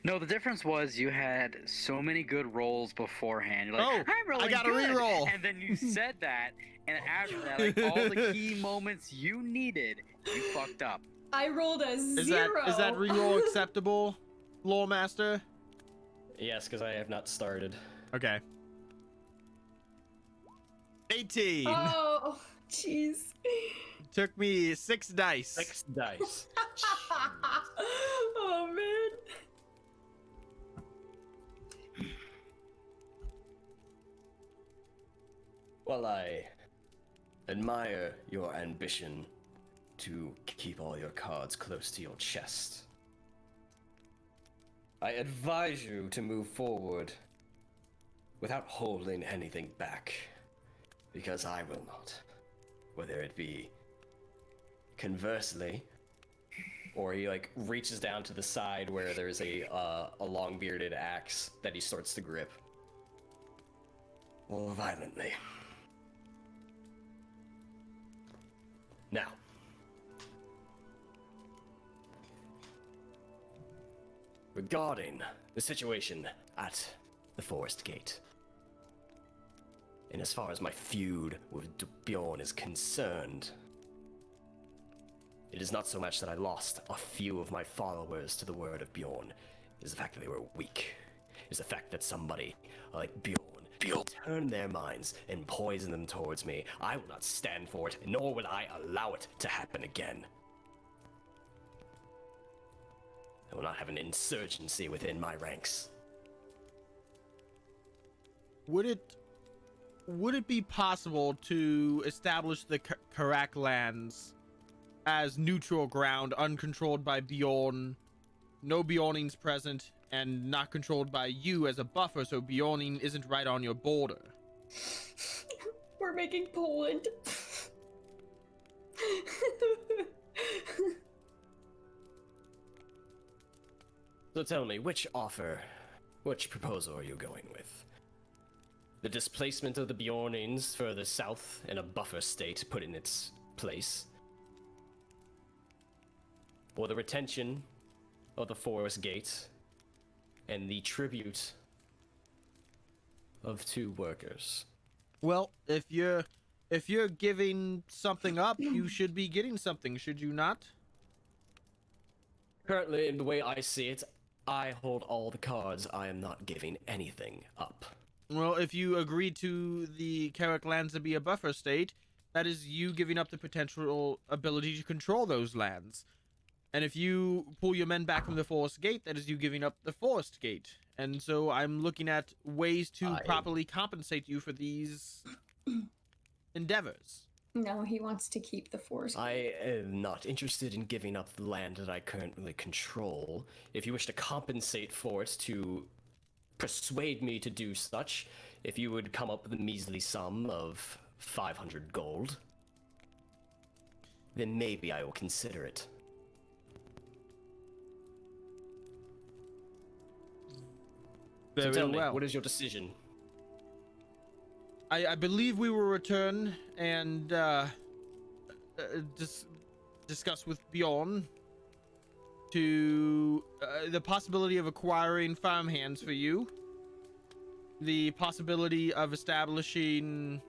no, the difference was you had so many good rolls beforehand. You're like, Oh, I'm rolling I got a good. reroll. And then you said that, and after that, like all the key moments you needed, you fucked up. I rolled a 0. Is that reroll acceptable, Lore Master? Yes, because I have not started. Okay. 18. Oh, jeez. Took me 6 dice. 6 dice. Oh, man. Well, I admire your ambition to keep all your cards close to your chest. I advise you to move forward without holding anything back, because I will not. Whether it be conversely, or he like reaches down to the side where there's a long bearded axe that he starts to grip, or violently. Now, regarding the situation at the Forest Gate, and as far as my feud with Beorn is concerned, it is not so much that I lost a few of my followers to the word of Beorn. It is the fact that they were weak. It is the fact that somebody like Beorn turn their minds and poison them towards me. I will not stand for it, nor will I allow it to happen again. I will not have an insurgency within my ranks. Would it be possible to establish the Karak lands as neutral ground, uncontrolled by Beorn, no Beornings present, and not controlled by you as a buffer, so Beorning isn't right on your border? We're making Poland. So tell me, which proposal are you going with? The displacement of the Beornings further south and a buffer state put in its place? Or the retention of the Forest Gate and the tribute of 2 workers? Well, if you're giving something up, you should be getting something, should you not? Currently, in the way I see it, I hold all the cards. I am not giving anything up. Well, if you agree to the Karak lands to be a buffer state, that is you giving up the potential ability to control those lands. And if you pull your men back from the Forest Gate, that is you giving up the Forest Gate. And so I'm looking at ways to properly compensate you for these endeavors. No, he wants to keep the forest. I am not interested in giving up the land that I currently control. If you wish to compensate for it, to persuade me to do such, if you would come up with a measly sum of 500 gold, then maybe I will consider it. So tell me, what is your decision? I believe we will return and discuss with Beorn to the possibility of acquiring farmhands for you, the possibility of establishing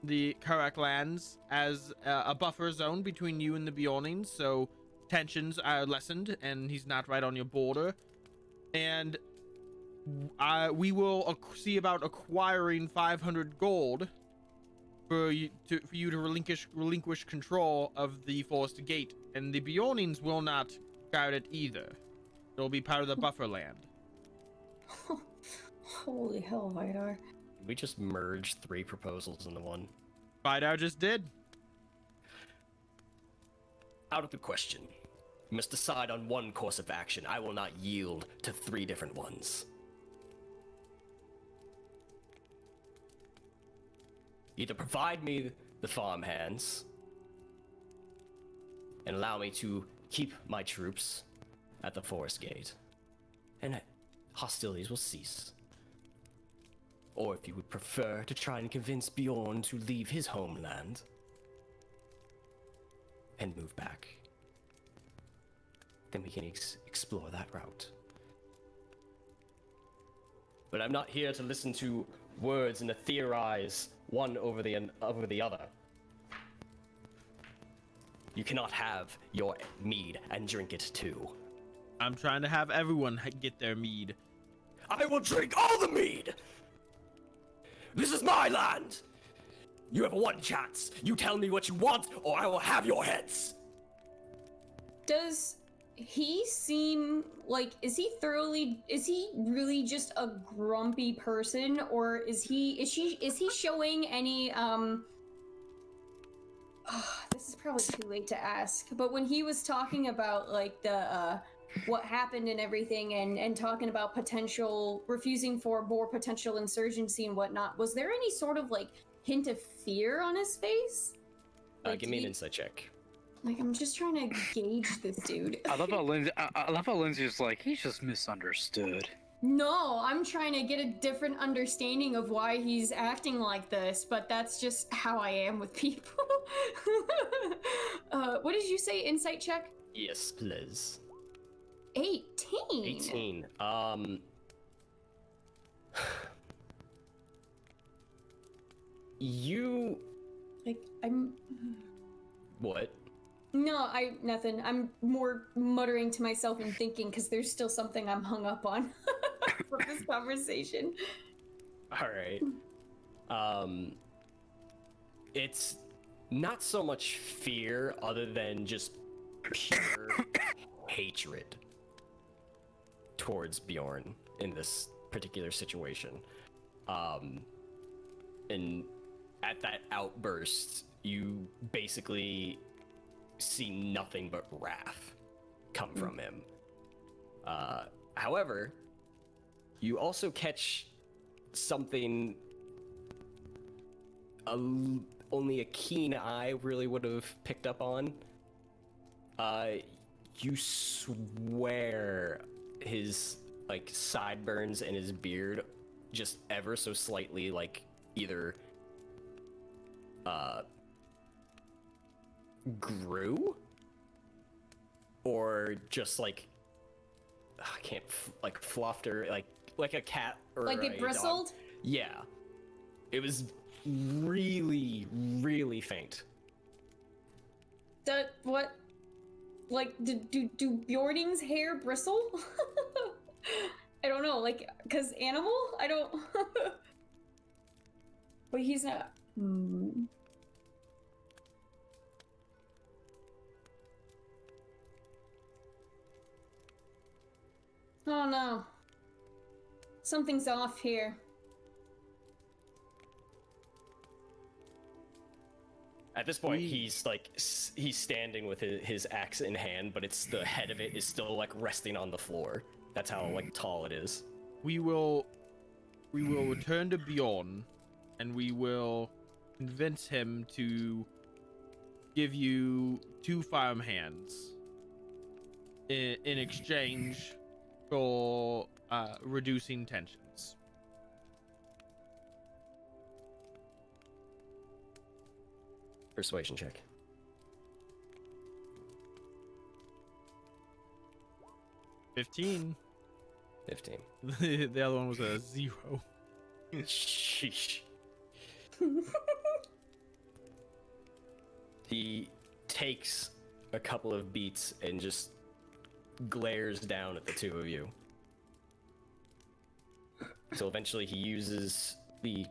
the Karak lands as a buffer zone between you and the Beornings, so tensions are lessened and he's not right on your border, and we will see about acquiring 500 gold for you to relinquish control of the Forest Gate, and the Beornings will not scout it either. It'll be part of the buffer land. Holy hell, Vidar. We just merged 3 proposals into one. Vidar just did. Out of the question. You must decide on one course of action. I will not yield to 3 different ones. Either provide me the farmhands and allow me to keep my troops at the forest gate, and hostilities will cease. Or if you would prefer to try and convince Beorn to leave his homeland and move back, then we can explore that route. But I'm not here to listen to words and to theorize one over the other. You cannot have your mead and drink it too. I'm trying to have everyone get their mead. I will drink all the mead! This is my land! You have one chance. You tell me what you want, or I will have your heads! Does he seem like, is he really just a grumpy person, or is he showing any, this is probably too late to ask, but when he was talking about, like, the, what happened and everything, and talking about refusing for more potential insurgency and whatnot, was there any sort of, like, hint of fear on his face? Like, Give me an insight check. Like, I'm just trying to gauge this dude. I love how Lindsay's like, he's just misunderstood. No, I'm trying to get a different understanding of why he's acting like this, but that's just how I am with people. What did you say, insight check? Yes, please. 18. 18. You... Like, I'm... What? No, nothing. I'm more muttering to myself and thinking, because there's still something I'm hung up on from this conversation. Alright. It's not so much fear, other than just pure hatred towards Beorn in this particular situation. And at that outburst, you basically see nothing but wrath come from him. However, you also catch something only a keen eye really would have picked up on. You swear his, like, sideburns and his beard just ever so slightly, like, either grew or just, like, I can't, like, fluffed, or like a cat, or Like it a bristled? dog. Yeah, it was really, really faint. What? Like, do Bjorning's hair bristle? I don't know, like, cause animal? I don't... But he's not... Oh no. Something's off here. At this point, he's like, he's standing with his axe in hand, but it's the head of it is still, like, resting on the floor. That's how, like, tall it is. We will return to Beorn, and we will convince him to give you 2 farmhands in exchange for reducing tensions. Persuasion check. 15. 15. The other one was a 0. Sheesh. He takes a couple of beats and just glares down at the 2 of you. So eventually he uses the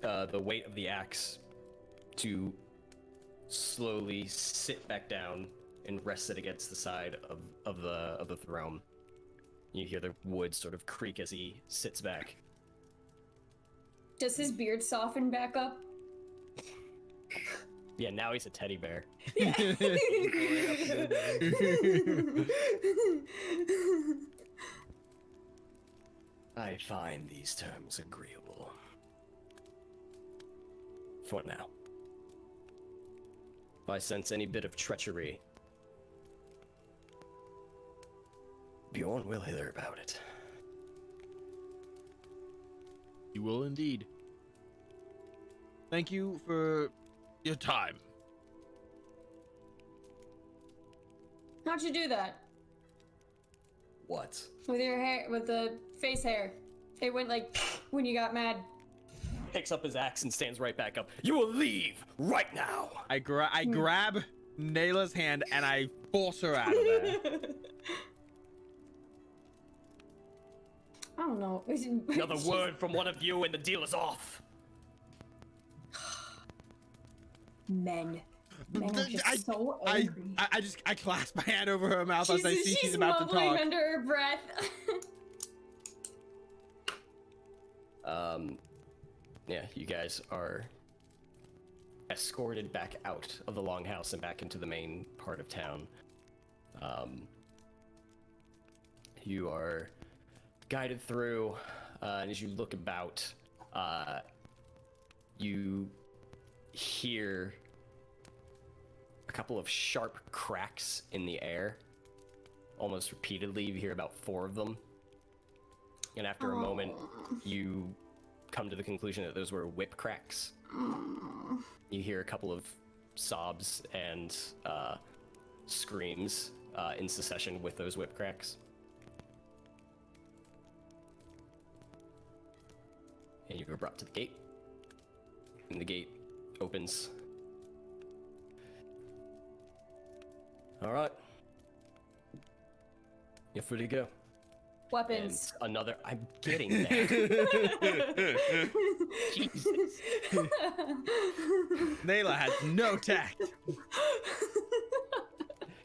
the weight of the axe to slowly sit back down and rest it against the side of the throne. You hear the wood sort of creak as he sits back. Does his beard soften back up? Yeah, now he's a teddy bear. I find these terms agreeable. For now. If I sense any bit of treachery, Beorn will hear about it. You will indeed. Thank you for your time. How'd you do that? What? With your hair, with the face hair. It went like when you got mad. Picks up his axe and stands right back up. You will leave right now. I grab Nayla's hand and I force her out of there. I don't know. Another word from one of you and the deal is off. Men. Men are just so angry. I clasp my hand over her mouth as I see she's about to mumbling talk. under her breath. Yeah, you guys are escorted back out of the longhouse and back into the main part of town. You are guided through, and as you look about, you hear a couple of sharp cracks in the air. Almost repeatedly, you hear about 4 of them. And after a moment, you come to the conclusion that those were whip cracks. You hear a couple of sobs and screams in succession with those whip cracks. And you are brought to the gate. And the gate opens. All right. You're free to go. Weapons. And another. I'm getting there. Jesus. Nayla has no tact.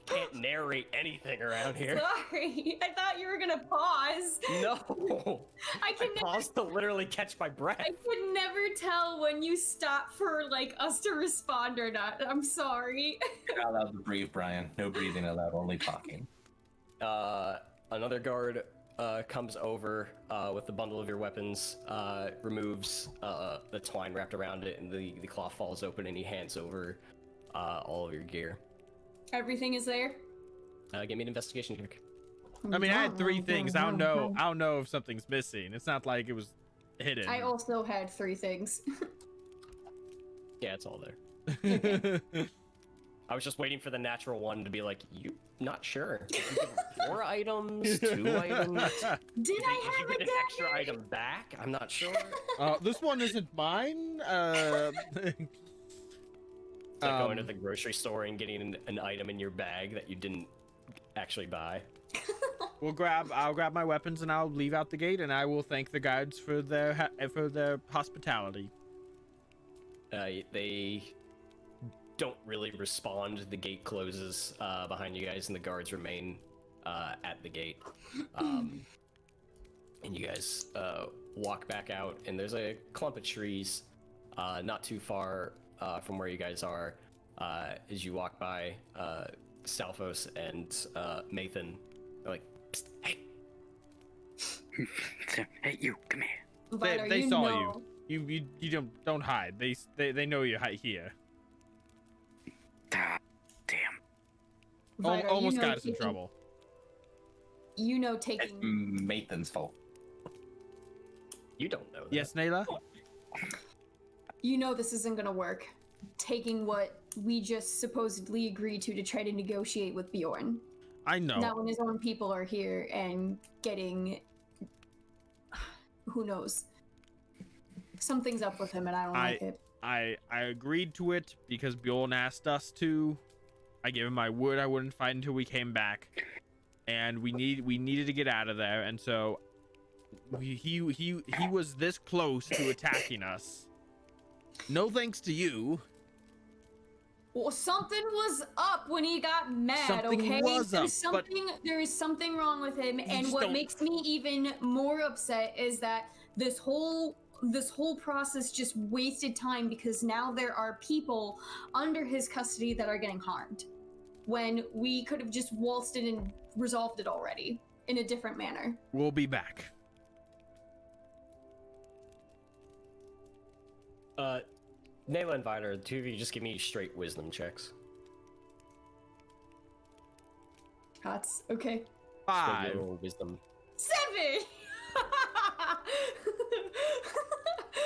Can't narrate anything around here. Sorry, I thought you were gonna pause. No. I can I paused to literally catch my breath. I could never tell when you stop for like us to respond or not. I'm sorry. You're not allowed to breathe, Brian. No breathing allowed, only talking. Another guard comes over with the bundle of your weapons, removes the twine wrapped around it, and the cloth falls open, and he hands over all of your gear. Everything is there. Give me an investigation check. I mean, I had 3 things. I don't know if something's missing. It's not like it was hidden. I also had 3 things. Yeah, it's all there. I was just waiting for the natural one to be like, you not sure. Did you get 4 items, 2 items? Did I have Did you a get an extra dagger? item back? I'm not sure. This one isn't mine. It's like going to the grocery store and getting an item in your bag that you didn't actually buy. I'll grab my weapons and I'll leave out the gate, and I will thank the guards for their hospitality. They don't really respond. The gate closes behind you guys, and the guards remain at the gate. And you guys walk back out, and there's a clump of trees not too far from where you guys are. As you walk by, Salfos and Maethon are like, "Psst, hey." Hey, you, come here. Vidar, They you saw know. you. You don't hide. They know you're here. Ah, damn. Vidar, Almost you know got us in taking- trouble. You know It's taking. Maethon's fault. You don't know that. Yes, Nayla? You know this isn't gonna work. Taking what we just supposedly agreed to try to negotiate with Beorn. I know. Now when his own people are here and getting, who knows, something's up with him and I don't like it. I agreed to it because Beorn asked us to. I gave him my word I wouldn't fight until we came back, and we needed to get out of there, and so he was this close to attacking us. No thanks to you. Well, something was up when he got mad, Something okay? was up, but there is something wrong with him, and just what don't- makes me even more upset is that this whole process just wasted time because now there are people under his custody that are getting harmed. When we could have just waltzed in and resolved it already in a different manner. We'll be back. Nayla and Vidar, the two of you just give me straight wisdom checks. Hots. Okay. Straight 5. your wisdom. 7!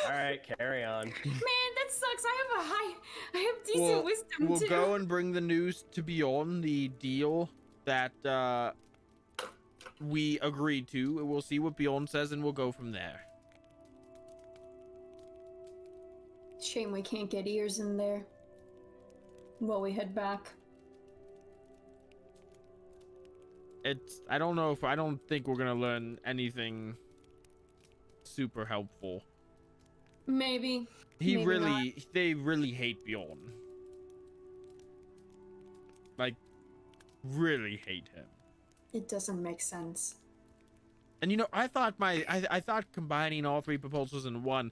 Alright, carry on. Man, that sucks. I have decent wisdom We'll too. go and bring the news to Beorn, the deal that we agreed to. We'll see what Beorn says, and we'll go from there. Shame we can't get ears in there while we head back. I don't think we're gonna learn anything super helpful. Maybe. They Maybe really hate Beorn. Like, really hate him. It doesn't make sense. And you know, I thought I thought combining all 3 proposals in one,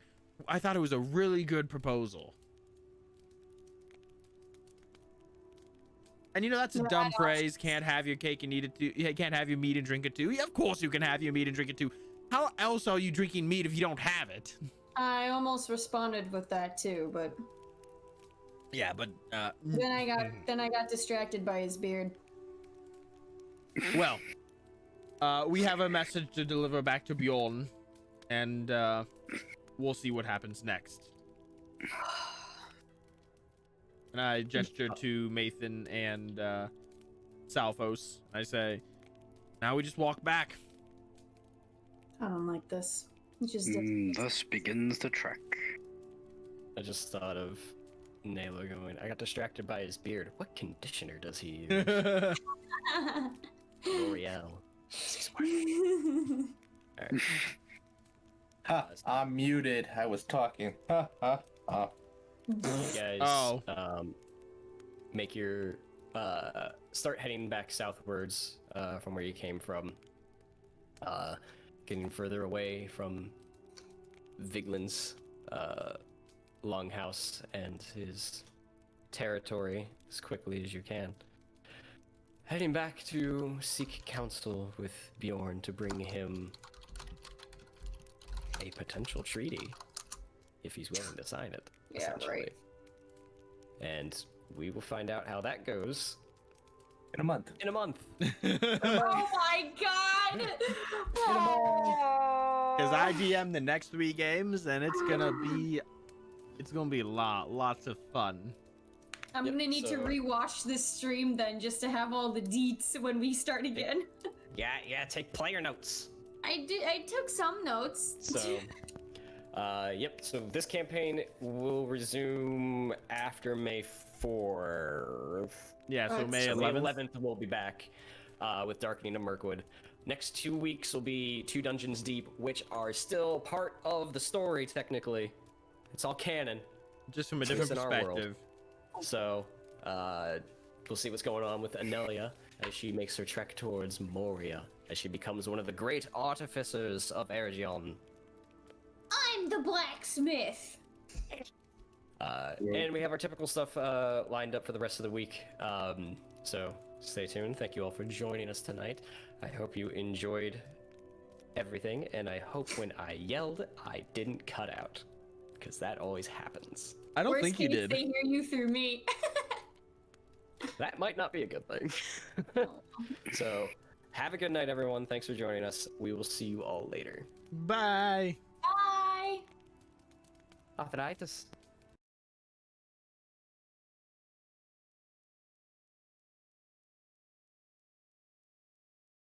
I thought it was a really good proposal. And you know, that's a dumb phrase. Can't have your cake and eat it too. Yeah, can't have your meat and drink it too. Yeah, of course you can have your meat and drink it too. How else are you drinking meat if you don't have it? I almost responded with that too, but Yeah, but then I got distracted by his beard. well, we have a message to deliver back to Beorn, and we'll see what happens next. And I gesture to Maethon and Salfos. I say, now we just walk back. I don't like this. It just Thus begins the trek. I just thought of Nayla going, I got distracted by his beard. What conditioner does he use? L'Oreal. Alright. Ha, I'm muted. I was talking. Ha ha ha. You guys Oh. make your start heading back southwards from where you came from, getting further away from Viglund's longhouse and his territory as quickly as you can, heading back to seek counsel with Beorn to bring him a potential treaty if he's willing to sign it. Yeah, essentially. right. And we will find out how that goes In a month. in a month. Oh my god! Because I DM the next 3 games, and it's gonna be lots of fun. I'm gonna need to so- rewatch this stream then just to have all the deets when we start again. Yeah, take player notes. I took some notes. So, so this campaign will resume after May 4th. Yeah, so Alright, May So 11th. May 11th we'll be back with Darkening of Mirkwood. Next 2 weeks will be 2 dungeons deep, which are still part of the story technically. It's all canon. Just from a Just different in our world. perspective. So, we'll see what's going on with Anelia as she makes her trek towards Moria, as she becomes one of the great artificers of Eregion. I'm the blacksmith. And we have our typical stuff lined up for the rest of the week. So stay tuned. Thank you all for joining us tonight. I hope you enjoyed everything, and I hope when I yelled, I didn't cut out, because that always happens. I don't Worst think you case, did. They hear you through me. That might not be a good thing. So, have a good night, everyone. Thanks for joining us. We will see you all later. Bye. Bye. Arthritis.